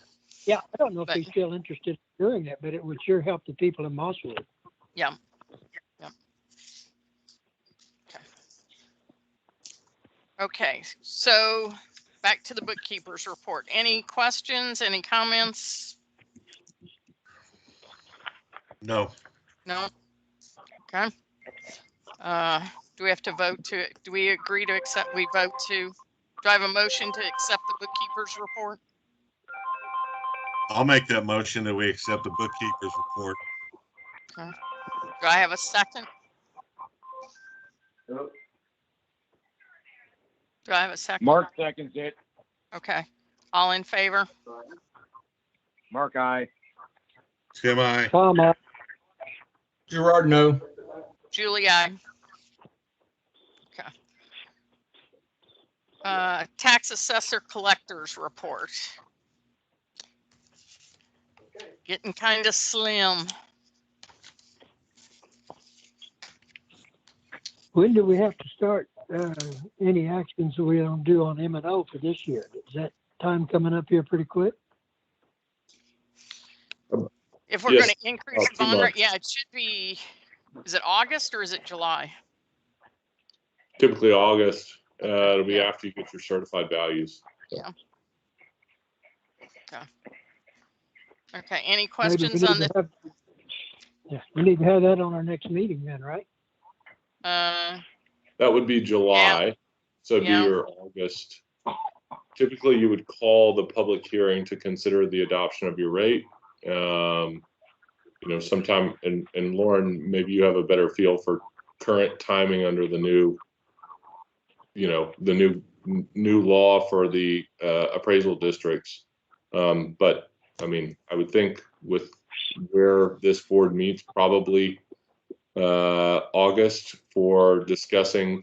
Speaker 15: Yeah, I don't know if
Speaker 4: But-
Speaker 15: he's still interested in doing that, but it would sure help the people in Mosswood.
Speaker 4: Yeah. Yeah. Okay. So back to the bookkeeper's report. Any questions? Any comments?
Speaker 3: No.
Speaker 4: No. Okay. Do we have to vote to? Do we agree to accept? We vote to. Do I have a motion to accept the bookkeeper's report?
Speaker 3: I'll make that motion that we accept the bookkeeper's report.
Speaker 4: Okay. Do I have a second?
Speaker 8: Nope.
Speaker 4: Do I have a second?
Speaker 8: Mark seconds it.
Speaker 4: Okay. All in favor?
Speaker 8: Mark, aye.
Speaker 3: Tim, I.
Speaker 15: Tom,
Speaker 5: Gerard, no.
Speaker 4: Julie, aye. Okay. Tax assessor collectors report. Getting kind of slim.
Speaker 15: when do we have to start any actions that we don't do on M&O for this year? Is that time coming up here pretty quick?
Speaker 4: If we're
Speaker 2: Yes.
Speaker 4: going to increase the
Speaker 2: 2
Speaker 4: bond rate,
Speaker 2: months.
Speaker 4: yeah, it should be, is it August or is it July?
Speaker 2: Typically August. It'll be
Speaker 4: Yeah.
Speaker 2: after you get your certified values.
Speaker 4: Yeah. Okay. Okay, any
Speaker 15: Maybe we
Speaker 4: questions
Speaker 15: need
Speaker 4: on
Speaker 15: to
Speaker 4: the,
Speaker 15: have- Yeah, we need to have that on our next meeting then, right?
Speaker 2: That would be July. So it'd be
Speaker 4: Yeah.
Speaker 2: your August. Typically, you would call the public hearing to consider the adoption of your rate. Sometime, and Lauren, maybe you have a better feel for current timing under the new, the new law for the appraisal districts. But I mean, I would think with where this board meets, probably August for discussing,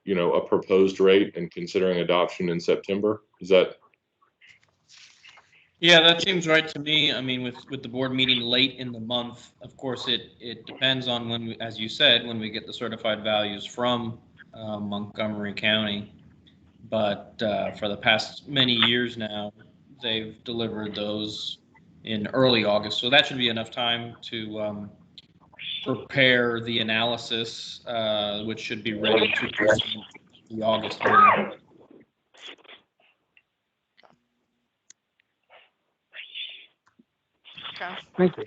Speaker 2: a proposed rate and considering adoption in September. Is that?
Speaker 18: Yeah, that seems right to me. I mean, with the board meeting late in the month, of course, it depends on when, as you said, when we get the certified values from Montgomery County. But for the past many years now, they've delivered those in early August. So that should be enough time to prepare the analysis, which should be ready to present the August meeting.
Speaker 4: Okay.
Speaker 15: Thank you.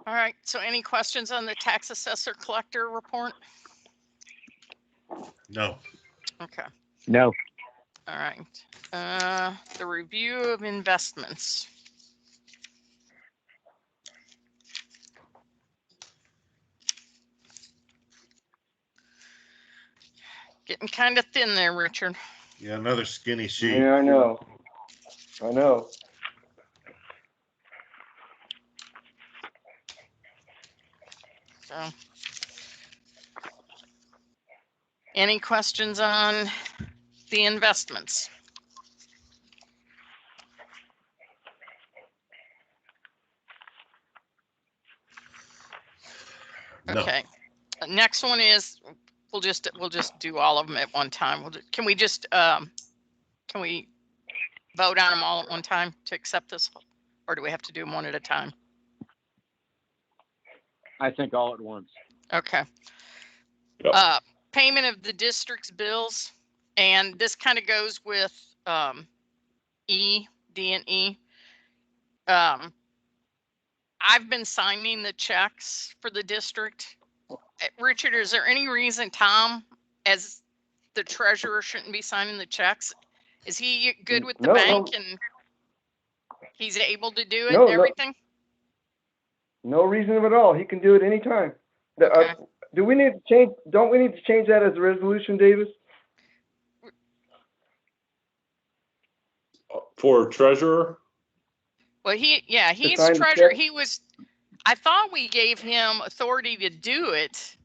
Speaker 4: All right. So any questions on the tax assessor collector report?
Speaker 3: No.
Speaker 4: Okay.
Speaker 8: No.
Speaker 4: All right. The review of investments. Getting kind of thin there, Richard.
Speaker 3: Yeah, another skinny sheet.
Speaker 10: Yeah, I know. I know.
Speaker 4: So, any questions on the investments?
Speaker 3: No.
Speaker 4: Okay. Next one is we'll just do all of them at one time. Can we just can we vote on them all at one time to accept this, or do we have to do them one at a time?
Speaker 8: I think all at once.
Speaker 4: Okay.
Speaker 2: Yep.
Speaker 4: Payment of the district's bills, and this kind of goes with D and E. I've been signing the checks for the district. Richard, is there any reason Tom, as the treasurer, shouldn't be signing the checks? Is he good with the bank and he's able to do it and everything?
Speaker 10: No reason at all. He can do it anytime.
Speaker 4: Okay.
Speaker 10: Do we need to change? Don't we need to change that as a resolution, Davis?
Speaker 2: For treasurer?
Speaker 4: Well, he's
Speaker 10: sign the
Speaker 4: treasurer.
Speaker 10: check?
Speaker 4: I thought we gave him authority to do it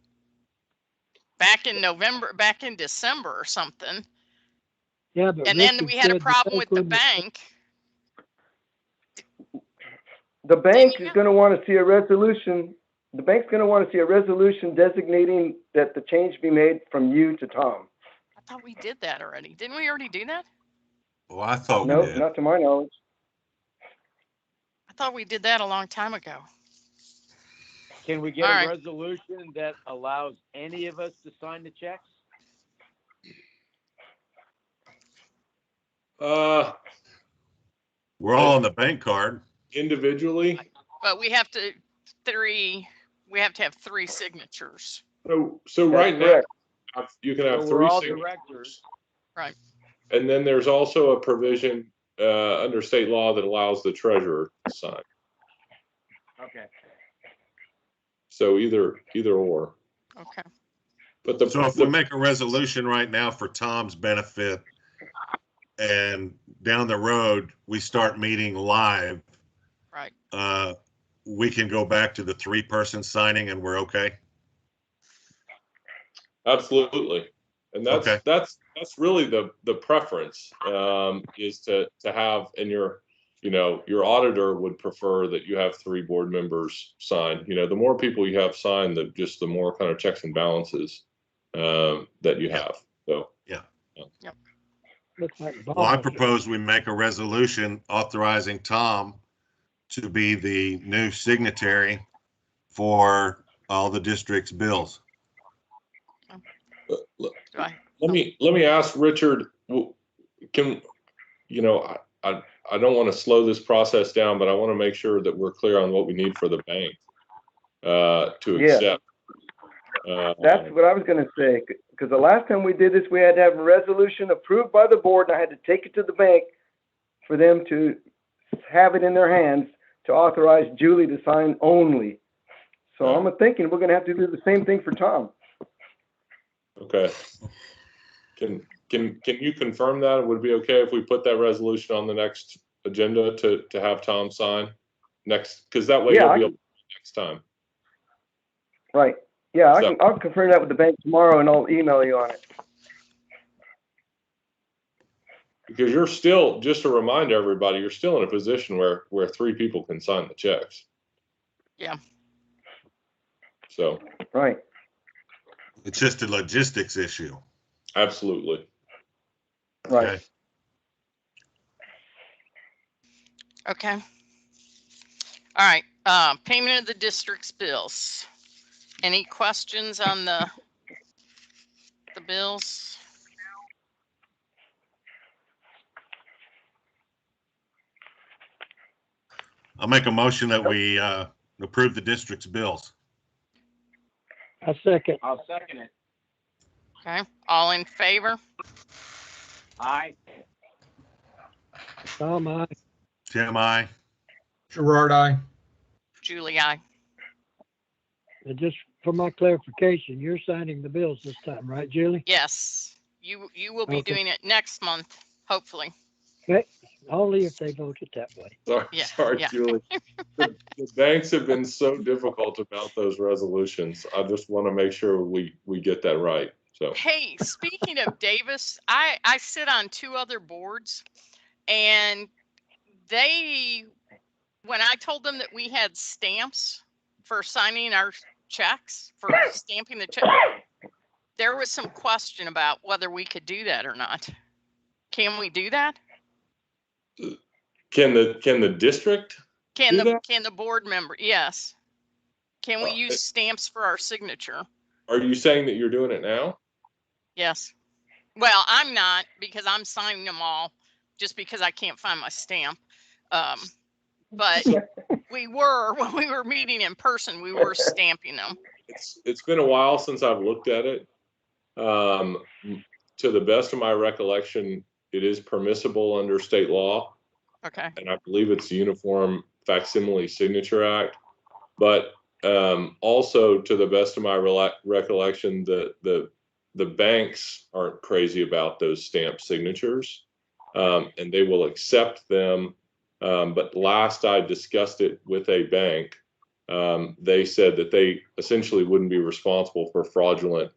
Speaker 4: back in December or something.
Speaker 15: Yeah, but
Speaker 4: And then
Speaker 15: Richard
Speaker 4: we had a
Speaker 15: said
Speaker 4: problem with the
Speaker 15: wouldn't-
Speaker 4: bank.
Speaker 10: The bank is going to want to see a resolution. The bank's going to want to see a resolution designating that the change be made from you to Tom.
Speaker 4: I thought we did that already. Didn't we already do that?
Speaker 3: Well, I thought we
Speaker 10: No,
Speaker 3: did.
Speaker 10: not to my knowledge.
Speaker 4: I thought we did that a long time ago.
Speaker 8: Can we get
Speaker 4: All
Speaker 8: a
Speaker 4: right.
Speaker 8: resolution that allows any of us to sign the checks?
Speaker 3: We're all on the bank card.
Speaker 2: Individually?
Speaker 4: But we have to have three signatures.
Speaker 2: So right now, you can have
Speaker 8: So we're
Speaker 2: three
Speaker 8: all
Speaker 2: signatures.
Speaker 8: directors.
Speaker 4: Right.
Speaker 2: And then there's also a provision under state law that allows the treasurer to sign.
Speaker 8: Okay.
Speaker 2: So either or.
Speaker 4: Okay.
Speaker 2: But
Speaker 3: So if we make a resolution right now for Tom's benefit, and down the road we start meeting live,
Speaker 4: right?
Speaker 3: We can go back to the 3-person signing, and we're okay.
Speaker 2: Absolutely, and that's really the preference is to have, and your auditor would prefer that you have 3 board members sign. The more people you have sign, the more kind of checks and balances that you have. So
Speaker 3: yeah.
Speaker 4: Yep.
Speaker 15: Looks like
Speaker 3: Well, I propose we make a resolution authorizing Tom to be the new signatory for all the district's bills.
Speaker 2: Let me ask Richard. I don't want to slow this process down, but I want to make sure that we're clear on what we need for the bank to accept.
Speaker 10: That's what I was going to say. Because the last time we did this, we had to have a resolution approved by the board, and I had to take it to the bank for them to have it in their hands to authorize Julie to sign only. So I'm thinking we're going to have to do the same thing for Tom.
Speaker 2: Okay. Can you confirm that? Would it be okay if we put that resolution on the next agenda to have Tom sign next? Because that way you'll be able to next time.
Speaker 10: Right. Yeah, I'll confirm that with the bank tomorrow, and I'll email you on it.
Speaker 2: Because you're still, just to remind everybody, you're still in a position where 3 people can sign the checks.
Speaker 4: Yeah.
Speaker 2: So.
Speaker 10: Right.
Speaker 3: It's just a logistics issue.
Speaker 2: Absolutely.
Speaker 10: Right.
Speaker 4: Okay. All right, payment of the district's bills. Any questions on the bills?
Speaker 3: I'll make a motion that we approve the district's bills.
Speaker 15: I second.
Speaker 8: I'll second it.
Speaker 4: Okay, all in favor?
Speaker 8: Aye.
Speaker 15: Tom, aye.
Speaker 3: Tim, aye.
Speaker 5: Gerard, aye.
Speaker 4: Julie, aye.
Speaker 15: And just for my clarification, you're signing the bills this time, right, Julie?
Speaker 4: Yes, you will be
Speaker 15: Okay.
Speaker 4: doing it next month, hopefully.
Speaker 15: Okay, only if they vote it that way.
Speaker 2: Sorry,
Speaker 4: Yeah,
Speaker 2: sorry,
Speaker 4: yeah.
Speaker 2: Julie. The banks have been so difficult about those resolutions. I just want to make sure we get that right. So,
Speaker 4: Hey, speaking of Davis, I sit on 2 other boards, and they, when I told them that we had stamps for signing our checks, for stamping the check, there was some question about whether we could do that or not. Can we do that?
Speaker 2: can the district?
Speaker 4: Can
Speaker 2: do that?
Speaker 4: the board member? Yes. Can we use
Speaker 2: it-
Speaker 4: stamps for our signature?
Speaker 2: Are you saying that you're doing it now?
Speaker 4: Yes. Well, I'm not, because I'm signing them all just because I can't find my stamp. But we were, when we were meeting in person, we were stamping them.
Speaker 2: It's been a while since I've looked at it. To the best of my recollection, it is permissible under state law.
Speaker 4: Okay.
Speaker 2: And I believe it's the Uniform Facsimile Signature Act. But also, to the best of my recollection, the banks aren't crazy about those stamp signatures, and they will accept them. But last I discussed it with a bank, they said that they essentially wouldn't be responsible for fraudulent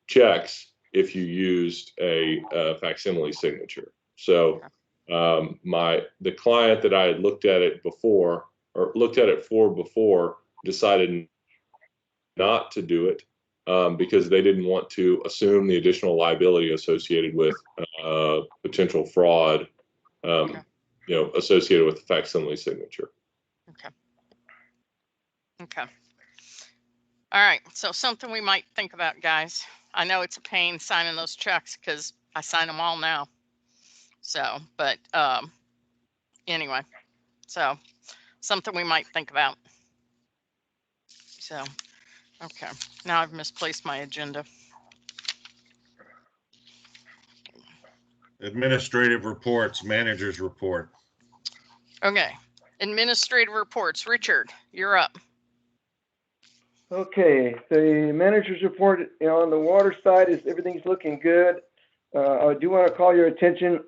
Speaker 2: checks if you used a facsimile signature. So the client that I had looked at it before, or looked at it for before, decided not to do it because they didn't want to assume the additional liability associated with potential fraud, associated with the facsimile signature.
Speaker 4: Okay. Okay. All right. So something we might think about, guys. I know it's a pain signing those checks because I sign them all now. So, but anyway, so something we might think about. So, okay. Now I've misplaced my agenda.
Speaker 3: Administrative reports, managers report.
Speaker 4: Okay. Administrative reports. Richard, you're up.
Speaker 10: Okay, the manager's report, on the water side is everything's looking good. I do want to call your attention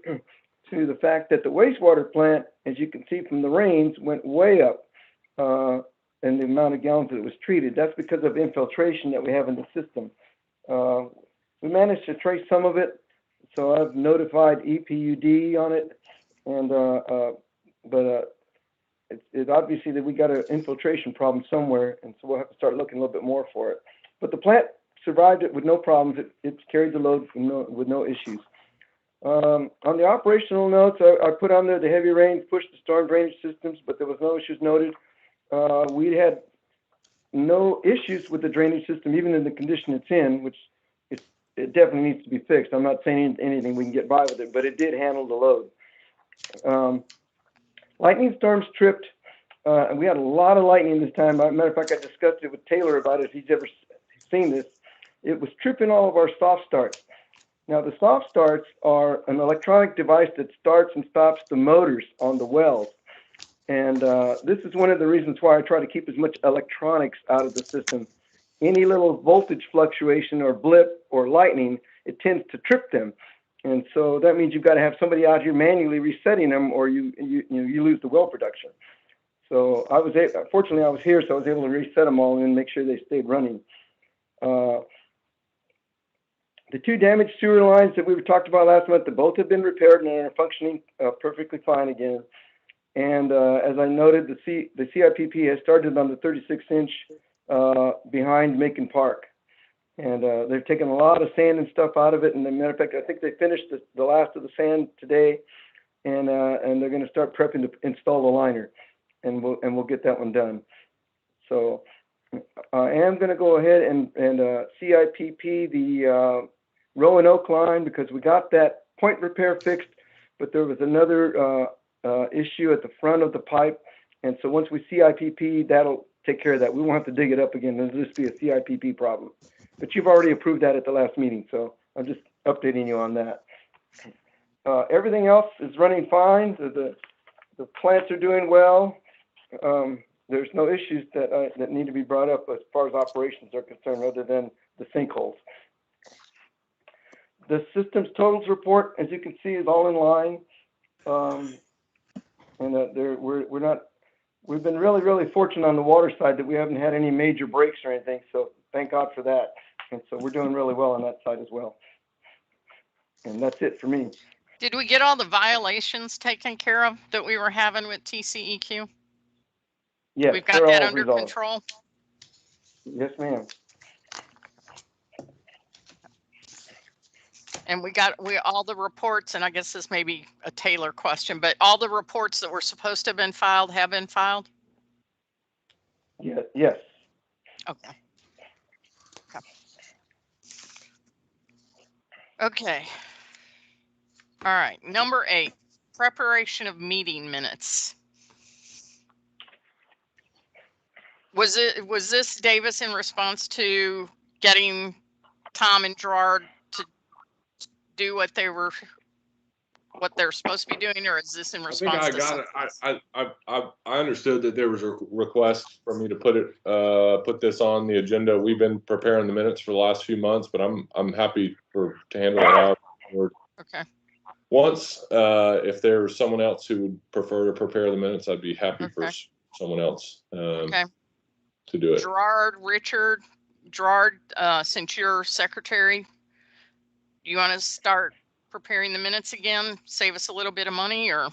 Speaker 10: to the fact that the wastewater plant, as you can see from the rains, went way up in the amount of gallons that it was treated. That's because of infiltration that we have in the system. We managed to trace some of it, so I've notified EPUD on it, and but it's obviously that we got an infiltration problem somewhere, and so we'll have to start looking a little bit more for it. But the plant survived it with no problems. It's carried the load with no issues. On the operational notes, I put on there the heavy rains pushed the storm drainage systems, but there was no issues noted. We had no issues with the drainage system, even in the condition it's in, which it definitely needs to be fixed. I'm not saying anything we can get by with it, but it did handle the load. Lightning storms tripped, and we had a lot of lightning this time. As a matter of fact, I discussed it with Taylor about it, if he's ever seen this. It was tripping all of our soft starts. Now, the soft starts are an electronic device that starts and stops the motors on the wells. And this is one of the reasons why I try to keep as much electronics out of the system. Any little voltage fluctuation or blip or lightning, it tends to trip them. And so that means you've got to have somebody out here manually resetting them, or you lose the well production. So fortunately I was here, so I was able to reset them all and make sure they stayed running. The 2 damaged sewer lines that we talked about last month, both have been repaired and are functioning perfectly fine again. And as I noted, the CIPP has started on the 36-inch behind Macon Park. And they're taking a lot of sand and stuff out of it. And as a matter of fact, I think they finished the last of the sand today, and they're going to start prepping to install the liner. and we'll get that one done. So I am going to go ahead and CIPP the Roanoke line, because we got that point repair fixed, but there was another issue at the front of the pipe, and so once we CIPP, that'll take care of that. We won't have to dig it up again. There'll just be a CIPP problem. But you've already approved that at the last meeting, so I'm just updating you on that. Everything else is running fine. The plants are doing well. There's no issues that need to be brought up as far as operations are concerned, other than the sinkholes. The systems totals report, as you can see, is all in line. We've been really fortunate on the water side that we haven't had any major breaks or anything. So thank God for that. And so we're doing really well on that side as well. And that's it for me.
Speaker 4: Did we get all the violations taken care of that we were having with TCEQ?
Speaker 10: Yes,
Speaker 4: we've got that under control.
Speaker 10: Yes, ma'am.
Speaker 4: And we all the reports, and I guess this may be a Taylor question, but all the reports that were supposed to have been filed have been filed?
Speaker 10: Yeah, yes.
Speaker 4: Okay. Okay. All right. Number 8, preparation of meeting minutes. Was this, Davis, in response to getting Tom and Gerard to do what they're supposed to be doing, or is this in response?
Speaker 2: I think I got it. I understood that there was a request for me to put this on the agenda. We've been preparing the minutes for the last few months, but I'm happy to handle it out.
Speaker 4: Okay.
Speaker 2: Once, if there's someone else who would prefer to prepare the minutes, I'd be happy for someone else to do it.
Speaker 4: Gerard, since you're secretary, do you want to start preparing the minutes again? Save us a little bit of money, or?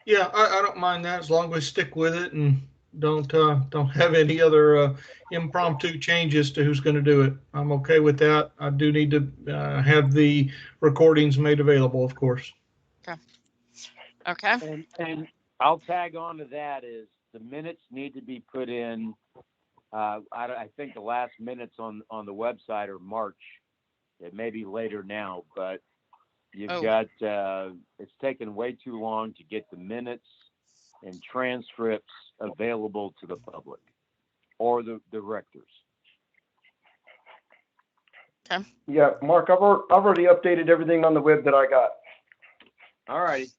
Speaker 5: Yeah, I don't mind that, as long as we stick with it and don't have any other impromptu changes to who's going to do it. I'm okay with that. I do need to have the recordings made available, of course.
Speaker 4: Okay.
Speaker 8: And I'll tag on to that is the minutes need to be put in. I think the last minutes on the website are March. It may be later now, but you've got it's taken way too long to get the minutes and transcripts available to the public or the directors.
Speaker 4: Okay.
Speaker 10: Yeah, Mark, I've already updated everything on the web that I got.
Speaker 8: All right.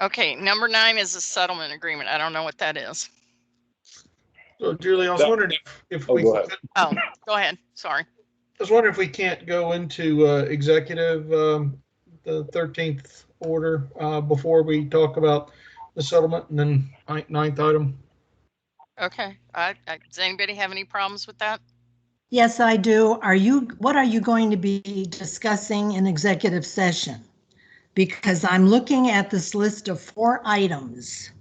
Speaker 4: Okay. Number 9 is a settlement agreement. I don't know what that is.
Speaker 5: So, Julie, I was wondering if we.
Speaker 2: Go ahead.
Speaker 4: Go ahead. Sorry.
Speaker 5: I was wondering if we can't go into executive, the 13th order, before we talk about the settlement, and then 9th item.
Speaker 4: Okay. Does anybody have any problems with that?
Speaker 1: Yes, I do. What are you going to be discussing in executive session? Because I'm looking at this list of 4 items.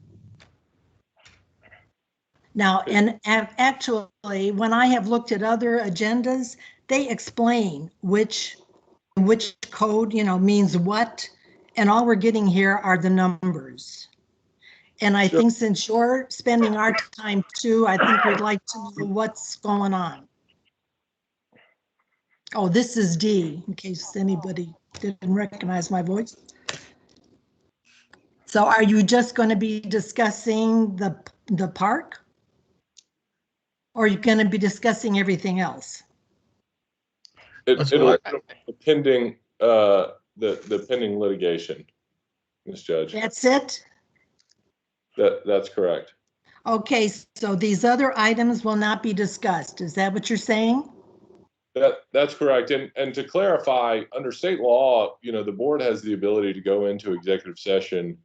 Speaker 1: Now, and actually, when I have looked at other agendas, they explain which code, means what, and all we're getting here are the numbers. And I think since you're spending our time too, I think we'd like to know what's going on. Oh, this is D, in case anybody didn't recognize my voice. So are you just going to be discussing the park? Or are you going to be discussing everything else?
Speaker 2: It'll pending the pending litigation, Ms. Judge.
Speaker 1: That's it?
Speaker 2: That's correct.
Speaker 1: Okay, so these other items will not be discussed. Is that what you're saying?
Speaker 2: That's correct. And to clarify, under state law, the board has the ability to go into executive session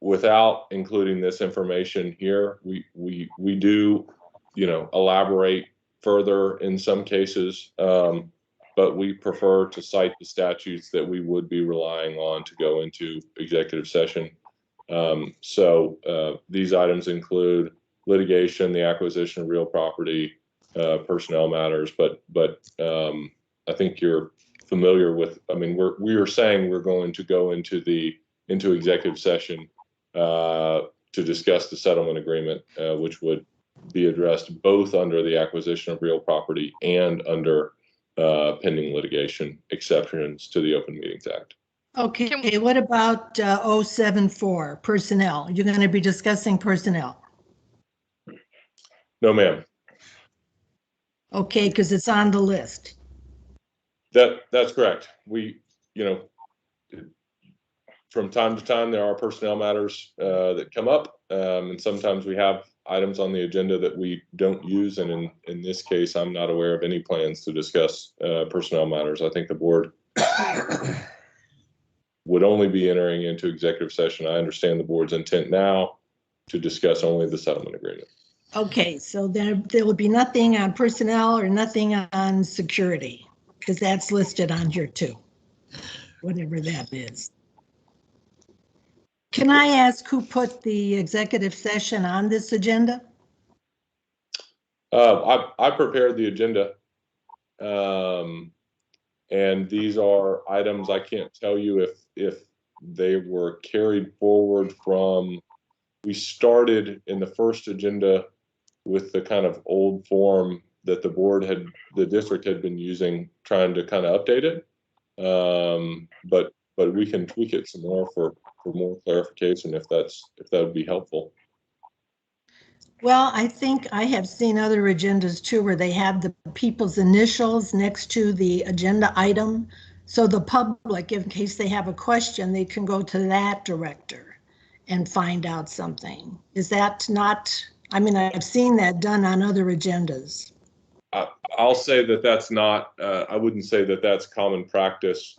Speaker 2: without including this information here. We do, elaborate further in some cases, but we prefer to cite the statutes that we would be relying on to go into executive session. So these items include litigation, the acquisition of real property, personnel matters, but I think you're familiar with, I mean, we are saying we're going to go into executive session to discuss the settlement agreement, which would be addressed both under the acquisition of real property and under pending litigation exceptions to the Open Meetings Act.
Speaker 1: Okay, what about 074, personnel? You're going to be discussing personnel.
Speaker 2: No, ma'am.
Speaker 1: Okay, because it's on the list.
Speaker 2: That's correct. We, from time to time, there are personnel matters that come up, and sometimes we have items on the agenda that we don't use. And in this case, I'm not aware of any plans to discuss personnel matters. I think the board would only be entering into executive session. I understand the board's intent now to discuss only the settlement agreement.
Speaker 1: Okay, so there will be nothing on personnel or nothing on security, because that's listed on here too, whatever that is. Can I ask who put the executive session on this agenda?
Speaker 2: I prepared the agenda, and these are items. I can't tell you if they were carried forward from, we started in the first agenda with the kind of old form that the district had been using, trying to kind of update it. But we can tweak it some more for more clarification if that would be helpful.
Speaker 1: Well, I think I have seen other agendas too, where they have the people's initials next to the agenda item. So the public, in case they have a question, they can go to that director and find out something. Is that not, I mean, I've seen that done on other agendas.
Speaker 2: I'll say that that's not, I wouldn't say that that's common practice.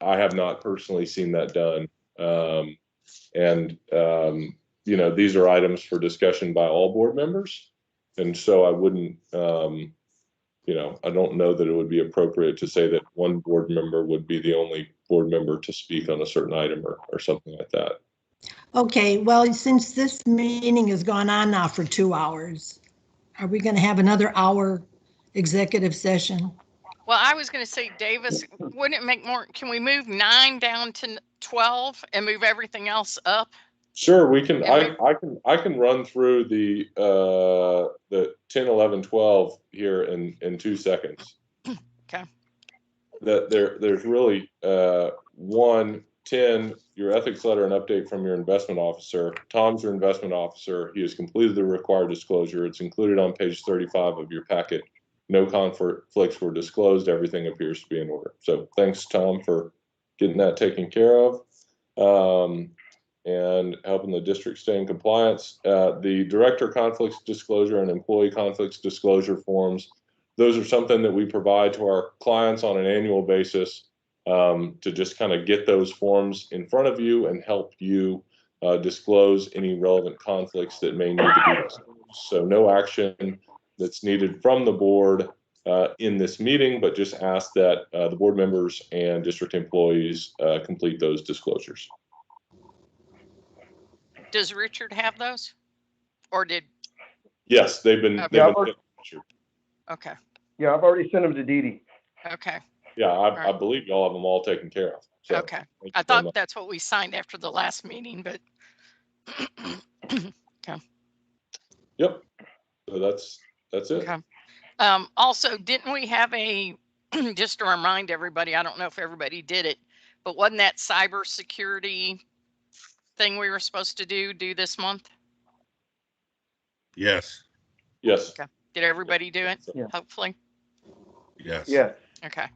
Speaker 2: I have not personally seen that done. These are items for discussion by all board members. And so I wouldn't, I don't know that it would be appropriate to say that one board member would be the only board member to speak on a certain item or something like that.
Speaker 1: Okay, well, since this meeting has gone on now for 2 hours, are we going to have another hour executive session?
Speaker 4: Well, I was going to say, Davis, wouldn't it make more, can we move 9 down to 12 and move everything else up?
Speaker 2: Sure, we can. I can run through the 10, 11, 12 here in 2 seconds.
Speaker 4: Okay.
Speaker 2: There's really 1, 10, your ethics letter and update from your investment officer. Tom's your investment officer. He has completed the required disclosure. It's included on page 35 of your packet. No conflicts were disclosed. Everything appears to be in order. So thanks, Tom, for getting that taken care of. And helping the district stay in compliance. The director conflicts disclosure and employee conflicts disclosure forms, those are something that we provide to our clients on an annual basis to just kind of get those forms in front of you and help you disclose any relevant conflicts that may need to be disclosed. So no action that's needed from the board in this meeting, but just ask that the board members and district employees complete those disclosures.
Speaker 4: Does Richard have those? Or did?
Speaker 2: Yes, they've been.
Speaker 4: Okay.
Speaker 2: They've been
Speaker 4: Okay.
Speaker 10: Yeah, I've already sent them to Dee Dee.
Speaker 4: Okay.
Speaker 2: Yeah, I believe y'all have them all taken care of. So,
Speaker 4: okay. I thought that's what we signed after the last meeting, but. Okay.
Speaker 2: Yep. So that's it.
Speaker 4: Okay. Also, didn't we have just to remind everybody, I don't know if everybody did it, but wasn't that cybersecurity thing we were supposed to do this month?
Speaker 3: Yes.
Speaker 2: Yes.
Speaker 4: Okay. Did everybody do it?
Speaker 10: Yeah.
Speaker 4: Hopefully.
Speaker 3: Yes.
Speaker 10: Yes.
Speaker 4: Okay.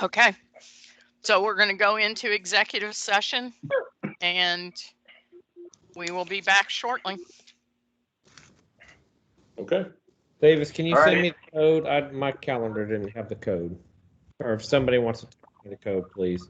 Speaker 4: Okay. So we're going to go into executive session and we will be back shortly.
Speaker 2: Okay.
Speaker 12: Davis, can you send me the code? My calendar didn't have the code. Or if somebody wants to tell me the code, please.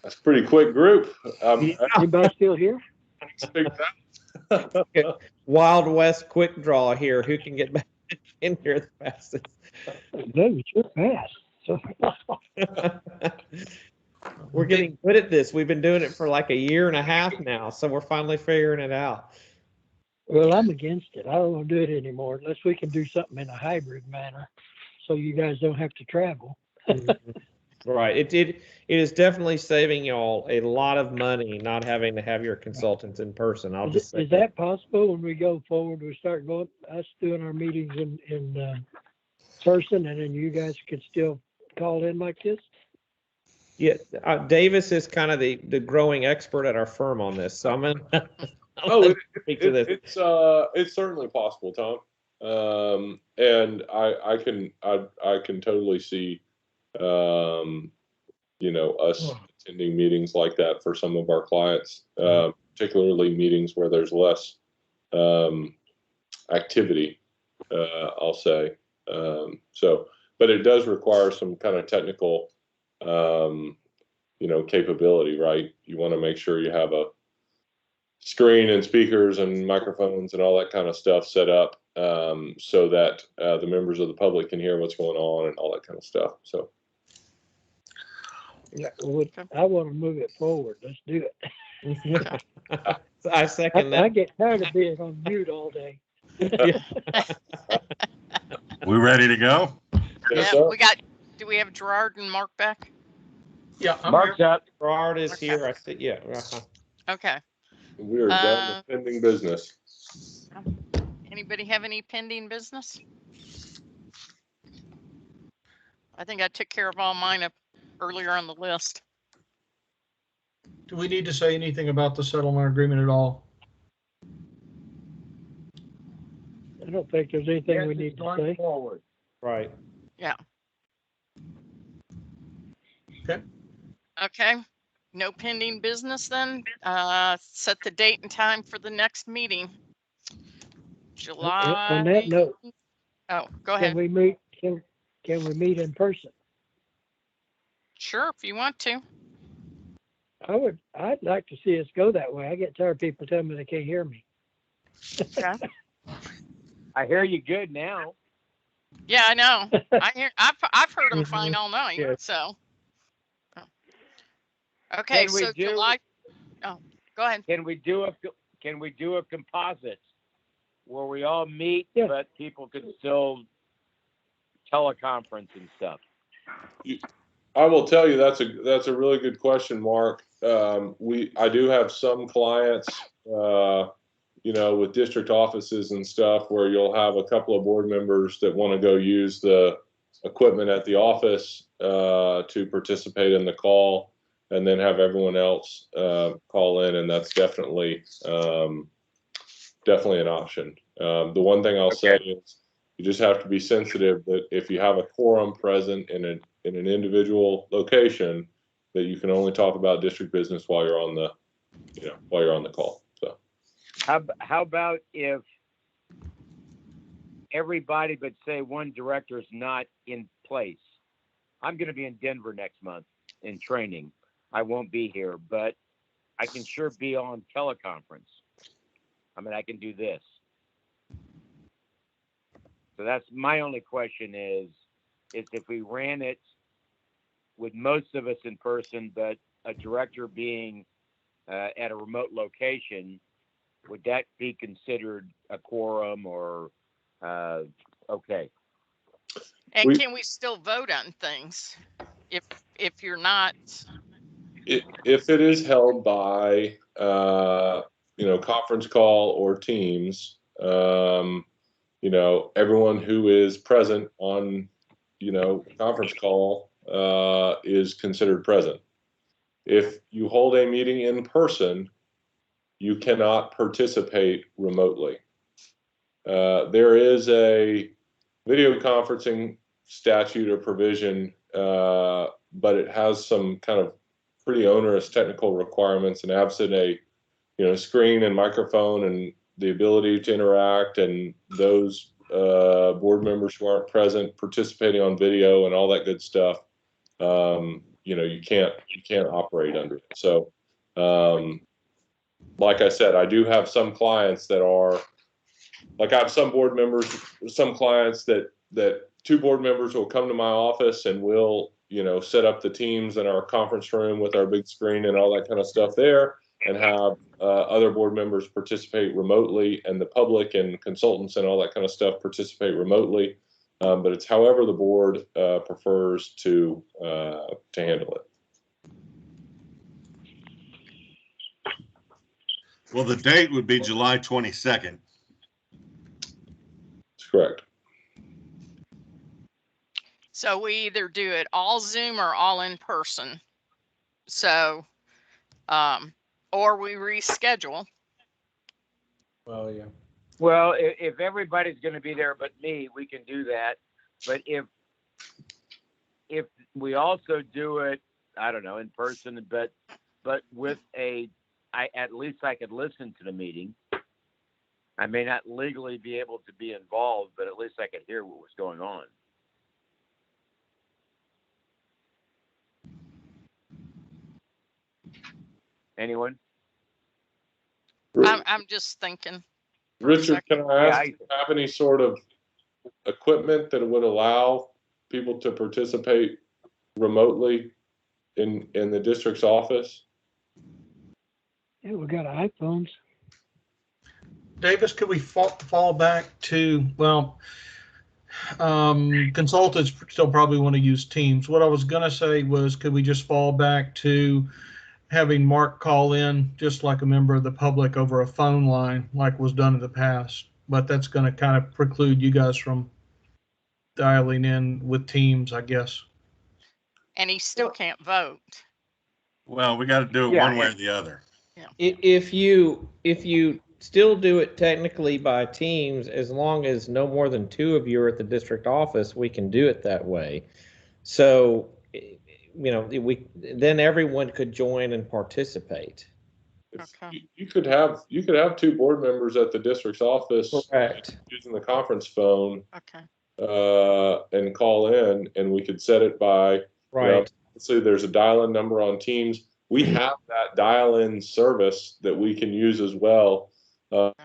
Speaker 2: That's a pretty quick group.
Speaker 15: Anybody still here?
Speaker 12: Wild West quick draw here. Who can get back in here the fastest?
Speaker 15: David, you're fast. So
Speaker 12: We're getting good at this. We've been doing it for like a year and a half now, so we're finally figuring it out.
Speaker 15: well, I'm against it. I don't want to do it anymore unless we can do something in a hybrid manner, so you guys don't have to travel.
Speaker 12: Right. It is definitely saving y'all a lot of money not having to have your consultants in person. I'll just say
Speaker 15: Is that possible when we go forward? We start going us doing our meetings in person, and then you guys could still call in like this?
Speaker 12: Yeah, Davis is kind of the growing expert at our firm on this, so I'm gonna.
Speaker 2: It's certainly possible, Tom. And I can totally see, you know, us attending meetings like that for some of our clients, particularly meetings where there's less activity, I'll say. So, but it does require some kind of technical, you know, capability, right? You want to make sure you have a screen and speakers and microphones and all that kind of stuff set up, so that the members of the public can hear what's going on and all that kind of stuff. So,
Speaker 15: yeah, I want to move it forward. Let's do it.
Speaker 12: I second that.
Speaker 15: I get tired of being on mute all day.
Speaker 3: We ready to go?
Speaker 2: yes,
Speaker 4: Yeah, we got. Do we have Gerard and Mark back?
Speaker 5: Yeah, I'm
Speaker 8: Mark's
Speaker 5: here.
Speaker 8: up.
Speaker 12: Gerard is
Speaker 4: Okay.
Speaker 12: here. I see. Yeah.
Speaker 4: Okay.
Speaker 2: we are done with pending business.
Speaker 4: Anybody have any pending business? I think I took care of all mine up earlier on the list.
Speaker 5: Do we need to say anything about the settlement agreement at all?
Speaker 15: I don't think there's anything we need to say.
Speaker 8: Forward.
Speaker 12: Right.
Speaker 4: Yeah.
Speaker 5: Okay.
Speaker 4: Okay. No pending business then. Set the date and time for the next meeting. July.
Speaker 15: On that note,
Speaker 4: Oh, go ahead.
Speaker 15: can we meet? Can we meet in person?
Speaker 4: Sure, if you want to.
Speaker 15: I'd like to see us go that way. I get tired of people telling me they can't hear me.
Speaker 4: Okay.
Speaker 8: I hear you good now.
Speaker 4: Yeah, I know. I've heard them fine all night.
Speaker 12: Yeah.
Speaker 4: So. Okay,
Speaker 8: Can we
Speaker 4: so
Speaker 8: do-
Speaker 4: July. Oh, go ahead.
Speaker 8: Can we do a composite where we all meet,
Speaker 15: Yeah.
Speaker 8: but people can still teleconference and stuff?
Speaker 2: I will tell you that's a really good question, Mark. I do have some clients, you know, with district offices and stuff where you'll have a couple of board members that want to go use the equipment at the office to participate in the call, and then have everyone else call in, and that's definitely an option. The one thing I'll say is you just have to be sensitive that if you have a quorum present in an individual location, that you can only talk about district business while you're on the call. So
Speaker 8: How about if everybody but say one director is not in place? I'm going to be in Denver next month in training. I won't be here, but I can sure be on teleconference. I mean, I can do this. So that's my only question is if we ran it with most of us in person, but a director being at a remote location, would that be considered a quorum or okay?
Speaker 4: And can we still vote on things if you're not?
Speaker 2: If it is held by you know, conference call or Teams, you know, everyone who is present on, you know, conference call is considered present. If you hold a meeting in person, you cannot participate remotely. There is a video conferencing statute or provision, but it has some kind of pretty onerous technical requirements, and absent a, you know, screen and microphone and the ability to interact, and those board members who aren't present participating on video and all that good stuff, you can't operate under it. So, like I said, I do have some clients that are, like I have some board members, some clients that 2 board members will come to my office and we'll, set up the teams in our conference room with our big screen and all that kind of stuff there, and have other board members participate remotely, and the public and consultants and all that kind of stuff participate remotely. But it's however the board prefers to handle it.
Speaker 3: Well, the date would be July 22nd.
Speaker 2: That's correct.
Speaker 4: So we either do it all Zoom or all in person. So, or we reschedule.
Speaker 12: Well, yeah.
Speaker 8: Well, if everybody's going to be there but me, we can do that. But if we also do it, I don't know, in person, but with at least I could listen to the meeting. I may not legally be able to be involved, but at least I could hear what was going on. Anyone?
Speaker 4: I'm just thinking.
Speaker 2: Richard, can I ask, do you have any sort of equipment that would allow people to participate remotely in the district's office?
Speaker 15: Yeah, we got iPhones.
Speaker 5: Davis, could we fall back to, well, consultants still probably want to use Teams. What I was going to say was, could we just fall back to having Mark call in just like a member of the public over a phone line like was done in the past? But that's going to kind of preclude you guys from dialing in with Teams, I guess.
Speaker 4: And he still can't vote.
Speaker 3: Well, we got to do it one way or the other.
Speaker 4: Yeah.
Speaker 12: If you still do it technically by Teams, as long as no more than 2 of you are at the district office, we can do it that way. So, then everyone could join and participate.
Speaker 4: Okay.
Speaker 2: You could have 2 board members at the district's office.
Speaker 12: Correct.
Speaker 2: Using the conference phone.
Speaker 4: Okay.
Speaker 2: And call in, and we could set it by,
Speaker 12: right.
Speaker 2: So there's a dial-in number on Teams. We have that dial-in service that we can use as well. And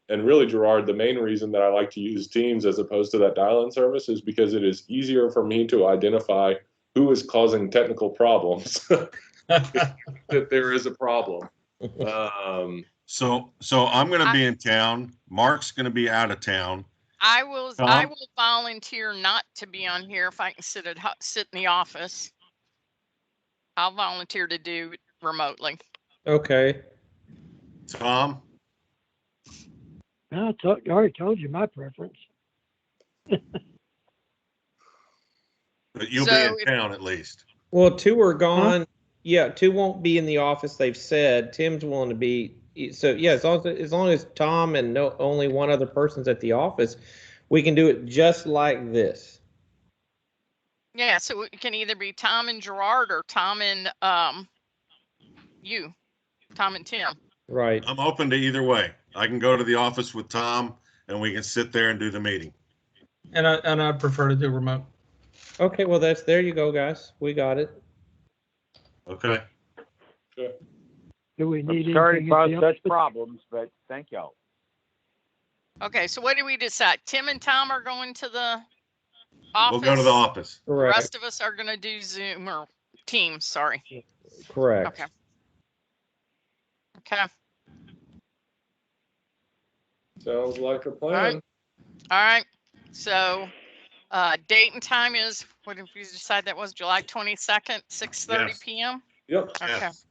Speaker 2: really, Gerard, the main reason that I like to use Teams as opposed to that dial-in service is because it is easier for me to identify who is causing technical problems. That there is a problem.
Speaker 3: So I'm going to be in town. Mark's going to be out of town.
Speaker 4: I will volunteer not to be on here if I can sit in the office. I'll volunteer to do it remotely.
Speaker 12: Okay.
Speaker 3: Tom?
Speaker 15: I already told you my preference.
Speaker 3: But you'll be in town at least.
Speaker 12: Well, 2 are gone. Huh? Yeah, 2 won't be in the office, they've said. Tim's willing to be. So, yeah, as long as Tom and only 1 other person's at the office, we can do it just like this.
Speaker 4: Yeah, so it can either be Tom and Gerard or Tom and Tom and Tim.
Speaker 12: Right.
Speaker 3: I'm open to either way. I can go to the office with Tom and we can sit there and do the meeting.
Speaker 5: And I'd prefer to do remote.
Speaker 12: Okay, well there you go, guys. We got it.
Speaker 3: Okay.
Speaker 2: Good.
Speaker 15: Do we need
Speaker 8: sorry to cause such
Speaker 15: else?
Speaker 8: problems, but thank y'all.
Speaker 4: Okay, so what do we decide? Tim and Tom are going to the office?
Speaker 3: We'll go to the office.
Speaker 4: The rest of us are going to do Zoom or Teams, sorry.
Speaker 12: Correct.
Speaker 4: Okay. Okay.
Speaker 2: Sounds like a plan.
Speaker 4: All right. So date and time is, what did we decide that was, July 22nd, 6:30 p.m.?
Speaker 2: Yep.
Speaker 4: Okay.
Speaker 3: Yes.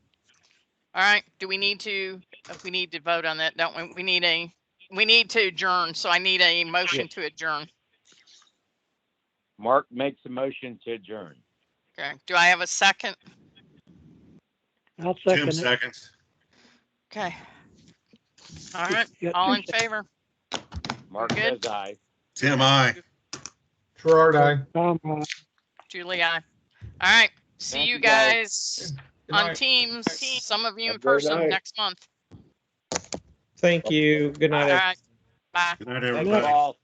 Speaker 4: All right. Do we need to vote on that, don't we? We need to adjourn, so I need a motion to adjourn.
Speaker 8: Mark makes a motion to adjourn.
Speaker 4: Okay. Do I have a second?
Speaker 15: I'll second
Speaker 3: Tim
Speaker 15: it.
Speaker 3: seconds.
Speaker 4: Okay. All right. All in favor?
Speaker 8: Mark says aye.
Speaker 3: Tim, aye.
Speaker 5: Gerard, aye.
Speaker 4: Julie, aye. All right. See you guys on Teams. Some of you in person next month.
Speaker 12: Thank you. Good night.
Speaker 4: All right. Bye.
Speaker 3: Good night, everybody.